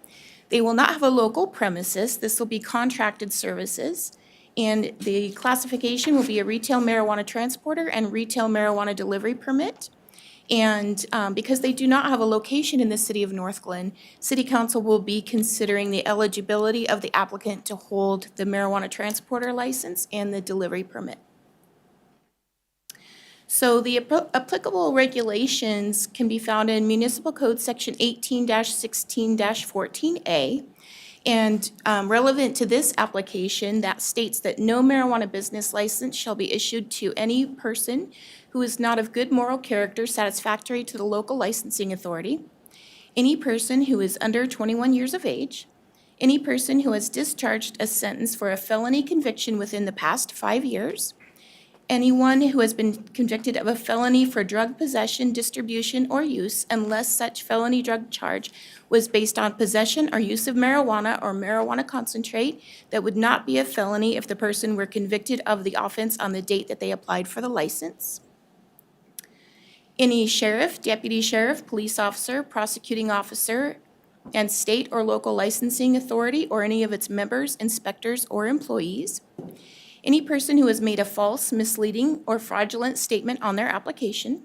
They will not have a local premises. This will be contracted services. And the classification will be a retail marijuana transporter and retail marijuana delivery permit. And because they do not have a location in the city of North Glen, City Council will be considering the eligibility of the applicant to hold the marijuana transporter license and the delivery permit. So the applicable regulations can be found in Municipal Code Section 18-16-14A. And relevant to this application, that states that no marijuana business license shall be issued to any person who is not of good moral character satisfactory to the local licensing authority, any person who is under 21 years of age, any person who has discharged a sentence for a felony conviction within the past 5 years, anyone who has been convicted of a felony for drug possession, distribution, or use, unless such felony drug charge was based on possession or use of marijuana or marijuana concentrate that would not be a felony if the person were convicted of the offense on the date that they applied for the license. Any sheriff, deputy sheriff, police officer, prosecuting officer, and state or local licensing authority or any of its members, inspectors, or employees. Any person who has made a false, misleading, or fraudulent statement on their application.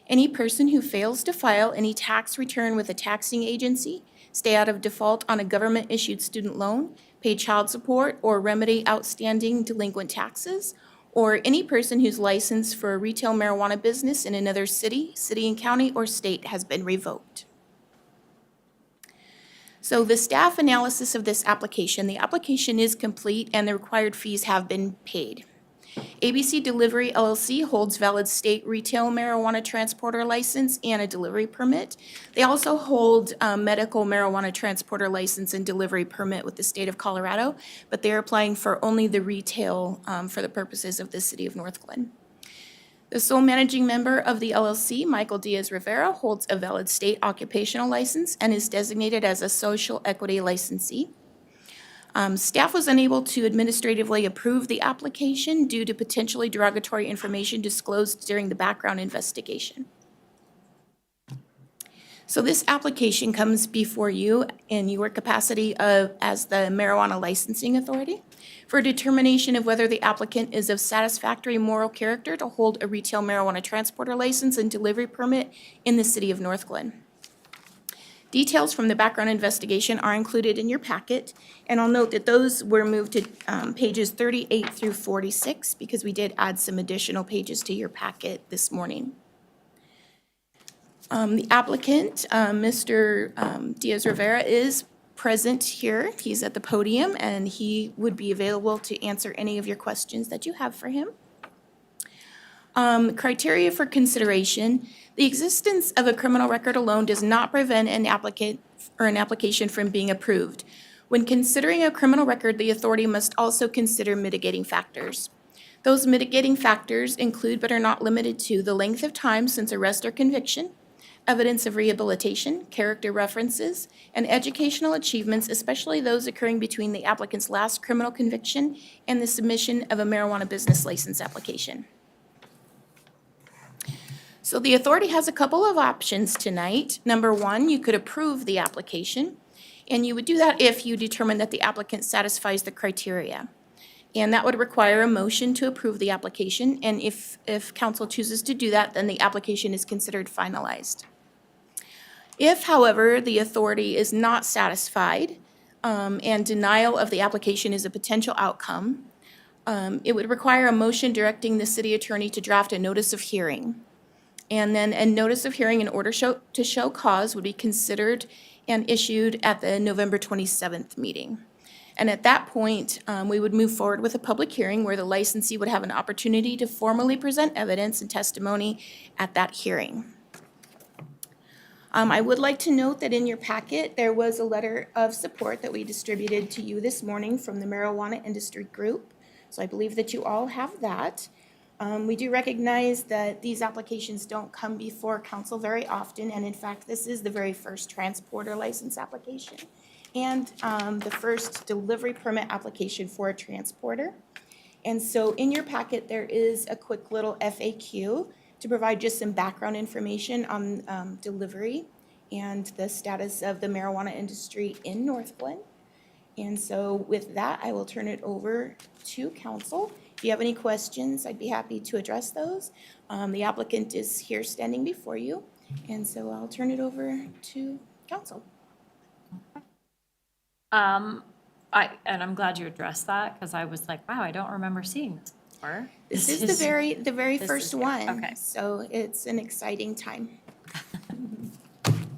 Any person who fails to file any tax return with a taxing agency, stay out of default on a government-issued student loan, pay child support, or remedy outstanding delinquent taxes, or any person whose license for a retail marijuana business in another city and county, or state has been revoked. So the staff analysis of this application, the application is complete and the required fees have been paid. ABC Delivery LLC holds valid state retail marijuana transporter license and a delivery permit. They also hold a medical marijuana transporter license and delivery permit with the state of Colorado, but they're applying for only the retail for the purposes of the city of North Glen. The sole managing member of the LLC, Michael Diaz Rivera, holds a valid state occupational license and is designated as a social equity licensee. Staff was unable to administratively approve the application due to potentially derogatory information disclosed during the background investigation. So this application comes before you in your capacity as the Marijuana Licensing Authority for a determination of whether the applicant is of satisfactory moral character to hold a retail marijuana transporter license and delivery permit in the city of North Glen. Details from the background investigation are included in your packet, and I'll note that those were moved to pages 38 through 46 because we did add some additional pages to your packet this morning. The applicant, Mr. Diaz Rivera, is present here. He's at the podium, and he would be available to answer any of your questions that you have for him. Criteria for consideration. The existence of a criminal record alone does not prevent an applicant or an application from being approved. When considering a criminal record, the authority must also consider mitigating factors. Those mitigating factors include but are not limited to the length of time since arrest or conviction, evidence of rehabilitation, character references, and educational achievements, especially those occurring between the applicant's last criminal conviction and the submission of a marijuana business license application. So the authority has a couple of options tonight. Number one, you could approve the application, and you would do that if you determine that the applicant satisfies the criteria. And that would require a motion to approve the application, and if council chooses to do that, then the application is considered finalized. If, however, the authority is not satisfied, and denial of the application is a potential outcome, it would require a motion directing the city attorney to draft a notice of hearing. And then a notice of hearing in order to show cause would be considered and issued at the November 27th meeting. And at that point, we would move forward with a public hearing where the licensee would have an opportunity to formally present evidence and testimony at that hearing. I would like to note that in your packet, there was a letter of support that we distributed to you this morning from the Marijuana Industry Group. So I believe that you all have that. We do recognize that these applications don't come before council very often, and in fact, this is the very first transporter license application and the first delivery permit application for a transporter. And so in your packet, there is a quick little FAQ to provide just some background information on delivery and the status of the marijuana industry in North Glen. And so with that, I will turn it over to council. If you have any questions, I'd be happy to address those. The applicant is here standing before you, and so I'll turn it over to council. And I'm glad you addressed that, because I was like, wow, I don't remember seeing this before. This is the very this first is good. one, Okay. so it's an exciting time.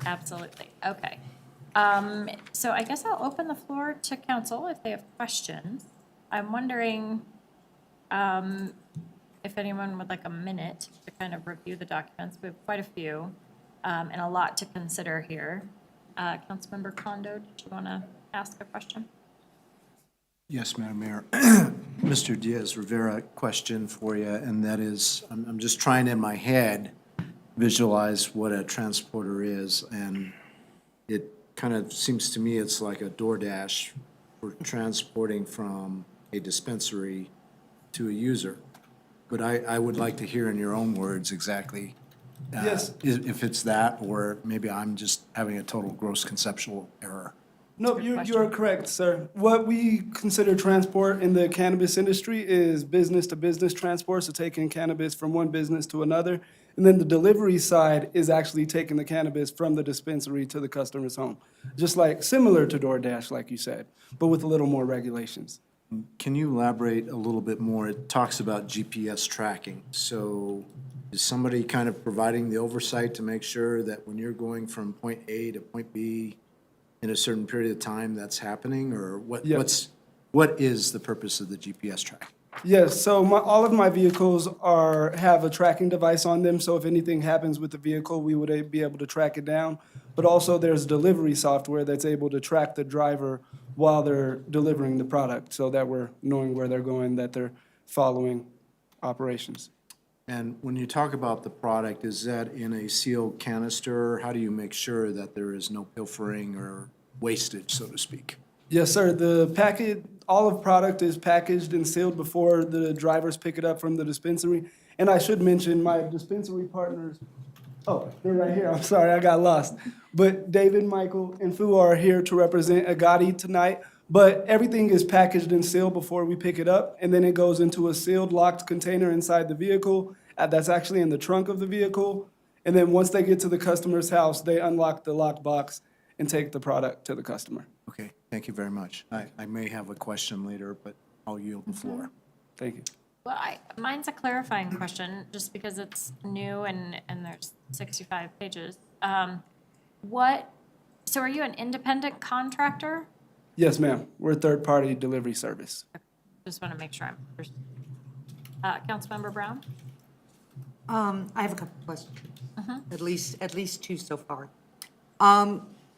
Absolutely, okay. So I guess I'll open the floor to council if they have questions. I'm wondering if anyone would like a minute to kind of review the documents. We have quite a few and a lot to consider here. Councilmember Kondo, did you want to ask a question? Yes, Madam Mayor. Mr. Diaz Rivera, question for you, and that is, I'm just trying in my head visualize what a transporter is, and it kind of seems to me it's like a DoorDash for transporting from a dispensary to a user. But I would like to hear in your own words exactly Yes. if it's that, or maybe I'm just having a total gross conceptual error. No, you are correct, sir. What we consider transport in the cannabis industry is business-to-business transport, so taking cannabis from one business to another. And then the delivery side is actually taking the cannabis from the dispensary to the customer's home. Just like, similar to DoorDash, like you said, but with a little more regulations. Can you elaborate a little bit more? It talks about GPS tracking. So is somebody kind of providing the oversight to make sure that when you're going from point A to point B, in a certain period of time that's happening, or Yes. what is the purpose of the GPS track? Yes, so all of my vehicles have a tracking device on them, so if anything happens with the vehicle, we would be able to track it down. But also there's delivery software that's able to track the driver while they're delivering the product, so that we're knowing where they're going, that they're following operations. And when you talk about the product, is that in a sealed canister? How do you make sure that there is no pilfering or wastage, so to speak? Yes, sir. All of product is packaged and sealed before the drivers pick it up from the dispensary. And I should mention my dispensary partners. Oh, they're right here. I'm sorry, I got lost. But David, Michael, and Fu are here to represent Agati tonight. But everything is packaged and sealed before we pick it up, and then it goes into a sealed, locked container inside the vehicle. That's actually in the trunk of the vehicle. And then once they get to the customer's house, they unlock the lockbox and take the product to the customer. Okay, thank you very much. I may have a question later, but I'll yield the floor. Thank you. Well, mine's a clarifying question, just because it's new and there's 65 pages. So are you an independent contractor? Yes, ma'am. We're a third-party delivery service. Just want to make sure Councilmember Brown? I have a couple questions, at least two so far.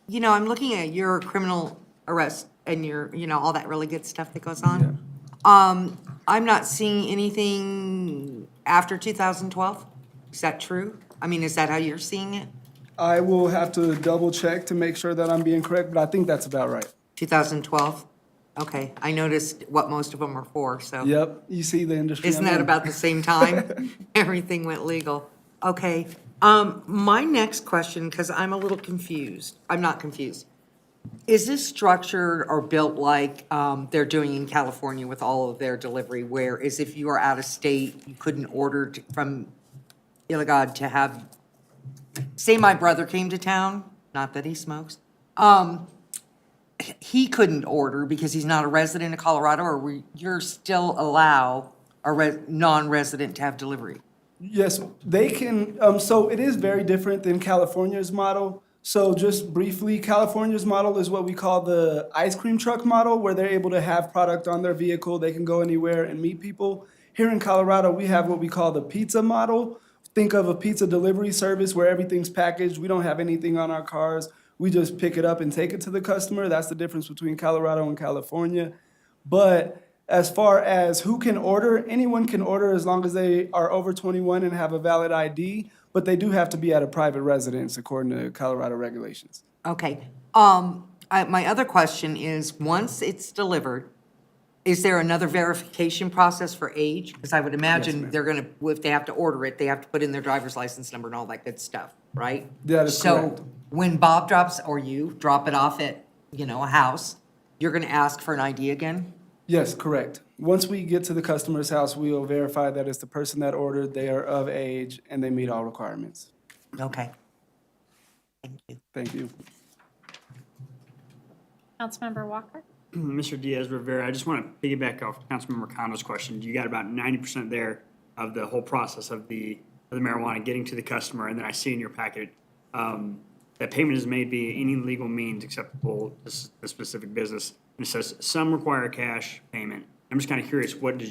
You know, I'm looking at your criminal arrest and your, you know, all that really good stuff that goes on. I'm not seeing anything after 2012. Is that true? I mean, is that how you're seeing it? I will have to double-check to make sure that I'm being correct, but I think that's about right. 2012? Okay, I noticed what most of them are for, so. Yep, you see the industry. Isn't I'm that in. about the same time? Everything went legal. Okay. My next question, because I'm a little confused. I'm not confused. Is this structured or built like they're doing in California with all of their delivery, where is if you are out of state, you couldn't order from Illegad to have, say my brother came to town, not that he smokes, he couldn't order because he's not a resident of Colorado, or you're still allow a non-resident to have delivery? Yes, they can, so it is very different than California's model. So just briefly, California's model is what we call the ice cream truck model, where they're able to have product on their vehicle, they can go anywhere and meet people. Here in Colorado, we have what we call the pizza model. Think of a pizza delivery service where everything's packaged, we don't have anything on our cars, we just pick it up and take it to the customer. That's the difference between Colorado and California. But as far as who can order, anyone can order as long as they are over 21 and have a valid ID, but they do have to be at a private residence according to Colorado regulations. Okay. My other question is, once it's delivered, is there another verification process for age? Because I would imagine ma'am. they're gonna, if they have to order it, they have to put in their driver's license number and all that good stuff, right? That is correct. So when Bob drops, or you drop it off at, you know, a house, you're gonna ask for an ID again? Yes, correct. Once we get to the customer's house, we will verify that it's the person that ordered, they are of age, and they meet all requirements. Okay. Thank you. Thank you. Councilmember Walker? Mr. Diaz-Rivera, I just want to piggyback off Councilmember Condo's question. You got about 90% there of the whole process of the marijuana getting to the customer, and then I see in your packet that payment is made via any legal means acceptable to the specific business. And it says some require cash payment. I'm just kind of curious, would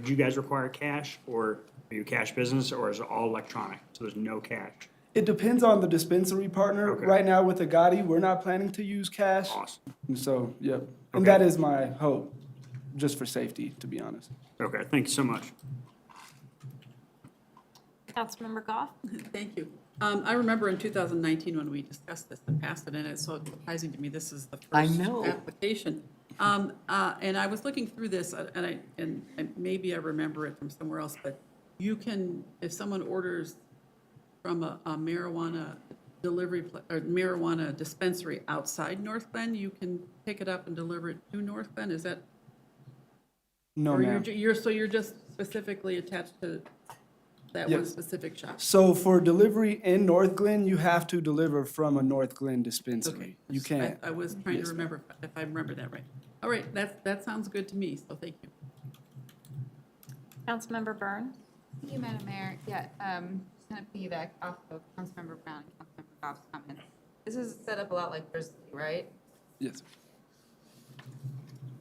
you guys require cash, or are you a cash business, or is it all electronic? So there's no cash? It depends on the dispensary partner. Okay. Right now with Agati, we're not planning to use cash. Awesome. So, yep. And Okay. that is my hope, just for safety, to be honest. Okay, thank you so much. Councilmember Goff? Thank you. I remember in 2019 when we discussed this and passed it, and it's so surprising to me, this is the I first know. application. And I was looking through this, and maybe I remember it from somewhere else, but you can, if someone orders from a marijuana delivery, or marijuana dispensary outside North Bend, you can pick it up and deliver it to North Bend, is that? No, or ma'am. So you're just specifically attached to that one Yes. specific shop? So for delivery in North Glen, you have to deliver from a North Glen dispensary. Okay. You can't. I was trying Yes, to ma'am. remember if I remember that right. All right, that sounds good to me, so thank you. Councilmember Burns? Thank you, Madam Mayor. Yeah, just kind of piggyback off of Councilmember Brown and Councilmember Goff's comments. This is set up a lot like Jersey, right? Yes.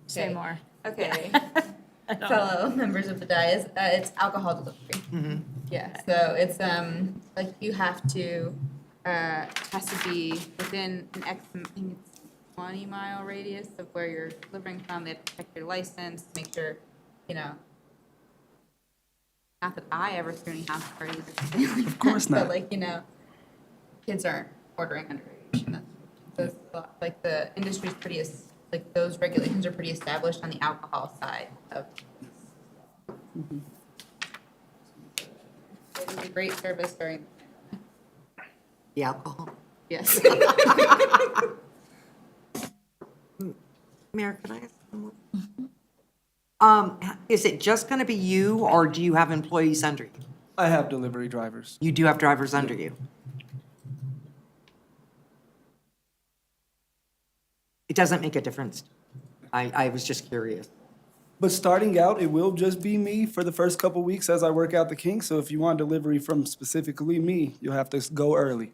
Say Okay. more. Okay. don't know. Fellow members of the dais, it's alcohol delivery. Yeah, so it's, like you have to, it has to be within an X, I think it's 20-mile radius of where you're delivering from. They have to check your license, make sure, you know, not that I ever threw any house parties or something like that. Of course not. But like, you know, kids aren't ordering underage. And that's, like, the industry's pretty, like, those regulations are pretty established on the alcohol side of. It was a great service during, The alcohol. yes. Mayor, can I ask one more? Is it just gonna be you, or do you have employees under you? I have delivery drivers. You do have drivers under you? It doesn't make a difference. I was just curious. But starting out, it will just be me for the first couple weeks as I work out the kinks. So if you want delivery from specifically me, you'll have to go early.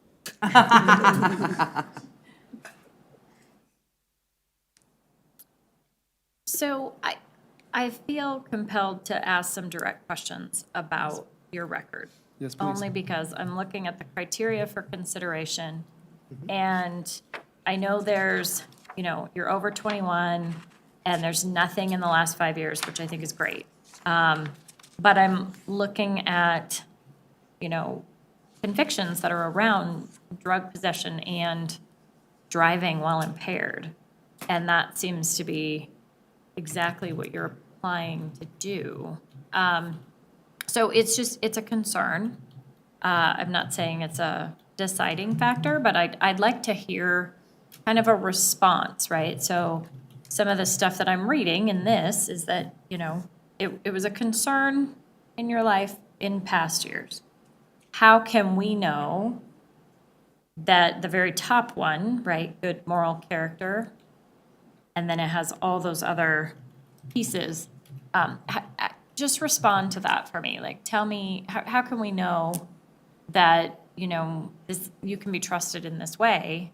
So I feel compelled to ask some direct questions about your record. Yes, please. Only because I'm looking at the criteria for consideration. And I know there's, you know, you're over 21 and there's nothing in the last 5 years, which I think is great. But I'm looking at, you know, convictions that are around drug possession and driving while impaired. And that seems to be exactly what you're applying to do. So it's a concern. I'm not saying it's a deciding factor, but I'd like to hear kind of a response, right? So some of the stuff that I'm reading in this is that, you know, it was a concern in your life in past years. How can we know that the very top one, right, good moral character, and then it has all those other pieces, just respond to that for me. Like, tell me, how can we know that, you know, this, you can be trusted in this way,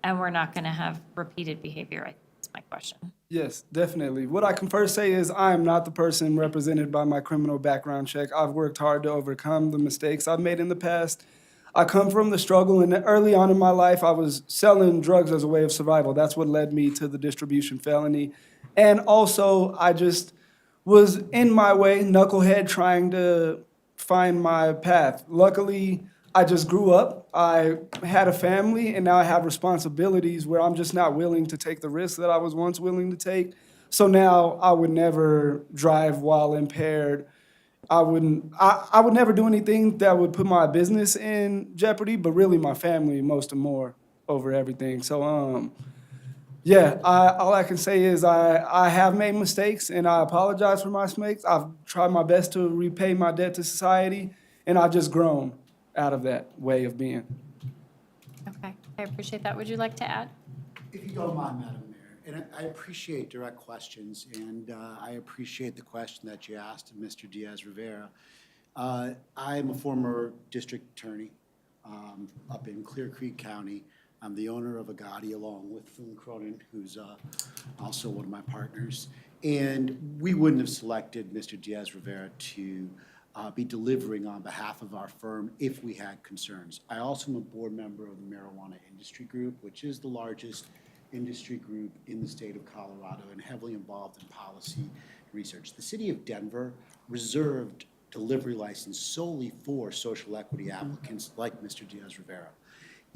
and we're not gonna have repeated behavior? That's my question. Yes, definitely. What I can first say is I am not the person represented by my criminal background check. I've worked hard to overcome the mistakes I've made in the past. I come from the struggle, and early on in my life, I was selling drugs as a way of survival. That's what led me to the distribution felony. And also, I just was in my way, knucklehead, trying to find my path. Luckily, I just grew up. I had a family, and now I have responsibilities where I'm just not willing to take the risks that I was once willing to take. So now I would never drive while impaired. I would never do anything that would put my business in jeopardy, but really my family most and more over everything. So, yeah, all I can say is I have made mistakes, and I apologize for my mistakes. I've tried my best to repay my debt to society, and I've just grown out of that way of being. Okay, I appreciate that. Would you like to add? If you don't mind, Madam Mayor, and I appreciate direct questions, and I appreciate the question that you asked of Mr. Diaz-Rivera. I am a former district attorney up in Clear Creek County. I'm the owner of Agati along with Foon Cronin, who's also one of my partners. And we wouldn't have selected Mr. Diaz-Rivera to be delivering on behalf of our firm if we had concerns. I also am a board member of the Marijuana Industry Group, which is the largest industry group in the state of Colorado and heavily involved in policy research. The city of Denver reserved delivery license solely for social equity applicants like Mr. Diaz-Rivera.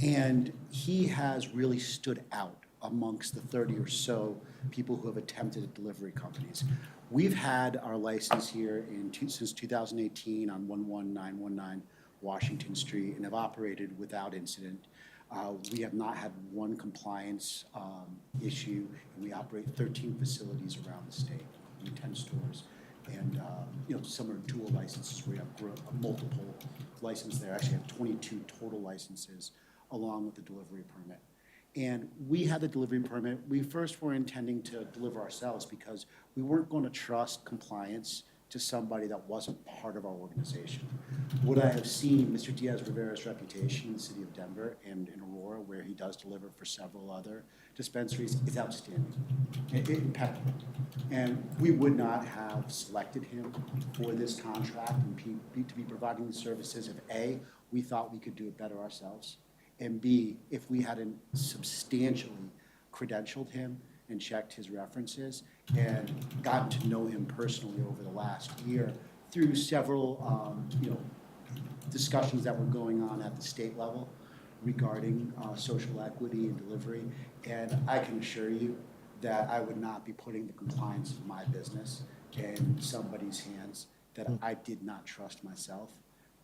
And he has really stood out amongst the 30 or so people who have attempted at delivery companies. We've had our license here since 2018 on 11919 Washington Street and have operated without incident. We have not had one compliance issue, and we operate 13 facilities around the state, 10 stores. And you know, some are dual licenses where you have multiple licenses there. Actually, have 22 total licenses along with the delivery permit. And we had the delivery permit. We first were intending to deliver ourselves because we weren't going to trust compliance to somebody that wasn't part of our organization. Would I have seen Mr. Diaz-Rivera's reputation in the city of Denver and in Aurora, where he does deliver for several other dispensaries, is outstanding, impeccable. And we would not have selected him for this contract and to be providing these services if A, we thought we could do it better ourselves, and B, if we hadn't substantially credentialed him and checked his references and gotten to know him personally over the last year through several, discussions that were going on at the state level regarding social equity and delivery. And I can assure you that I would not be putting the compliance of my business in somebody's hands that I did not trust myself.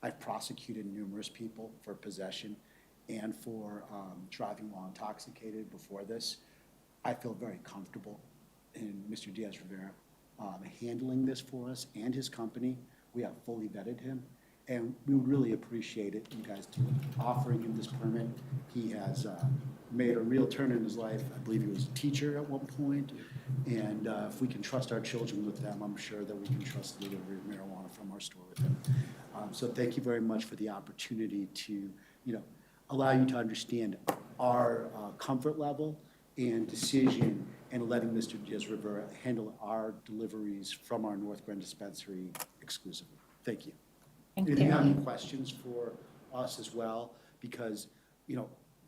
I've prosecuted numerous people for possession and for driving while intoxicated before this. I feel very comfortable in Mr. Diaz-Rivera handling this for us and his company. We have fully vetted him, and we would really appreciate it, you guys, offering him this permit. He has made a real turn in his life. I believe he was a teacher at one point, and if we can trust our children with them, I'm sure that we can trust the delivery of marijuana from our store with him. So thank you very much for the opportunity to, allow you to understand our comfort level and decision and letting Mr. Diaz-Rivera handle our deliveries from our North Grand dispensary exclusively. Thank you. Thank If you have any you. questions for us as well, because,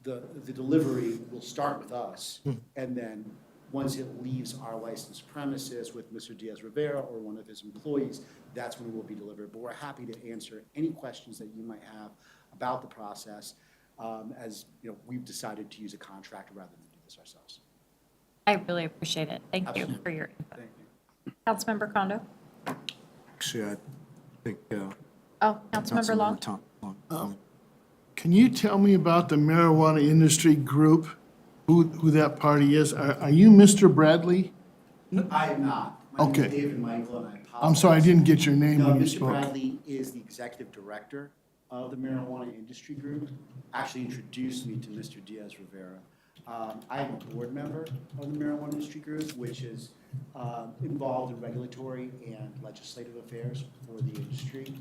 the delivery will start with us, and then once it leaves our licensed premises with Mr. Diaz-Rivera or one of his employees, that's when it will be delivered. But we're happy to answer any questions that you might have about the process, as, we've decided to use a contractor rather than do this ourselves. I really appreciate it. Thank you Absolutely. for your input. Thank you. Councilmember Kondo? Actually, I think. Oh, Councilmember Long? Long. Can you tell me about the marijuana industry group, who that party is? Are you Mr. Bradley? I am not. My name Okay. is David Michael, and I apologize. I'm sorry, I didn't get your name No, when you Mr. spoke. Bradley is the executive director of the marijuana industry group. Actually introduced me to Mr. Diaz-Rivera. I am a board member of the marijuana industry group, which is involved in regulatory and legislative affairs for the industry,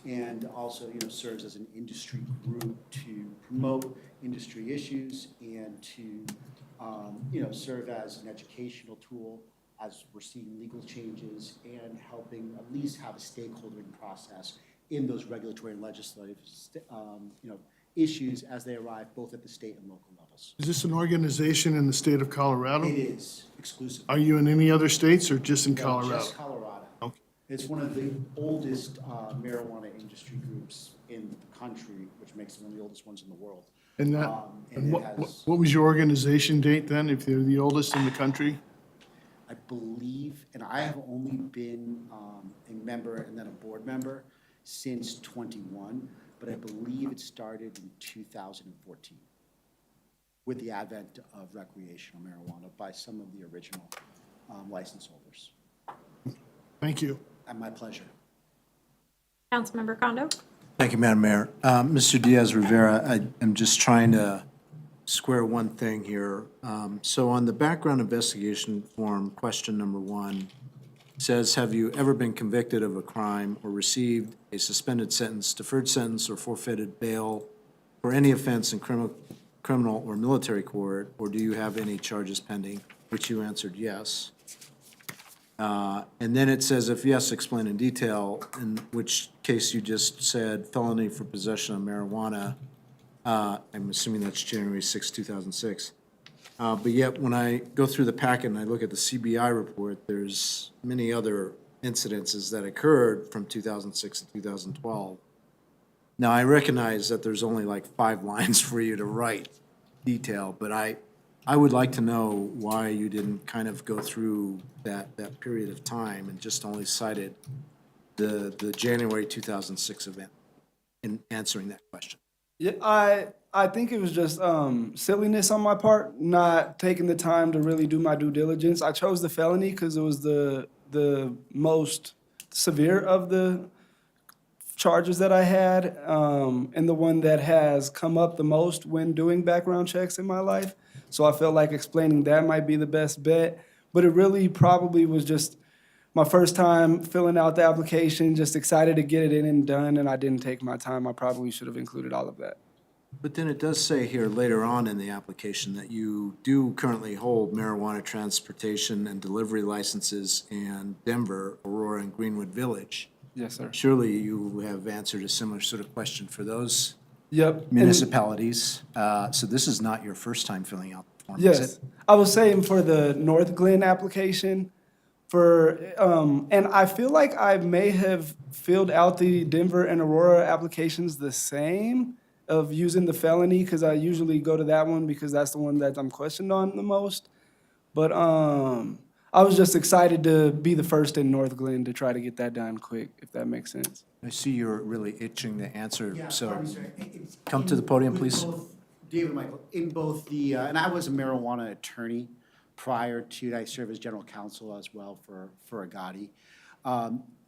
and also, serves as an industry group to promote industry issues and to, serve as an educational tool as we're seeing legal changes and helping at least have a stakeholdering process in those regulatory and legislative, issues as they arrive both at the state and local levels. Is this an organization in the state of Colorado? It is exclusive. Are you in any other states or just in No, Colorado? Just Colorado. Okay. It's one of the oldest marijuana industry groups in the country, which makes it one of the oldest ones in the world. And that, And and it what has, was your organization date then, if they're the oldest in the country? I believe, and I have only been a member and then a board member since '21, but I believe it started in 2014 with the advent of recreational marijuana by some of the original license holders. Thank you. And my pleasure. Councilmember Kondo? Thank you, Madam Mayor. Mr. Diaz-Rivera, I am just trying to square one thing here. So on the background investigation form, question number 1 says, have you ever been convicted of a crime or received a suspended sentence, deferred sentence, or forfeited bail for any offense in criminal or military court, or do you have any charges pending? Which you answered yes. And then it says, if yes, explain in detail, in which case you just said felony for possession of marijuana. I'm assuming that's January 6, 2006. But yet, when I go through the packet and I look at the CBI report, there's many other incidences that occurred from 2006 to 2012. Now, I recognize that there's only like 5 lines for you to write detail, but I would like to know why you didn't kind of go through that period of time and just only cited the January 2006 event in answering that question. Yeah, I think it was just silliness on my part, not taking the time to really do my due diligence. I chose the felony because it was the most severe of the charges that I had, and the one that has come up the most when doing background checks in my life. So I felt like explaining that might be the best bet. But it really probably was just my first time filling out the application, just excited to get it in and done, and I didn't take my time. I probably should have included all of that. But then it does say here later on in the application that you do currently hold marijuana transportation and delivery licenses in Denver, Aurora, and Greenwood Village. Yes, sir. Surely you have answered a similar sort of question for those Yep. and- municipalities. So this is not your first time filling out the form, is Yes, it? I was saying for the North Glen application, and I feel like I may have filled out the Denver and Aurora applications the same of using the felony, because I usually go to that one because that's the one that I'm questioned on the most. But I was just excited to be the first in North Glen to try to get that done quick, if that makes sense. I see you're really itching to answer, Yeah, so pardon me, sir. It's come to in- the podium, with please. both- David Michael, in both the, and I was a marijuana attorney prior to, I served as general counsel as well for Agati.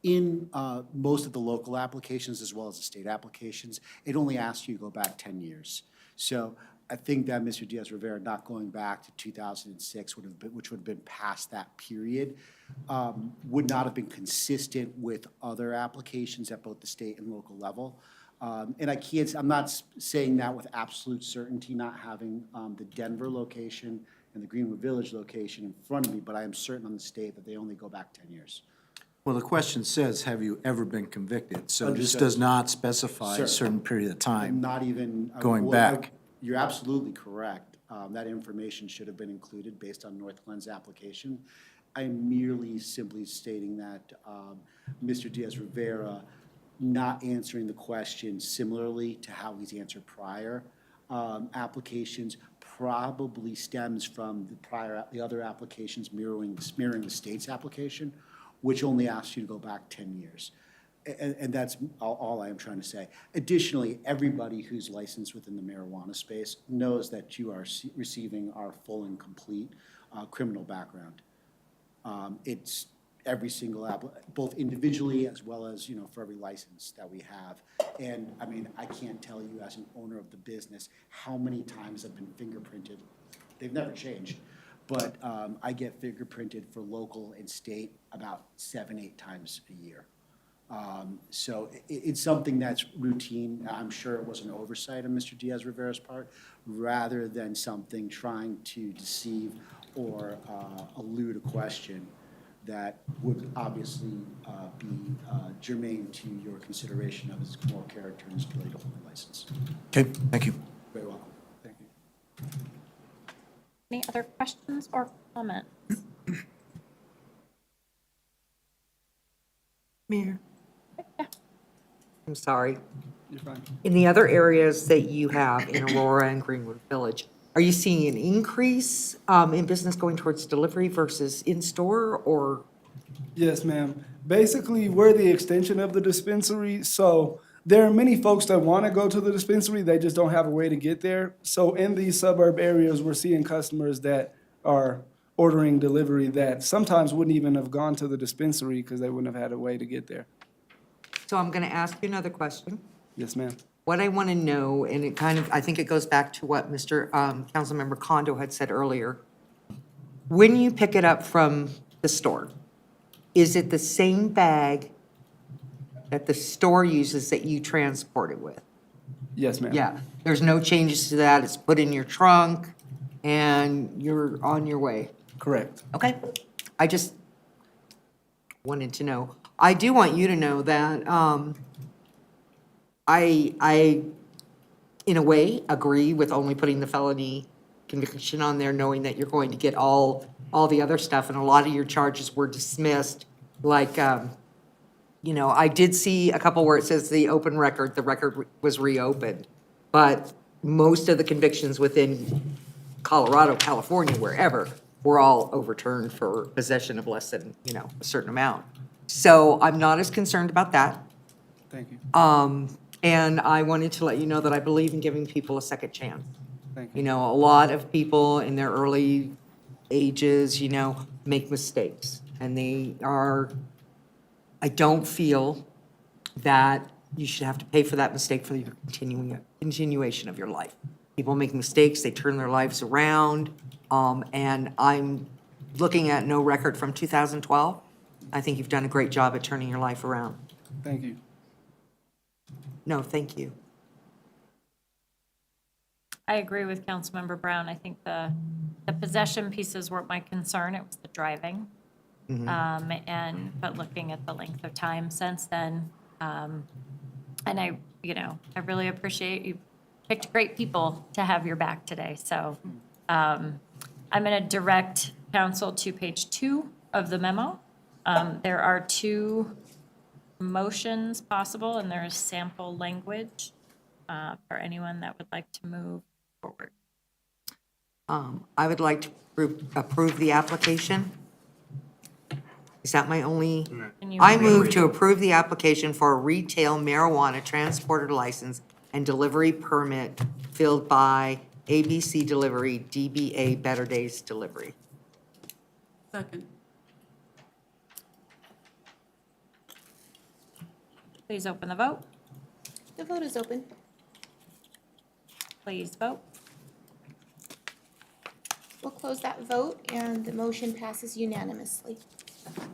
In most of the local applications as well as the state applications, it only asks you to go back 10 years. So I think that Mr. Diaz-Rivera not going back to 2006 would have been, which would have been past that period, would not have been consistent with other applications at both the state and local level. And I can't, I'm not saying that with absolute certainty, not having the Denver location and the Greenwood Village location in front of me, but I am certain on the state that they only go back 10 years. Well, the question says, have you ever been convicted? So this Understood. does not specify Sir, a certain period of I'm time. not even. going well, back. You're absolutely correct. That information should have been included based on North Glen's application. I'm merely simply stating that Mr. Diaz-Rivera not answering the question similarly to how he's answered prior applications probably stems from the other applications mirroring the state's application, which only asks you to go back 10 years. And that's all I am trying to say. Additionally, everybody who's licensed within the marijuana space knows that you are receiving our full and complete criminal background. It's every single both individually as well as, for every license that we have. And, I mean, I can't tell you as an owner of the business how many times I've been fingerprinted. They've never changed. But I get fingerprinted for local and state about 7-8 times a year. So it's something that's routine. I'm sure it was an oversight on Mr. Diaz-Rivera's part, rather than something trying to deceive or elude a question that would obviously be germane to your consideration of his moral character and his political license. Okay, thank you. Very welcome. Thank you. Any other questions or comments? Mayor? I'm sorry. You're fine. In the other areas that you have in Aurora and Greenwood Village, are you seeing an increase in business going towards delivery versus in-store, or? Yes, ma'am. Basically, we're the extension of the dispensary, so there are many folks that want to go to the dispensary, they just don't have a way to get there. So in these suburb areas, we're seeing customers that are ordering delivery that sometimes wouldn't even have gone to the dispensary because they wouldn't have had a way to get there. So I'm going to ask you another question. Yes, ma'am. What I want to know, and it kind of, I think it goes back to what Mr. Councilmember Kondo had said earlier. When you pick it up from the store, is it the same bag that the store uses that you transport it with? Yes, ma'am. Yeah, there's no changes to that. It's put in your trunk and you're on your way. Correct. Okay. I just wanted to know. I do want you to know that I, in a way, agree with only putting the felony conviction on there, knowing that you're going to get all the other stuff, and a lot of your charges were dismissed. Like, I did see a couple where it says the record was reopened, but most of the convictions within Colorado, California, wherever, were all overturned for possession of less than, a certain amount. So I'm not as concerned about that. Thank you. And I wanted to let you know that I believe in giving people a second chance. Thank you. A lot of people in their early ages, make mistakes. And I don't feel that you should have to pay for that mistake for your continuation of your life. People make mistakes, they turn their lives around. And I'm looking at no record from 2012. I think you've done a great job at turning your life around. Thank you. No, thank you. I agree with Councilmember Brown. I think the possession pieces weren't my concern, it was the driving. But looking at the length of time since then, and I really appreciate you picked great people to have your back today. So I'm going to direct council to page 2 of the memo. There are 2 motions possible, and there is sample language for anyone that would like to move forward. I would like to approve the application. Is that my only? Can you I read move it? to approve the application for a retail marijuana transporter license and delivery permit filled by ABC Delivery, DBA Better Days Delivery. Second. Please open the vote. The vote is open. Please vote. We'll close that vote, and the motion passes unanimously.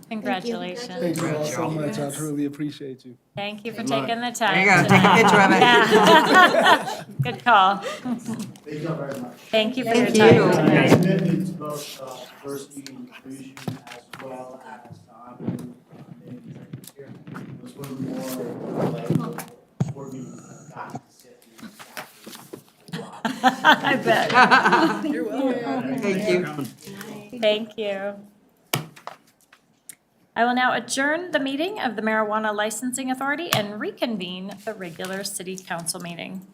Congratulations. Thank you all so much. I truly appreciate you. Thank you for Good luck. taking the There you time go. Take a picture of it. Yeah. Good call. Thank you all very much. Thank you for Thank your you. time tonight. Commitment to both first meeting inclusion as well as here. It was one of the more like board meetings I've gotten to sit in. I bet. You're welcome. Thank you. Thank you. I will now adjourn the meeting of the Marijuana Licensing Authority and reconvene the regular city council meeting.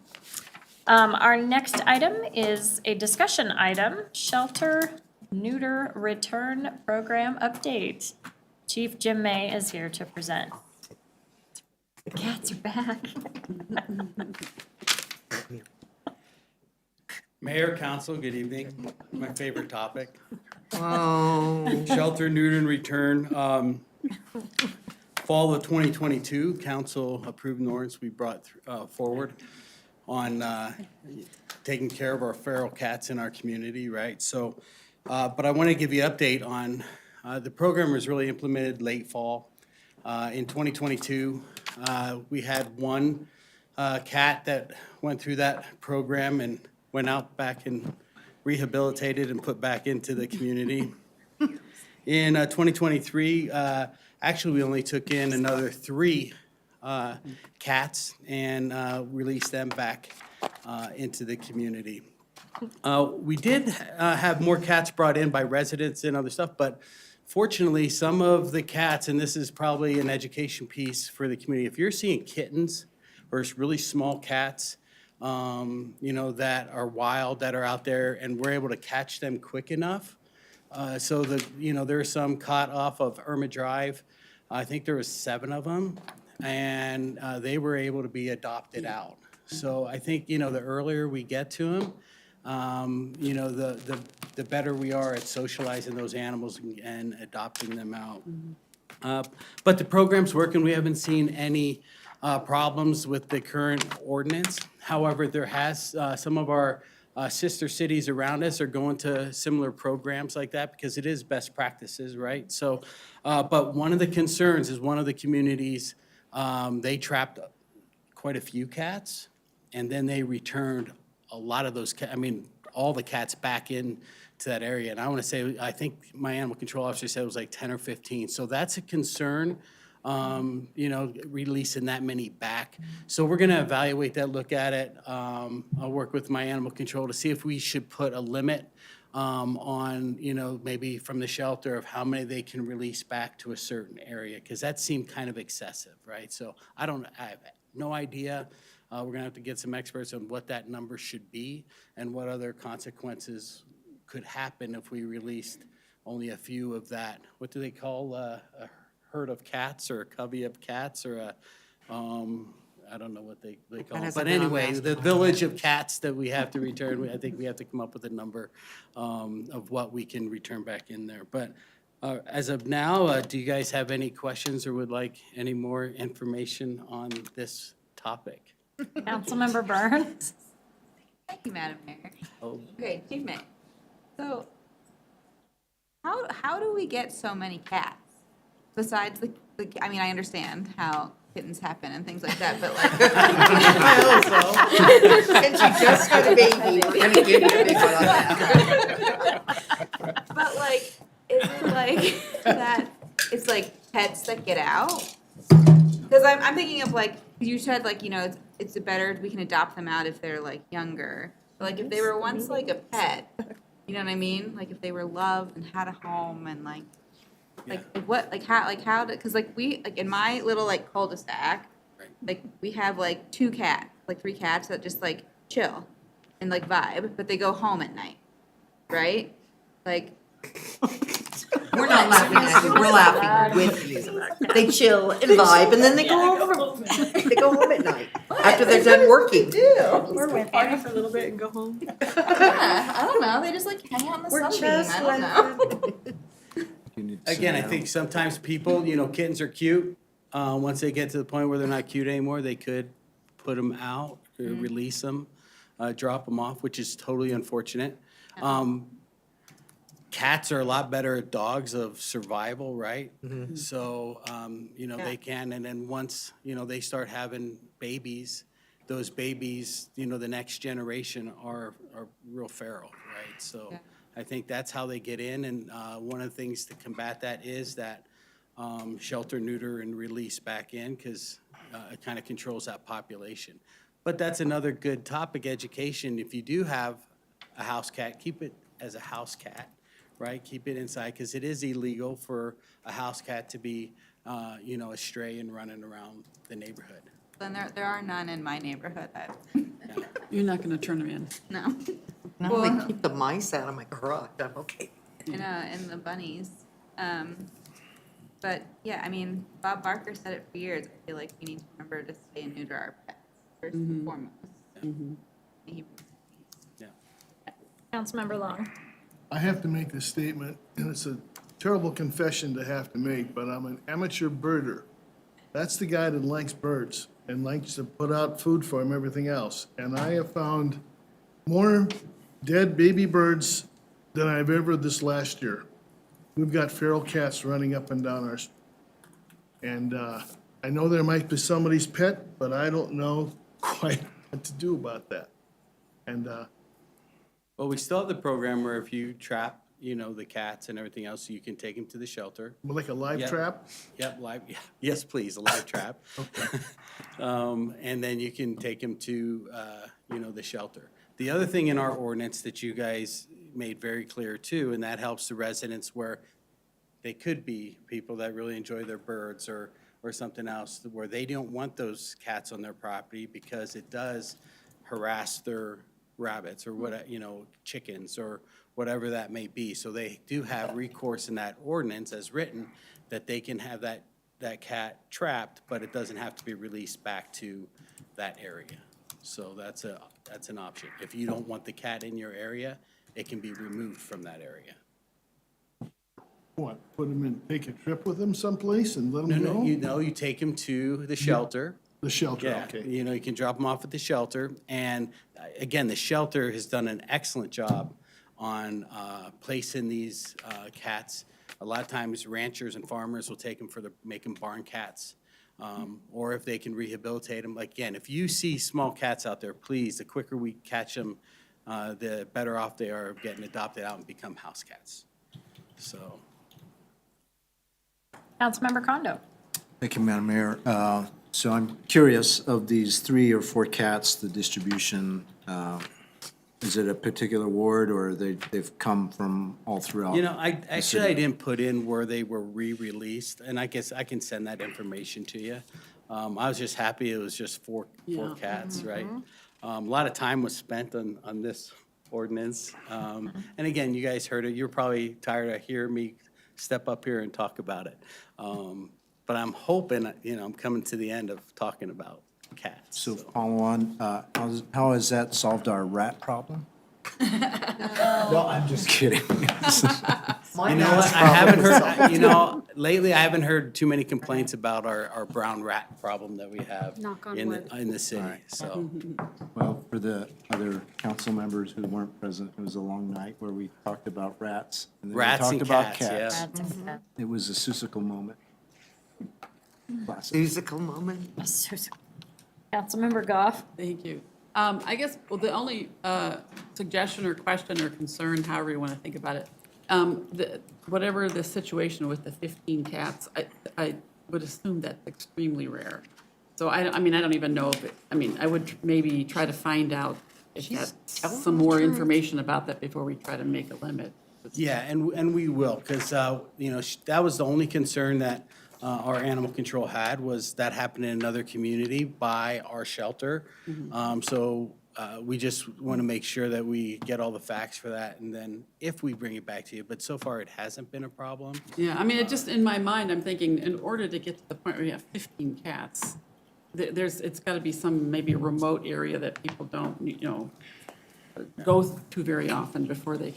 Our next item is a discussion item, shelter neuter return program update. Chief Jim May is here to present. The cats are back. Mayor, council, good evening. My favorite topic. Oh. Shelter, neuter, and return. Fall of 2022, council approved an ordinance we brought forward on taking care of our feral cats in our community, right? So, but I want to give you an update on, the program was really implemented late fall. In 2022, we had one cat that went through that program and went out back and rehabilitated and put back into the community. In 2023, actually, we only took in another 3 cats and released them back into the community. We did have more cats brought in by residents and other stuff, but fortunately, some of the cats, and this is probably an education piece for the community, if you're seeing kittens or really small cats, that are wild, that are out there, and we're able to catch them quick enough. So there are some caught off of Irma Drive. I think there was 7 of them, and they were able to be adopted out. So I think, the earlier we get to them, the better we are at socializing those animals and adopting them out. But the program's working. We haven't seen any problems with the current ordinance. However, there has, some of our sister cities around us are going to similar programs like that because it is best practices, right? So, but one of the concerns is one of the communities, they trapped quite a few cats, and then they returned a lot of those, all the cats back in to that area. And I want to say, I think my animal control officer said it was like 10 or 15. So that's a concern, releasing that many back. So we're going to evaluate that, look at it. I'll work with my animal control to see if we should put a limit on, maybe from the shelter of how many they can release back to a certain area, because that seemed kind of excessive, right? So I have no idea. We're going to have to get some experts on what that number should be and what other consequences could happen if we released only a few of that. What do they call a herd of cats or a covey of cats or a, I don't know what they call it. But anyway, the village of cats that we have to return, I think we have to come up with a number of what we can return back in there. But as of now, do you guys have any questions or would like any more information on this topic? Councilmember Burns? Thank you, Madam Mayor. Oh. Okay, Chief May. So how do we get so many cats? besides I mean, I understand how kittens happen and things like that, but like. And she just had a baby, we're gonna give you a big one on that. But like, is it like that, it's like pets that get out? Because I'm thinking of like, you said like, you know, it's better, we can adopt them out if they're like younger. But like if they were once like a pet, you know what I mean? Like if they were loved and had a home and like what, like how, because like we, like in my little like cul-de-sac, like we have like 2 cats, like 3 cats that just like chill and like vibe, but they go home at night, right? Like. We're not laughing at you, we're laughing with you. They chill and vibe, and then they go home, at night, after they're done working. Or with party for a little bit and go home. Yeah, I don't know, they just like hang out in the We're sunbeam, I don't know. Again, I think sometimes people, you know, kittens are cute. Once they get to the point where they're not cute anymore, they could put them out, or release them, drop them off, which is totally unfortunate. Cats are a lot better at dogs of survival, right? So, you know, they can, and then once, you know, they start having babies, those babies, you know, the next generation are real feral, right? So I think that's how they get in, and one of the things to combat that is that shelter, neuter, and release back in, because it kind of controls that population. But that's another good topic, education. If you do have a house cat, keep it as a house cat, right? Keep it inside, because it is illegal for a house cat to be, you know, astray and running around the neighborhood. Then there are none in my neighborhood, You're not gonna turn them in. no. Now Well, they keep the mice out of my garage, I'm okay. and the bunnies. But yeah, I mean, Bob Barker said it for years. I feel like we need to remember to stay and neuter our pets first and foremost. He- Councilmember Long. I have to make this statement, and it's a terrible confession to have to make, but I'm an amateur birder. That's the guy that likes birds and likes to put out food for them, everything else. And I have found more dead baby birds than I've ever this last year. We've got feral cats running up and down our, and I know there might be somebody's pet, but I don't know quite what to do about that. And Well, we still have the program where if you trap, you know, the cats and everything else, you can take them to the shelter. like a live Yep. trap? Yep, live, yeah. Yes, please, a live trap. And then you can take them to, you know, the shelter. The other thing in our ordinance that you guys made very clear too, and that helps the residents where they could be people that really enjoy their birds or something else, where they don't want those cats on their property because it does harass their rabbits or what, you know, chickens or whatever that may be. So they do have recourse in that ordinance as written, that they can have that cat trapped, but it doesn't have to be released back to that area. So that's an option. If you don't want the cat in your area, it can be removed from that area. What, put them in, take a trip with them someplace and let them go? You take them to the shelter. The shelter, Yeah, okay. you know, you can drop them off at the shelter. And again, the shelter has done an excellent job on placing these cats. A lot of times ranchers and farmers will take them make them barn cats. Or if they can rehabilitate them. Like, again, if you see small cats out there, please, the quicker we catch them, the better off they are of getting adopted out and become house cats. So. Councilmember Condo. Thank you, Madam Mayor. So I'm curious, of these 3 or 4 cats, the distribution, is it a particular ward, or they've come from all throughout? You know, I the city? I didn't put in where they were re-released, and I guess I can send that information to you. I was just happy it was just four Yeah. cats, right? A lot of time was spent on this ordinance. And again, you guys heard it, you're probably tired of hearing me step up here and talk about it. But I'm hoping, you know, I'm coming to the end of talking about cats. So follow on, how has that solved our rat problem? No, I'm just kidding. You know what, I haven't heard, you know, lately I haven't heard too many complaints about our brown rat problem that we have Knock on in wood. the city, so. Well, for the other council members who weren't present, it was a long night where we talked about rats. And then we Rats talked and about cats, yeah. It was a Seussical moment. Musical moment. Councilmember Goff? Thank you. I guess, well, the only suggestion or question or concern, however you want to think about it, whatever the situation with the 15 cats, I would assume that's extremely rare. So I mean, I don't even know if it, I mean, I would maybe try to find out if that's some more information about that before we try to make a limit. Yeah, and we will, because, you know, that was the only concern that our animal control had, was that happened in another community by our shelter. So we just want to make sure that we get all the facts for that, and then if we bring it back to you, but so far it hasn't been a problem. Yeah, I mean, it just, in my mind, I'm thinking, in order to get to the point where you have 15 cats, it's got to be some, maybe a remote area that people don't, you know, go to very often before they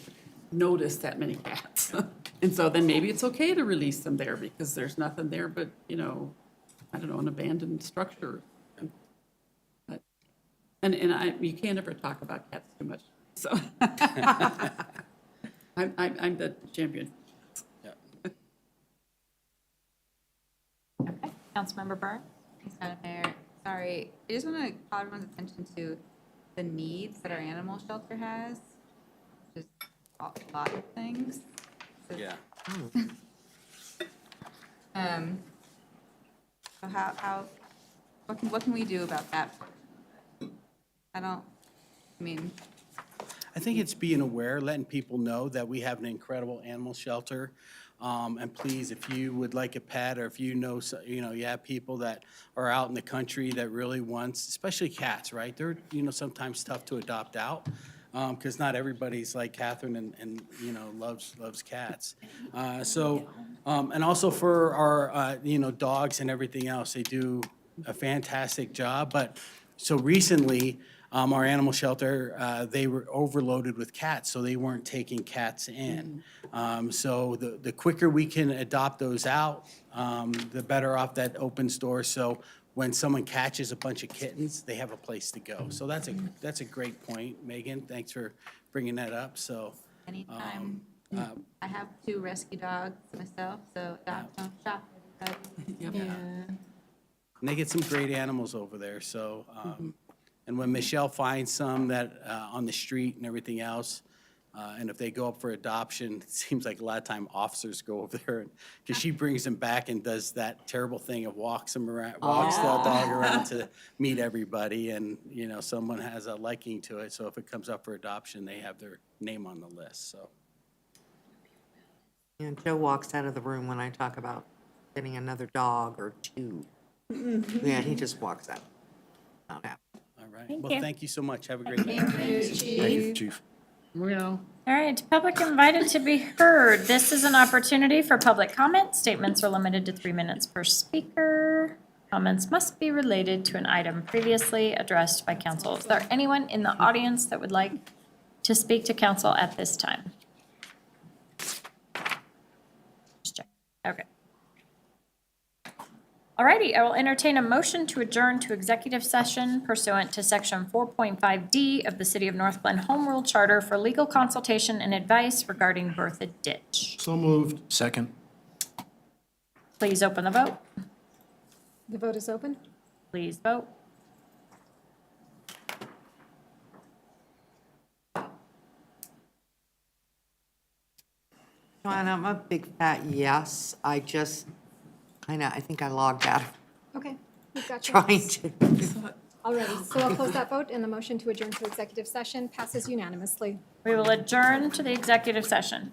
notice that many cats. And so then maybe it's okay to release them there because there's nothing there but, you know, I don't know, an abandoned structure. But, and you can't ever talk about cats too much, so. I'm the champion. Okay. Councilmember Byrne? Thanks, Madam Mayor. Sorry, I just want to call everyone's attention to the needs that our animal shelter has. Just a lot of things. Yeah. So what can we do about that? I mean. I think it's being aware, letting people know that we have an incredible animal shelter. And please, if you would like a pet, or if you know, you have people that are out in the country that really wants, especially cats, right? They're, sometimes tough to adopt out, because not everybody's like Catherine and loves cats. And also for our, dogs and everything else, they do a fantastic job. But so recently, our animal shelter, they were overloaded with cats, so they weren't taking cats in. So the quicker we can adopt those out, the better off that opens doors. So when someone catches a bunch of kittens, they have a place to go. So that's a great point, Megan. Thanks for bringing that up. So Anytime. I have 2 rescue dogs myself, so dogs don't shop. and they get some great animals over there. So and when Michelle finds some that on the street and everything else, and if they go up for adoption, it seems like a lot of time officers go over there, because she brings them back and does that terrible thing of walks the dog around to meet everybody, and, someone has a liking to it, so if it comes up for adoption, they have their name on the list, so. And Joe walks out of the room when I talk about getting another dog or 2. Yeah, he just walks out. Not happy. All right, Thank well, you. thank you so much, have a great day. Thank you, Chief. All right, public invited to be heard. This is an opportunity for public comment. Statements are limited to 3 minutes per speaker. Comments must be related to an item previously addressed by council. Is there anyone in the audience that would like to speak to council at this time? Just check. Okay. All righty, I will entertain a motion to adjourn to executive session pursuant to Section 4.5D of the City of North Glen Home Rule Charter for legal consultation and advice regarding Bertha Ditch. So moved. Second. Please open the vote. The vote is open. Please vote. Joanna, I'm a big fat yes. I just I think I logged out of Okay, we've got you. trying to. Alrighty, so I'll close that vote, and the motion to adjourn to executive session passes unanimously. We will adjourn to the executive session.